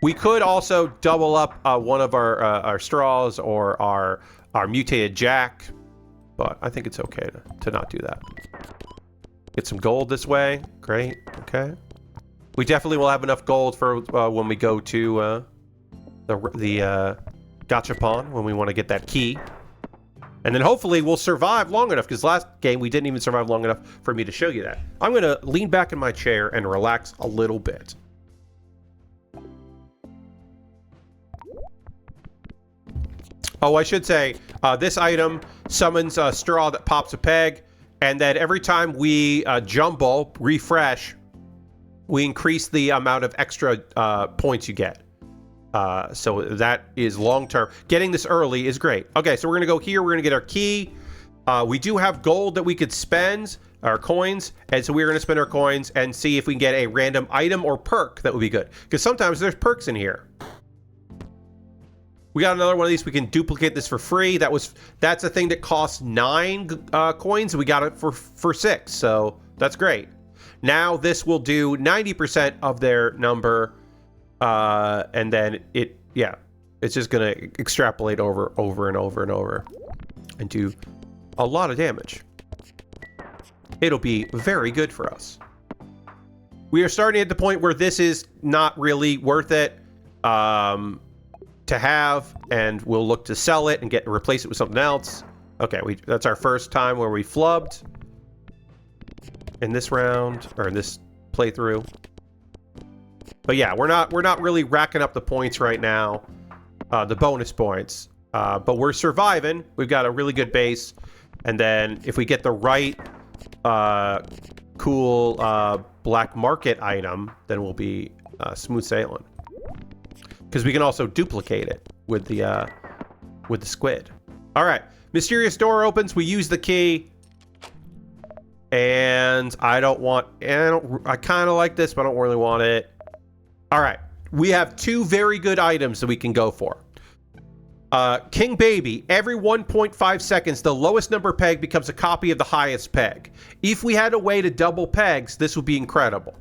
We could also double up one of our straws or our mutated jack, but I think it's okay to not do that. Get some gold this way. Great. Okay. We definitely will have enough gold for when we go to the gachapon, when we want to get that key. And then hopefully we'll survive long enough, because last game we didn't even survive long enough for me to show you that. I'm going to lean back in my chair and relax a little bit. Oh, I should say, this item summons a straw that pops a peg, and then every time we jumble, refresh, we increase the amount of extra points you get. So that is long-term. Getting this early is great. Okay, so we're going to go here. We're going to get our key. We do have gold that we could spend, our coins, and so we're going to spend our coins and see if we can get a random item or perk that would be good. Because sometimes there's perks in here. We got another one of these. We can duplicate this for free. That's a thing that costs 9 coins. We got it for 6, so that's great. Now this will do 90% of their number. And then it's just gonna extrapolate over and over and do a lot of damage. It'll be very good for us. We are starting at the point where this is not really worth it to have, and we'll look to sell it and replace it with something else. Okay, that's our first time where we flubbed in this round, or in this playthrough. But yeah, we're not really racking up the points right now, the bonus points. But we're surviving. We've got a really good base, and then if we get the right cool black market item, then we'll be smooth sailing. Because we can also duplicate it with the squid. All right, mysterious door opens. We use the key, and I kind of like this, but I don't really want it. All right, we have 2 very good items that we can go for. King Baby, every 1.5 seconds, the lowest number peg becomes a copy of the highest peg. If we had a way to double pegs, this would be incredible.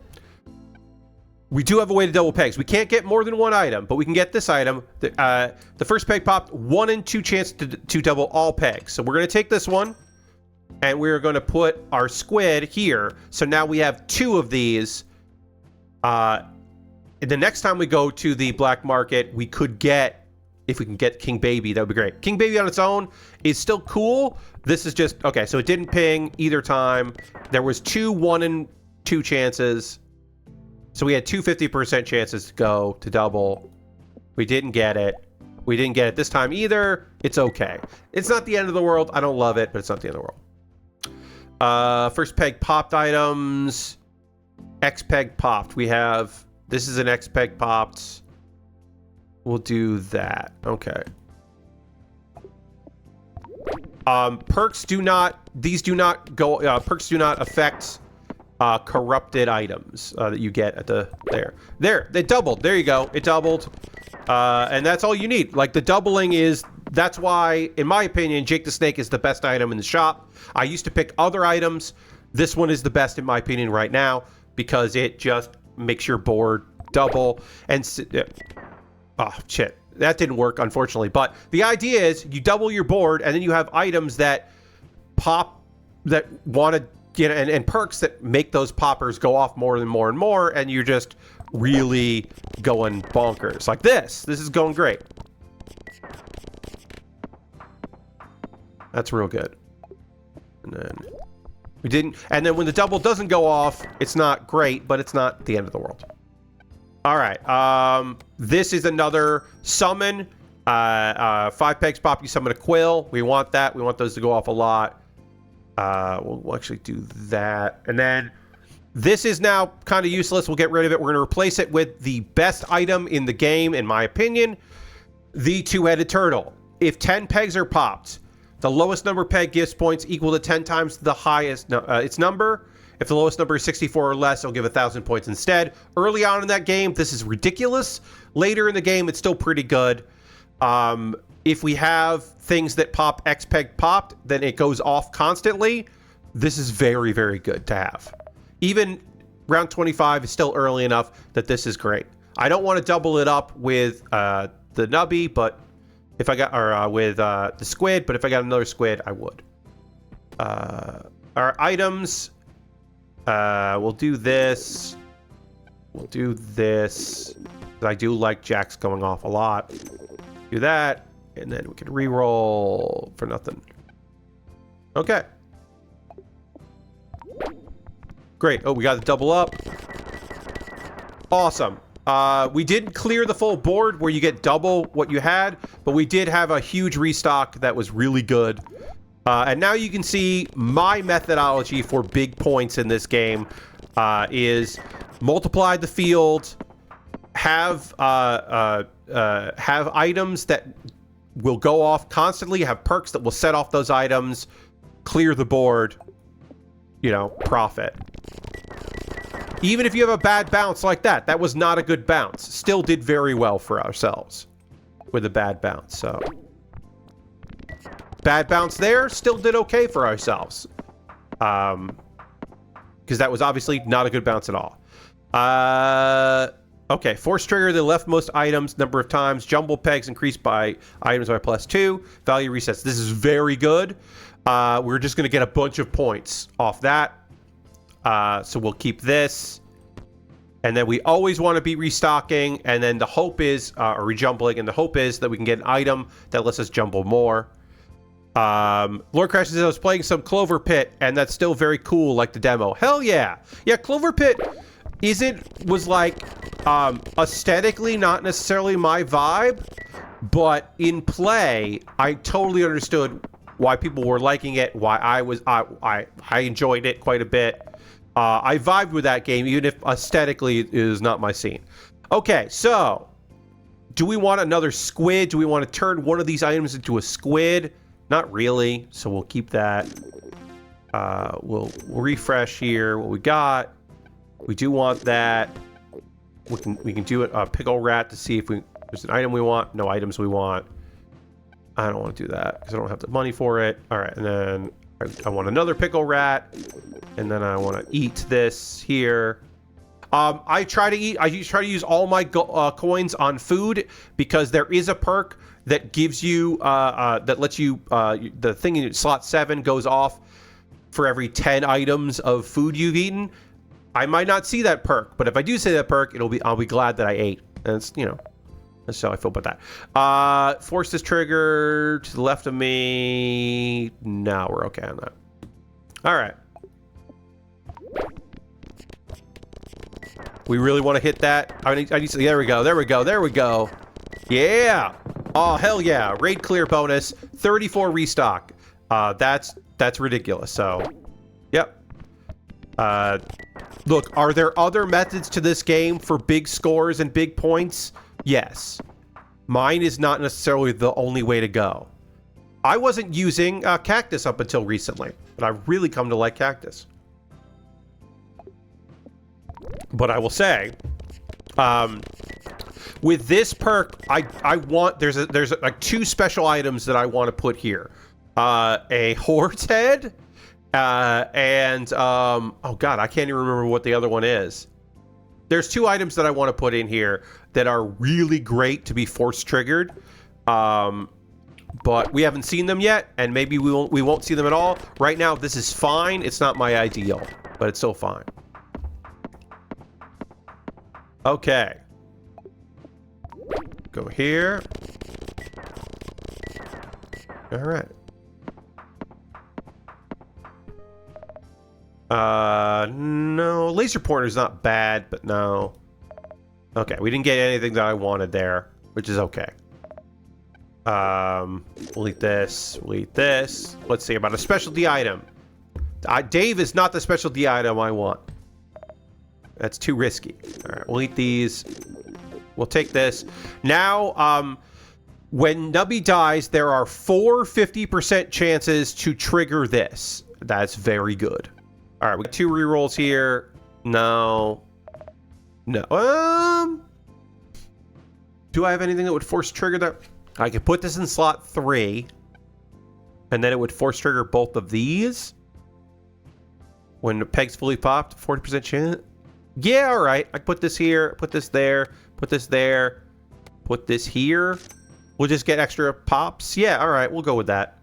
We do have a way to double pegs. We can't get more than 1 item, but we can get this item. The first peg popped, 1 in 2 chance to double all pegs. So we're going to take this one, and we're going to put our squid here. So now we have 2 of these. The next time we go to the black market, we could get, if we can get King Baby, that would be great. King Baby on its own is still cool. This is just, okay, so it didn't ping either time. There was 2 1 in 2 chances. So we had 2 50% chances to go to double. We didn't get it. We didn't get it this time either. It's okay. It's not the end of the world. I don't love it, but it's not the end of the world. First peg popped items. X peg popped. We have... This is an X peg popped. We'll do that. Okay. Perks do not affect corrupted items that you get at there. They doubled. There you go. It doubled. And that's all you need. Like, the doubling that's why, in my opinion, Jake the Snake is the best item in the shop. I used to pick other items. This one is the best, in my opinion, right now, because it just makes your board double. And, oh, shit. That didn't work, unfortunately. But the idea is you double your board, and then you have items that pop, that want to get, and perks that make those poppers go off more and more and more, and you're just really going bonkers. Like this. This is going great. That's real good. And then we didn't, and then when the double doesn't go off, it's not great, but it's not the end of the world. All right, this is another summon. 5 pegs pop, you summon a quill. We want that. We want those to go off a lot. We'll actually do that. And then this is now kind of useless. We'll get rid of it. We're going to replace it with the best item in the game, in my opinion, the two-headed turtle. If 10 pegs are popped, the lowest number peg gives points equal to 10 times the highest its number. If the lowest number is 64 or less, it'll give 1,000 points instead. Early on in that game, this is ridiculous. Later in the game, it's still pretty good. If we have things that pop X peg popped, then it goes off constantly. This is very, very good to have. Even round 25 is still early enough that this is great. I don't want to double it up with the Nubby, but if I got, or with the squid, but if I got another squid, I would. Our items... we'll do this. We'll do this. I do like jacks going off a lot. Do that, and then we can re-roll for nothing. Okay. Great. Oh, we got the double up. Awesome. We didn't clear the full board where you get double what you had, but we did have a huge restock that was really good. And now you can see my methodology for big points in this game is multiply the field, have items that will go off constantly, have perks that will set off those items, clear the board, you know, profit. Even if you have a bad bounce like that, that was not a good bounce. Still did very well for ourselves with a bad bounce, so... Bad bounce there, still did okay for ourselves. Because that was obviously not a good bounce at all. Okay, force trigger the leftmost items number of times. Jumble pegs increased by items by +2. Value resets. This is very good. We're just going to get a bunch of points off that. So we'll keep this. And then we always want to be restocking. And then the hope is, or rejumbling, and the hope is that we can get an item that lets us jumble more. Lord Crash says I was playing some Clover Pit, and that's still very cool, like the demo. Hell yeah. Yeah, Clover Pit was like, aesthetically not necessarily my vibe, but in play, I totally understood why people were liking it, why I enjoyed it quite a bit. I vibed with that game, even if aesthetically it is not my scene. Okay, so, do we want another squid? Do we want to turn one of these items into a squid? Not really, so we'll keep that. We'll refresh here what we got. We do want that. We can do a pickle rat to see if there's an item we want. No items we want. I don't want to do that because I don't have the money for it. All right, and then I want another pickle rat, and then I want to eat this here. I try to use all my coins on food because there is a perk that gives you that lets you the thing in slot 7 goes off for every 10 items of food you've eaten. I might not see that perk, but if I do see that perk, I'll be glad that I ate. And it's, you know, that's how I feel about that. Force this trigger to the left of me. No, we're okay on that. All right. We really want to hit that. I need to, there we go. Yeah. Oh, hell yeah. Raid clear bonus. 34 restock. That's ridiculous. So, yep. Look, are there other methods to this game for big scores and big points? Yes. Mine is not necessarily the only way to go. I wasn't using cactus up until recently, but I've really come to like cactus. But I will say, with this perk, I want there's like 2 special items that I want to put here. A horse head, and oh god, I can't even remember what the other one is. There's 2 items that I want to put in here that are really great to be force triggered. But we haven't seen them yet, and maybe we won't see them at all. Right now, this is fine. It's not my ideal, but it's still fine. Okay. Go here. All right. No, laser pointer's not bad, but no. Okay, we didn't get anything that I wanted there, which is okay. We'll eat this. We'll eat this. Let's see about a specialty item. Dave is not the specialty item I want. That's too risky. All right, we'll eat these. We'll take this. Now, when Nubby dies, there are 4 50% chances to trigger this. That's very good. All right, we got 2 rerolls here. No. No. Do I have anything that would force trigger that? I could put this in slot 3, and then it would force trigger both of these. When the peg's fully popped, 40% chance. Yeah, all right. I put this here, put this there, put this there, put this here. We'll just get extra pops. Yeah, all right. We'll go with that.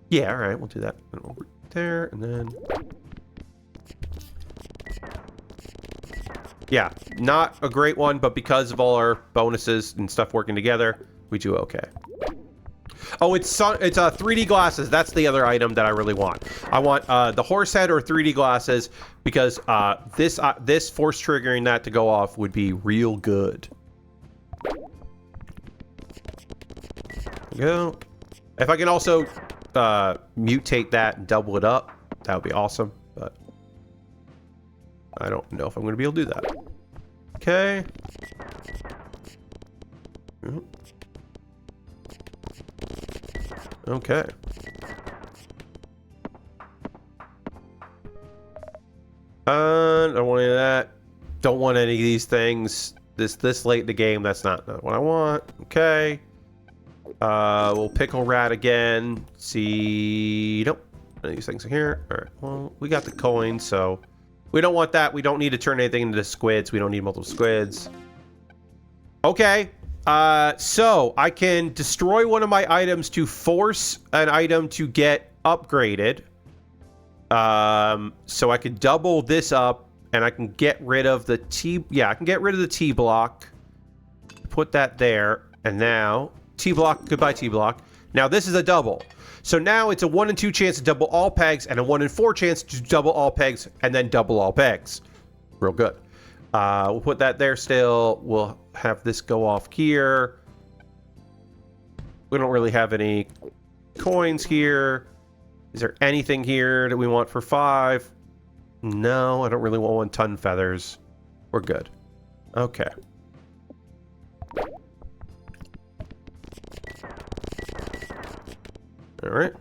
Yeah, all right. We'll do that. And over there, and then. Yeah, not a great one, but because of all our bonuses and stuff working together, we do okay. Oh, it's 3D glasses. That's the other item that I really want. I want the horse head or 3D glasses because this force triggering that to go off would be real good. There we go. If I can also mutate that and double it up, that would be awesome. But I don't know if I'm going to be able to do that. Okay. Okay. Don't want any of that. Don't want any of these things. This late in the game, that's not what I want. Okay. We'll pickle rat again. See, nope. None of these things are here. All right. Well, we got the coin, so we don't want that. We don't need to turn anything into squids. We don't need multiple squids. Okay. So I can destroy one of my items to force an item to get upgraded. So I can double this up and I can get rid of the T. Yeah, I can get rid of the T block. Put that there. And now T block, goodbye T block. Now this is a double. So now it's a 1 in 2 chance to double all pegs and a 1 in 4 chance to double all pegs and then double all pegs. Real good. We'll put that there still. We'll have this go off here. We don't really have any coins here. Is there anything here that we want for 5? No, I don't really want 1 ton feathers. We're good. Okay. All right.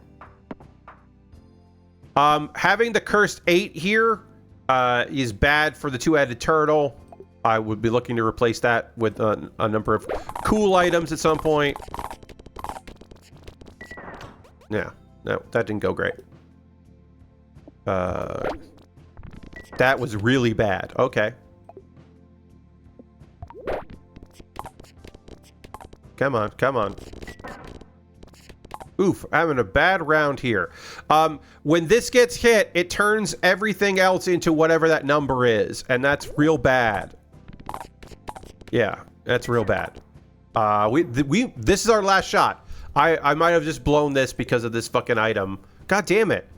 Having the cursed 8 here is bad for the 2-headed turtle. I would be looking to replace that with a number of cool items at some point. Yeah, no, that didn't go great. That was really bad. Okay. Come on, come on. Oof, having a bad round here. When this gets hit, it turns everything else into whatever that number is, and that's real bad. Yeah, that's real bad. This is our last shot. I might have just blown this because of this fucking item. God damn it.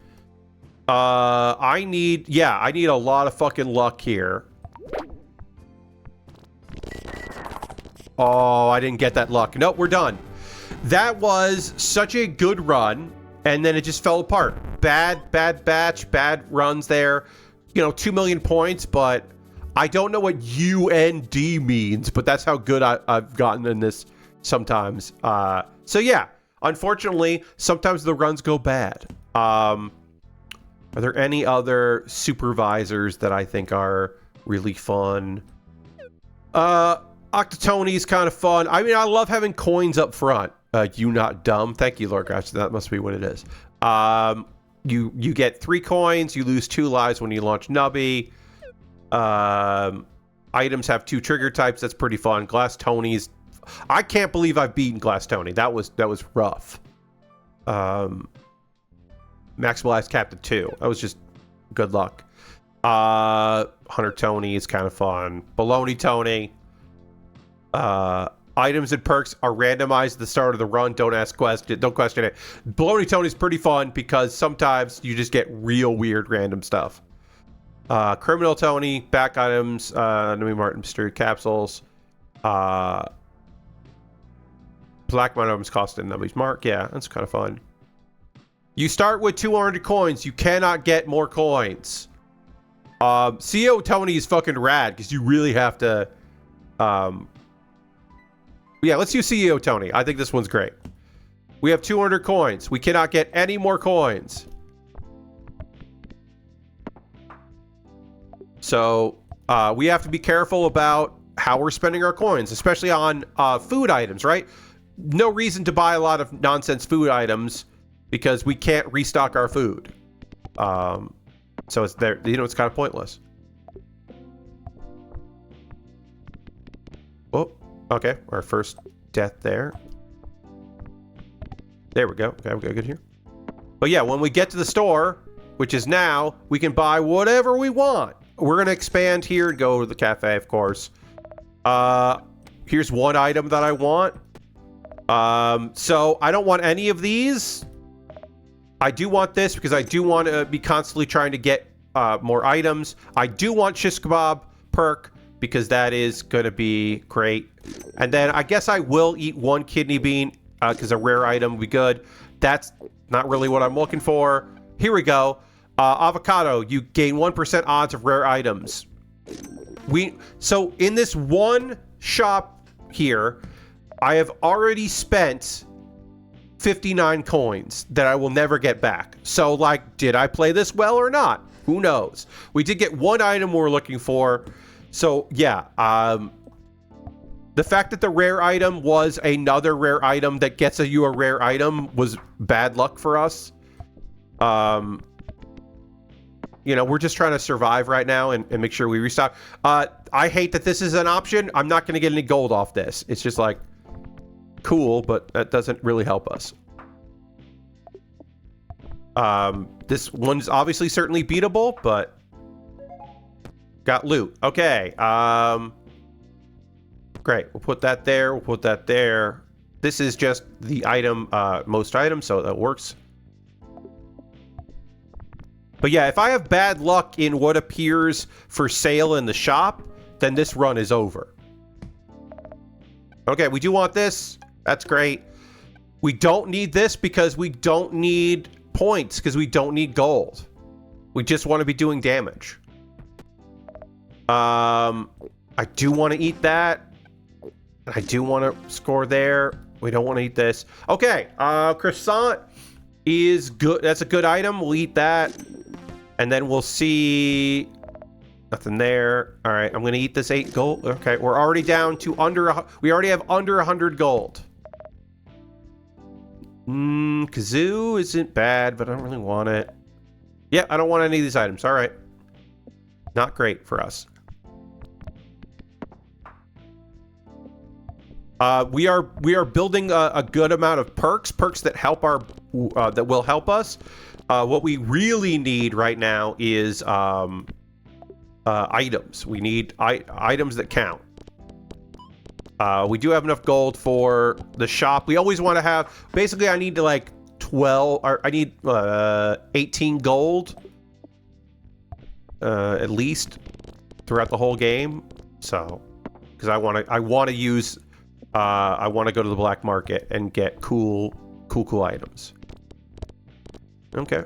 I need a lot of fucking luck here. Oh, I didn't get that luck. Nope, we're done. That was such a good run, and then it just fell apart. Bad batch, bad runs there. You know, 2 million points, but I don't know what UND means, but that's how good I've gotten in this sometimes. So yeah, unfortunately, sometimes the runs go bad. Are there any other supervisors that I think are really fun? Octotony's kind of fun. I mean, I love having coins up front. You not dumb. Thank you, Lord Gosh. That must be what it is. You get 3 coins. You lose 2 lives when you launch Nubby. Items have 2 trigger types. That's pretty fun. Glass Tony's. I can't believe I've beaten Glass Tony. That was rough. Maximalized Captain 2. That was just good luck. Hunter Tony is kind of fun. Baloney Tony. Items and perks are randomized at the start of the run. Don't question it. Baloney Tony is pretty fun because sometimes you just get real weird random stuff. Criminal Tony, back items, Nubby Martin mystery capsules. Black items cost in Nubby's mark. Yeah, that's kind of fun. You start with 200 coins. You cannot get more coins. CEO Tony is fucking rad because you really have to. Yeah, let's use CEO Tony. I think this one's great. We have 200 coins. We cannot get any more coins. So we have to be careful about how we're spending our coins, especially on food items, right? No reason to buy a lot of nonsense food items because we can't restock our food. So it's there, you know, it's kind of pointless. Oh, okay. Our first death there. There we go. Okay, we got good here. But yeah, when we get to the store, which is now, we can buy whatever we want. We're going to expand here and go to the cafe, of course. Here's one item that I want. So I don't want any of these. I do want this because I do want to be constantly trying to get more items. I do want shish kebab perk because that is going to be great. And then I guess I will eat 1 kidney bean because a rare item would be good. That's not really what I'm looking for. Here we go. Avocado, you gain 1% odds of rare items. So in this one shop here, I have already spent 59 coins that I will never get back. So, like, did I play this well or not? Who knows? We did get 1 item we were looking for. So, yeah. The fact that the rare item was another rare item that gets you a rare item was bad luck for us. You know, we're just trying to survive right now and make sure we restock. I hate that this is an option. I'm not going to get any gold off this. It's just like, cool, but that doesn't really help us. This one's obviously certainly beatable, but got loot. Okay. Great. We'll put that there. We'll put that there. This is just the item, most items, so that works. But yeah, if I have bad luck in what appears for sale in the shop, then this run is over. Okay, we do want this. That's great. We don't need this because we don't need points, because we don't need gold. We just want to be doing damage. I do want to eat that. I do want to score there. We don't want to eat this. Okay, croissant is good. That's a good item. We'll eat that. And then we'll see... Nothing there. All right, I'm going to eat this 8 gold. Okay, we're already down to under... We already have under 100 gold. Kazoo isn't bad, but I don't really want it. Yeah, I don't want any of these items. All right. Not great for us. We are building a good amount of perks that help our... that will help us. What we really need right now is items. We need items that count. We do have enough gold for the shop. We always want to have... Basically, I need to like 12... Or I need 18 gold. At least throughout the whole game. So, because I want to use... I want to go to the black market and get cool items. Okay.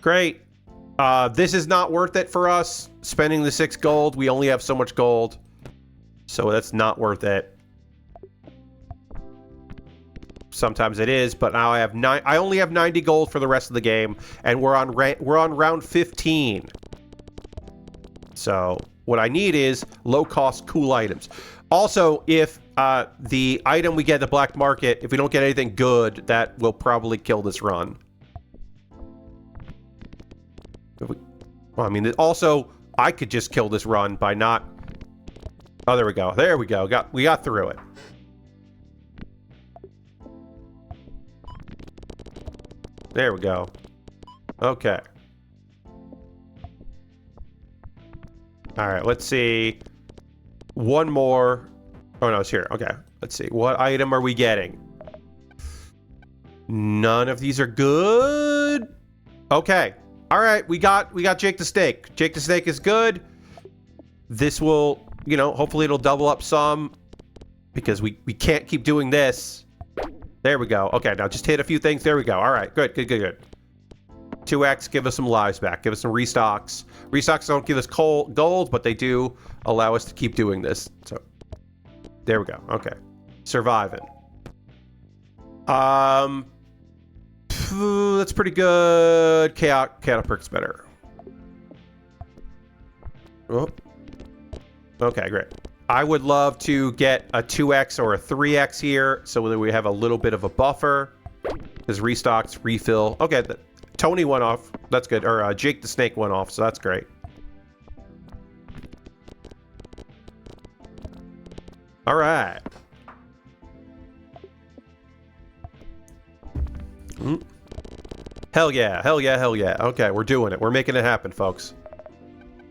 Great. This is not worth it for us, spending the 6 gold. We only have so much gold. So that's not worth it. Sometimes it is, but now I only have 90 gold for the rest of the game, and we're on round 15. So what I need is low-cost, cool items. Also, if the item we get at the black market, if we don't get anything good, that will probably kill this run. Well, I mean, also, I could just kill this run by not... Oh, there we go. There we go. We got through it. There we go. Okay. All right, let's see. One more. Oh, no, it's here. Okay, let's see. What item are we getting? None of these are good. Okay. All right, we got Jake the Snake. Jake the Snake is good. This will, you know, hopefully it'll double up some because we can't keep doing this. There we go. Okay, now just hit a few things. There we go. All right, good. 2x, give us some lives back. Give us some restocks. Restocks don't give us gold, but they do allow us to keep doing this. So, there we go. Okay. Surviving. That's pretty good. Chaos perk's better. Oh. Okay, great. I would love to get a 2x or a 3x here so that we have a little bit of a buffer. There's restocks, refill. Okay, Tony went off. That's good. Or Jake the Snake went off, so that's great. All right. Hell yeah, hell yeah, hell yeah. Okay, we're doing it. We're making it happen, folks.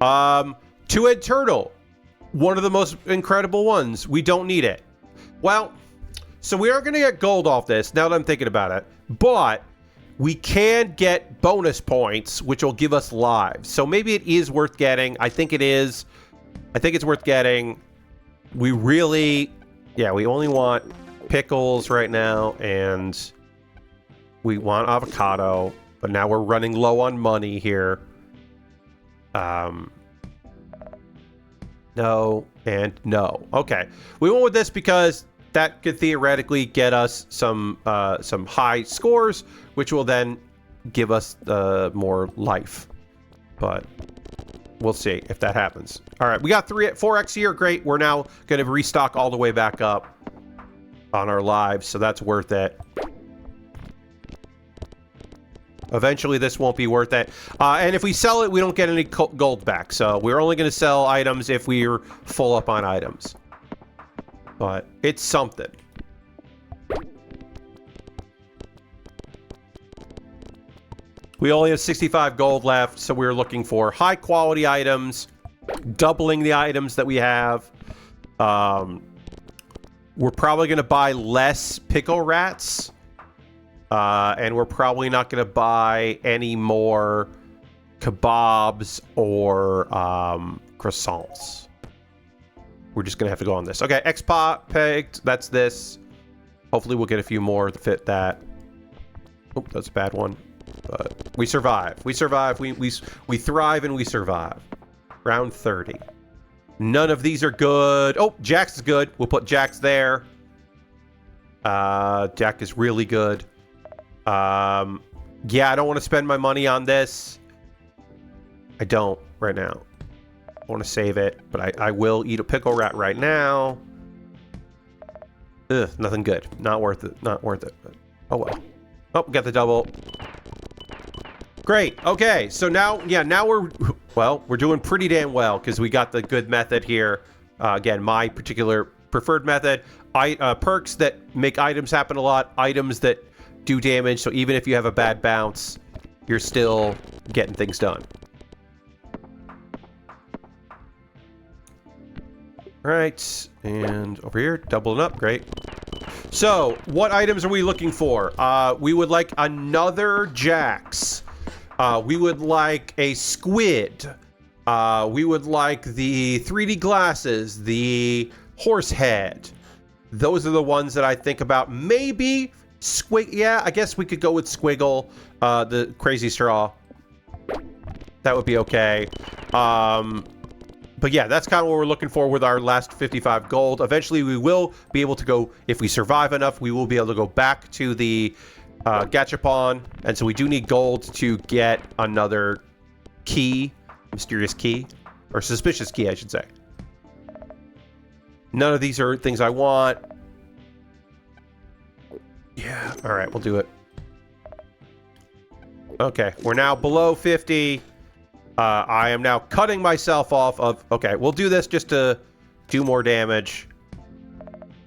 Two-head turtle. One of the most incredible ones. We don't need it. Well, so we are going to get gold off this, now that I'm thinking about it. But we can get bonus points, which will give us lives. So maybe it is worth getting. I think it is. I think it's worth getting. We really... Yeah, we only want pickles right now, and we want avocado. But now we're running low on money here. No, and no. Okay. We went with this because that could theoretically get us some high scores, which will then give us more life. But we'll see if that happens. All right, we got 4x here. Great. We're now going to restock all the way back up on our lives, so that's worth it. Eventually, this won't be worth it. And if we sell it, we don't get any gold back. So we're only going to sell items if we're full up on items. But it's something. We only have 65 gold left, so we're looking for high quality items, doubling the items that we have. We're probably going to buy less pickle rats. And we're probably not going to buy any more kebabs or croissants. We're just going to have to go on this. Okay, X-Pot pegged. That's this. Hopefully we'll get a few more to fit that. Oh, that's a bad one. But we survive. We survive. We thrive and we survive. Round 30. None of these are good. Oh, Jack's is good. We'll put Jack's there. Jack is really good. Yeah, I don't want to spend my money on this. I don't right now. I want to save it, but I will eat a pickle rat right now. Ugh, nothing good. Not worth it. Not worth it. But, oh well. Oh, got the double. Great. Okay, so now, yeah, now we're doing pretty damn well because we got the good method here. Again, my particular preferred method. Perks that make items happen a lot. Items that do damage, so even if you have a bad bounce, you're still getting things done. All right, and over here, doubling up, great. So, what items are we looking for? We would like another Jax. We would like a squid. We would like the 3D glasses, the horse head. Those are the ones that I think about. Maybe yeah, I guess we could go with Squiggle, the crazy straw. That would be okay. But yeah, that's kind of what we're looking for with our last 55 gold. Eventually, we will be able to go, if we survive enough, we will be able to go back to the gachapon. And so we do need gold to get another key, mysterious key, or suspicious key, I should say. None of these are things I want. Yeah, all right, we'll do it. Okay, we're now below 50. I am now cutting myself off of... Okay, we'll do this just to do more damage.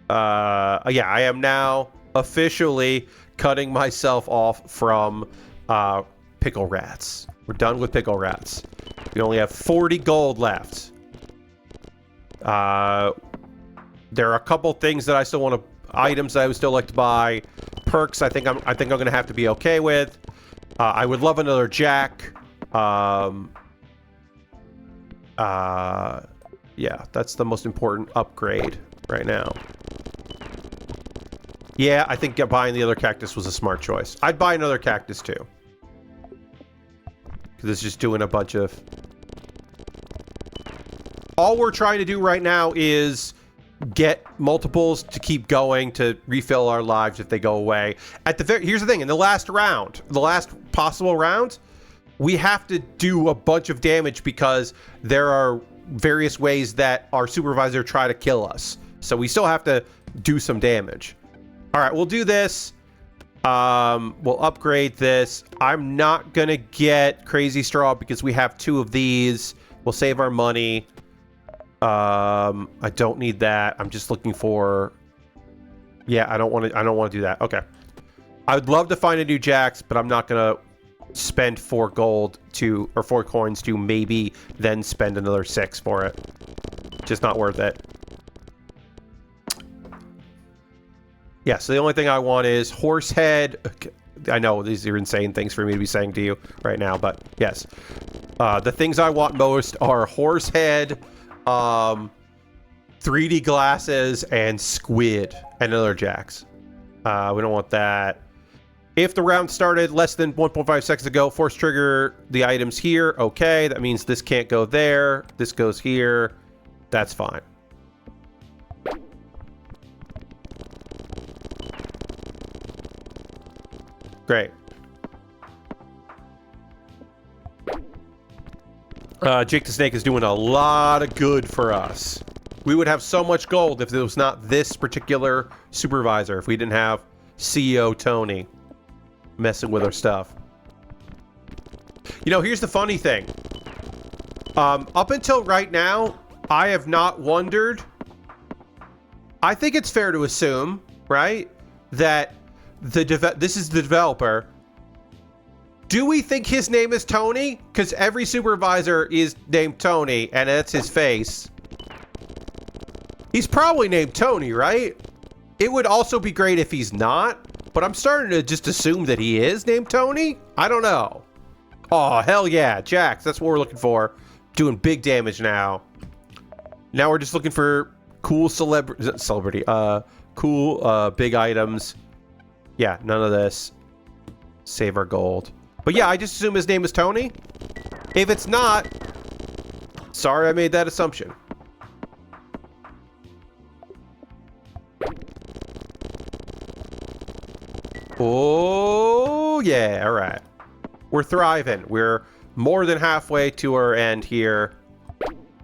Yeah, I am now officially cutting myself off from pickle rats. We're done with pickle rats. We only have 40 gold left. There are a couple things that I still want to... Items that I would still like to buy. Perks I think I'm going to have to be okay with. I would love another jack. Yeah, that's the most important upgrade right now. Yeah, I think buying the other cactus was a smart choice. I'd buy another cactus too. Because it's just doing a bunch of... All we're trying to do right now is get multiples to keep going to refill our lives if they go away. Here's the thing, in the last round, the last possible round, we have to do a bunch of damage because there are various ways that our supervisor try to kill us. So we still have to do some damage. All right, we'll do this. We'll upgrade this. I'm not gonna get crazy straw because we have 2 of these. We'll save our money. I don't need that. I'm just looking for... Yeah, I don't want to do that. Okay. I would love to find a new Jax, but I'm not gonna spend 4 gold to, or 4 coins to maybe then spend another 6 for it. Just not worth it. Yeah, so the only thing I want is horse head. Okay. I know these are insane things for me to be saying to you right now, but yes. The things I want most are horse head, 3D glasses, and squid, and another Jax. We don't want that. If the round started less than 1.5 seconds ago, force trigger the items here. Okay, that means this can't go there. This goes here. That's fine. Great. Jake the Snake is doing a lot of good for us. We would have so much gold if it was not this particular supervisor, if we didn't have CEO Tony messing with our stuff. You know, here's the funny thing. Up until right now, I have not wondered. I think it's fair to assume, right, that this is the developer. Do we think his name is Tony? Because every supervisor is named Tony, and that's his face. He's probably named Tony, right? It would also be great if he's not, but I'm starting to just assume that he is named Tony. I don't know. Oh, hell yeah, Jax, that's what we're looking for. Doing big damage now. Now we're just looking for cool cool big items. Yeah, none of this. Save our gold. But yeah, I just assume his name is Tony. If it's not, sorry I made that assumption. Oh, yeah, all right. We're thriving. We're more than halfway to our end here.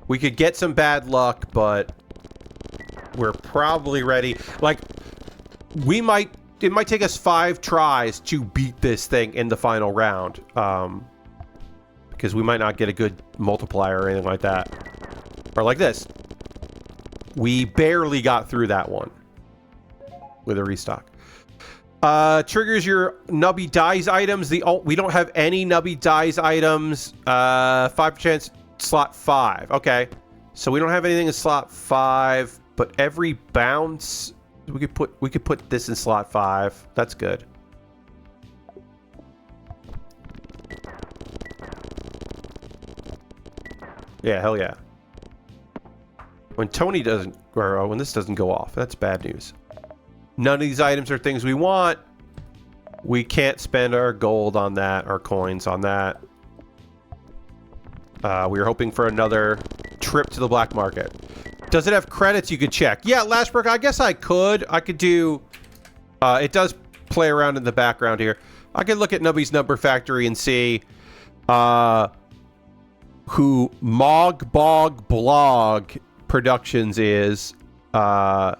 We could get some bad luck, but we're probably ready. Like, it might take us 5 tries to beat this thing in the final round. Because we might not get a good multiplier or anything like that. Or like this. We barely got through that one with a restock. Triggers your Nubby dies items. We don't have any Nubby dies items. 5% slot 5. Okay. So we don't have anything in slot 5, but every bounce we could put this in slot 5. That's good. Yeah, hell yeah. When Tony doesn't, or when this doesn't go off, that's bad news. None of these items are things we want. We can't spend our gold on that, our coins on that. We were hoping for another trip to the black market. Does it have credits you could check? Yeah, Lashbrook, I guess I could. I could do... it does play around in the background here. I could look at Nubby's Number Factory and see who Mog Bog Blog Productions is. I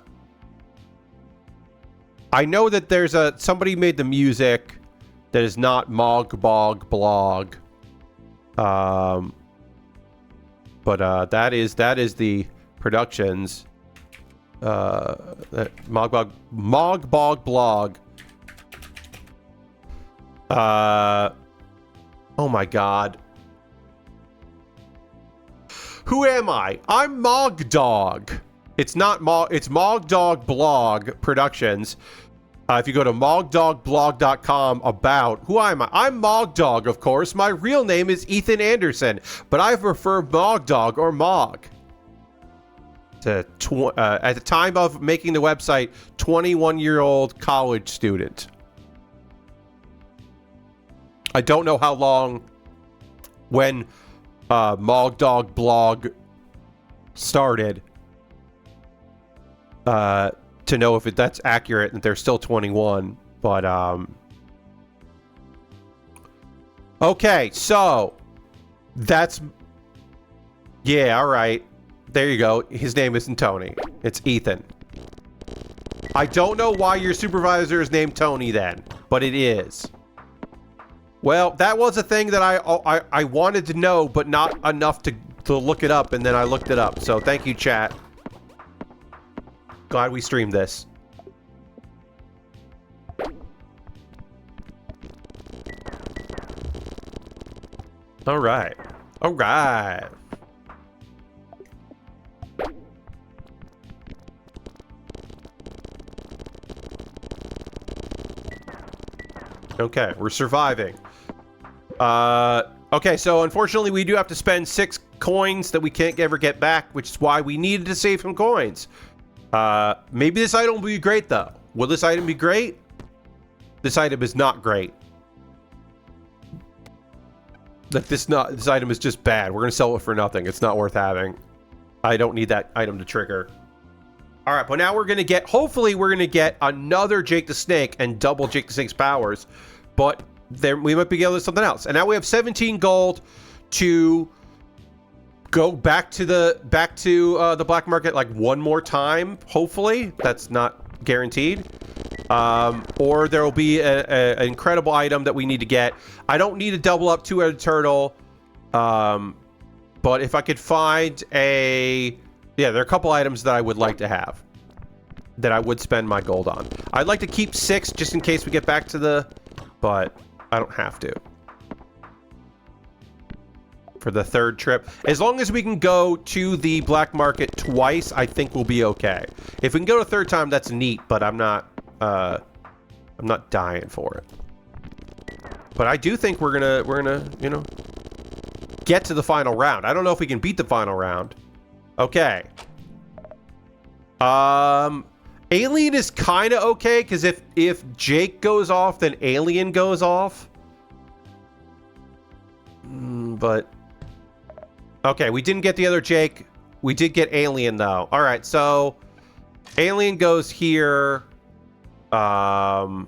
know that there's somebody made the music that is not Mog Bog Blog. But that is the productions. Mog Bog Blog. Oh my god. Who am I? I'm Mog Dog. It's not Mog, it's Mog Dog Blog Productions. If you go to mogdogblog.com about who am I? I'm Mog Dog, of course. My real name is Ethan Anderson, but I prefer Mog Dog or Mog. At the time of making the website, 21-year-old college student. I don't know how long when Mog Dog Blog started to know if that's accurate and they're still 21, but okay, so that's, yeah, all right, there you go. His name isn't Tony, it's Ethan. I don't know why your supervisor is named Tony then, but it is. Well, that was a thing that I wanted to know, but not enough to look it up, and then I looked it up. So thank you, chat. Glad we streamed this. All right. All right. Okay, we're surviving. Okay, so unfortunately we do have to spend 6 coins that we can't ever get back, which is why we needed to save some coins. Maybe this item will be great, though. Will this item be great? This item is not great. Like, this item is just bad. We're gonna sell it for nothing. It's not worth having. I don't need that item to trigger. All right, but now we're gonna get, hopefully we're gonna get another Jake the Snake and double Jake the Snake's powers, but there we might be able to do something else. And now we have 17 gold to go back to the black market like one more time. Hopefully, that's not guaranteed. Or there will be an incredible item that we need to get. I don't need to double up 2-headed turtle, but if I could find yeah, there are a couple items that I would like to have that I would spend my gold on. I'd like to keep 6 just in case we get back to but I don't have to. For the 3rd trip. As long as we can go to the black market twice, I think we'll be okay. If we can go a 3rd time, that's neat, but I'm not dying for it. But I do think we're gonna, you know, get to the final round. I don't know if we can beat the final round. Okay. Alien is kind of okay, because if Jake goes off, then Alien goes off. But okay, we didn't get the other Jake. We did get Alien, though. All right, so Alien goes here. Let's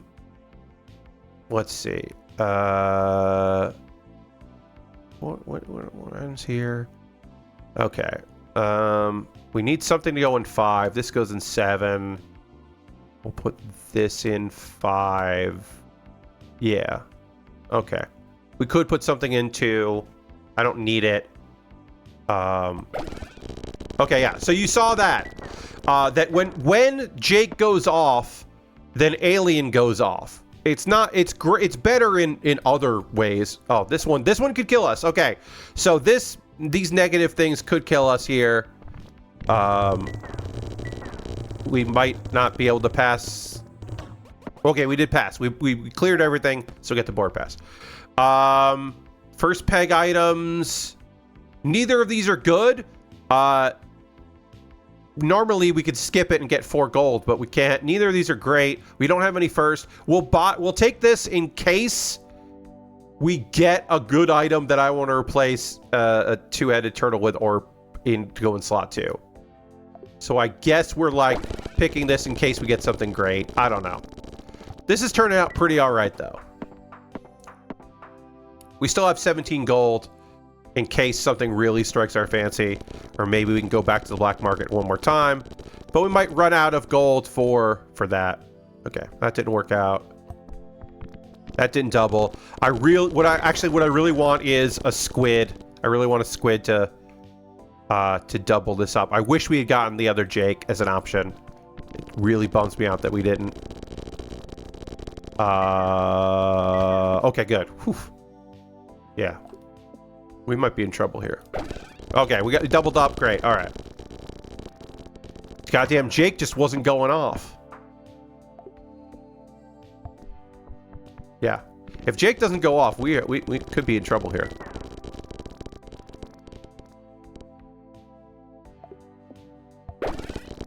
see. What items here? Okay. We need something to go in 5. This goes in 7. We'll put this in 5. Yeah. Okay. We could put something in 2. I don't need it. Okay, yeah. So you saw that. That when Jake goes off, then Alien goes off. It's not. It's great. It's better in other ways. Oh, this one could kill us. Okay. So these negative things could kill us here. We might not be able to pass. Okay, we did pass. We cleared everything, so get the board pass. First peg items. Neither of these are good. Normally we could skip it and get 4 gold, but we can't. Neither of these are great. We don't have any first. We'll take this in case we get a good item that I want to replace a 2-headed turtle with, or to go in slot 2. So I guess we're like picking this in case we get something great. I don't know. This is turning out pretty all right though. We still have 17 gold in case something really strikes our fancy, or maybe we can go back to the black market one more time. But we might run out of gold for that. Okay, that didn't work out. That didn't double. What I really want is a squid. I really want a squid to double this up. I wish we had gotten the other Jake as an option. It really bums me out that we didn't. Okay, good. Whew. Yeah. We might be in trouble here. Okay, we got doubled up. Great. All right. Goddamn Jake just wasn't going off. Yeah. If Jake doesn't go off, we could be in trouble here.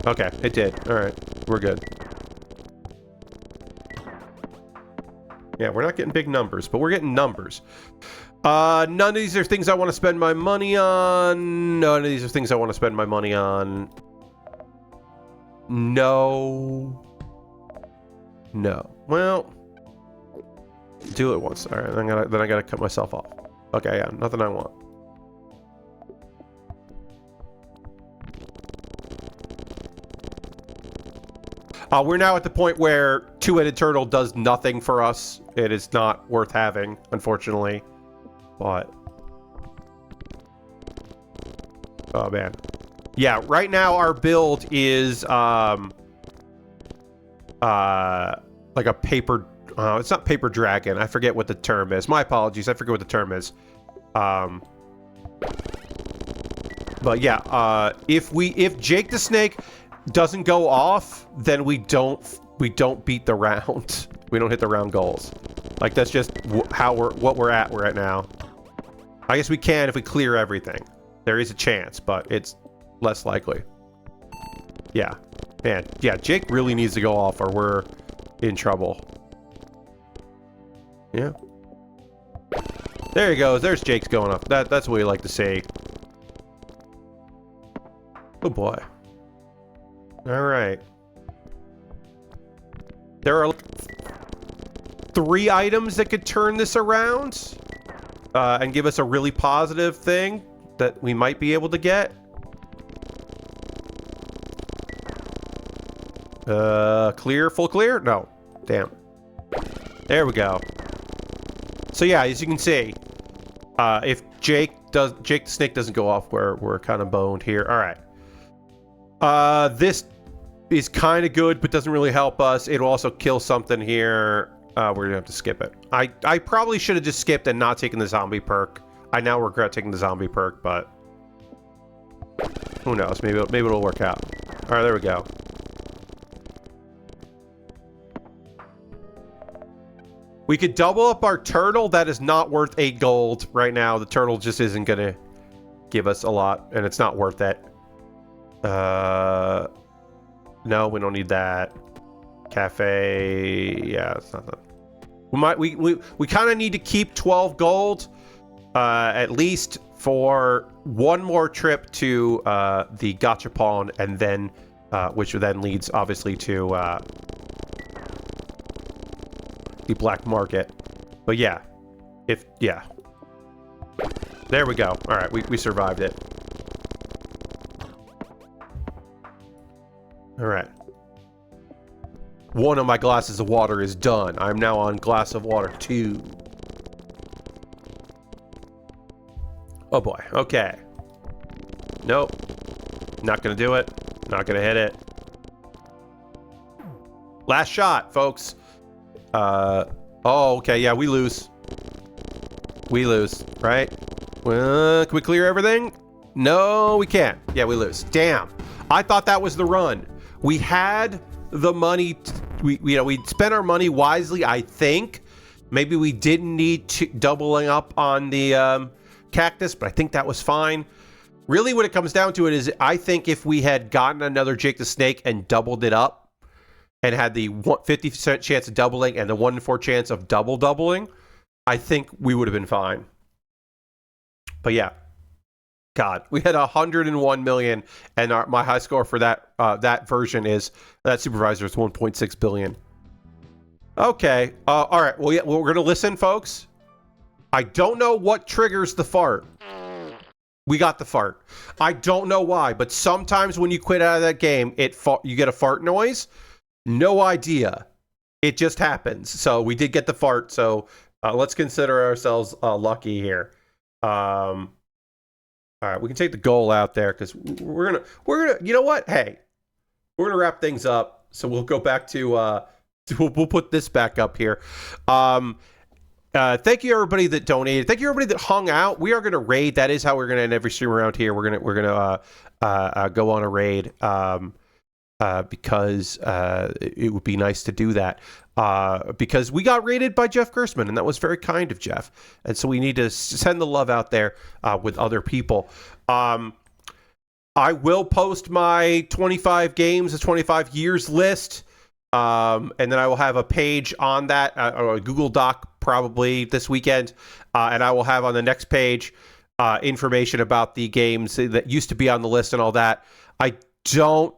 Okay, it did. All right. We're good. Yeah, we're not getting big numbers, but we're getting numbers. None of these are things I want to spend my money on. None of these are things I want to spend my money on. No. No. Well, do it once. All right, then I gotta cut myself off. Okay, yeah, nothing I want. We're now at the point where two-headed turtle does nothing for us. It is not worth having, unfortunately. But oh man, yeah. Right now our build is like a paper. It's not paper dragon. I forget what the term is. My apologies. I forget what the term is. But yeah, if Jake the Snake doesn't go off, then we don't beat the round. We don't hit the round goals. Like that's just what we're at right now. I guess we can if we clear everything. There is a chance, but it's less likely. Yeah, man. Yeah, Jake really needs to go off, or we're in trouble. Yeah. There he goes. There's Jake's going off. That's what we like to see. Oh boy. All right. There are 3 items that could turn this around and give us a really positive thing that we might be able to get. Clear, full clear? No. Damn. There we go. So yeah, as you can see, if Jake the Snake doesn't go off, we're kind of boned here. All right. This is kind of good, but doesn't really help us. It'll also kill something here. We're gonna have to skip it. I probably should have just skipped and not taken the zombie perk. I now regret taking the zombie perk, but who knows? Maybe it'll work out. All right, there we go. We could double up our turtle. That is not worth 8 gold right now. The turtle just isn't gonna give us a lot, and it's not worth it. No, we don't need that. Cafe, yeah, it's not that. We kind of need to keep 12 gold, at least for one more trip to the gachapon, and then which then leads obviously to the black market. But yeah, there we go. All right, we survived it. All right. One of my glasses of water is done. I'm now on glass of water 2. Oh boy. Okay. Nope. Not gonna do it. Not gonna hit it. Last shot, folks. Oh, okay. Yeah, we lose. We lose, right? Can we clear everything? No, we can't. Yeah, we lose. Damn. I thought that was the run. We had the money. We spent our money wisely, I think. Maybe we didn't need to doubling up on the cactus, but I think that was fine. Really, what it comes down to it is, I think if we had gotten another Jake the Snake and doubled it up, and had the 50% chance of doubling and the 1 in 4 chance of doubling, I think we would have been fine. But yeah. God, we had 101 million, and my high score for that version is that supervisor is 1.6 billion. Okay. All right. Well, yeah, we're gonna listen, folks. I don't know what triggers the fart. We got the fart. I don't know why, but sometimes when you quit out of that game, you get a fart noise. No idea. It just happens. So we did get the fart. So let's consider ourselves lucky here. All right, we can take the goal out there because we're gonna. You know what? Hey, we're gonna wrap things up. So we'll go back to. We'll put this back up here. Thank you everybody that donated. Thank you everybody that hung out. We are gonna raid. That is how we're gonna end every stream around here. We're gonna go on a raid. Because it would be nice to do that. Because we got raided by Jeff Gersman, and that was very kind of Jeff. And so we need to send the love out there with other people. I will post my 25 games, the 25 years list, and then I will have a page on that, or a Google Doc probably this weekend, and I will have on the next page information about the games that used to be on the list and all that. I don't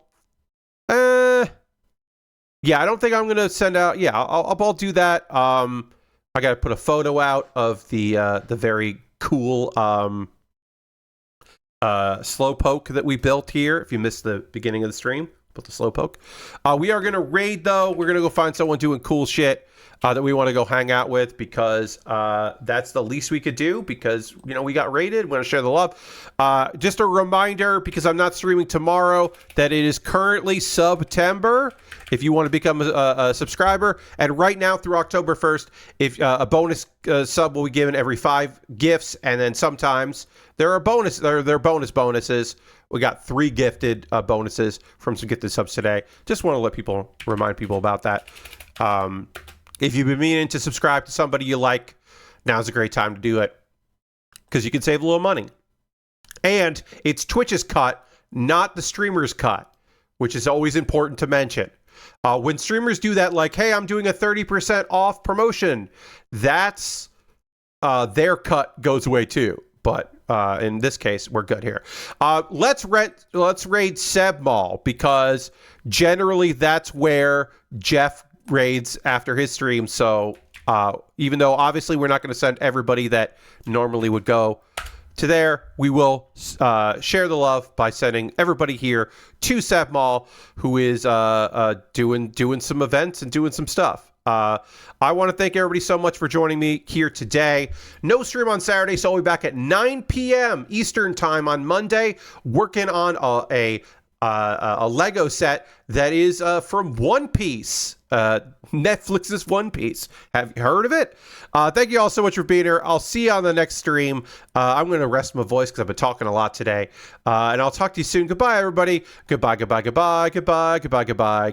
think I'm gonna send out. Yeah, I'll do that. I gotta put a photo out of the very cool slowpoke that we built here. If you missed the beginning of the stream, built a slowpoke. We are gonna raid though. We're gonna go find someone doing cool shit that we want to go hang out with, because that's the least we could do, because we got raided. We want to share the love. Just a reminder, because I'm not streaming tomorrow, that it is currently September if you want to become a subscriber, and right now through October 1st, if a bonus sub will be given every 5 gifts, and then sometimes there are bonuses. We got 3 gifted bonuses from some gifted subs today. Just want to remind people about that. If you've been meaning to subscribe to somebody you like, now's a great time to do it, because you can save a little money. And it's Twitch's cut, not the streamer's cut, which is always important to mention. When streamers do that, like, hey, I'm doing a 30% off promotion, that's their cut goes away too. But in this case, we're good here. Let's raid Seb Mall, because generally that's where Jeff raids after his stream. So even though obviously we're not going to send everybody that normally would go to there, we will share the love by sending everybody here to Seb Mall, who is doing some events and doing some stuff. I want to thank everybody so much for joining me here today. No stream on Saturday, so I'll be back at 9 p.m. Eastern time on Monday, working on a Lego set that is from One Piece. Netflix's One Piece. Have you heard of it? Thank you all so much for being here. I'll see you on the next stream. I'm going to rest my voice because I've been talking a lot today. And I'll talk to you soon. Goodbye, everybody. Goodbye, goodbye, goodbye, goodbye, goodbye, goodbye.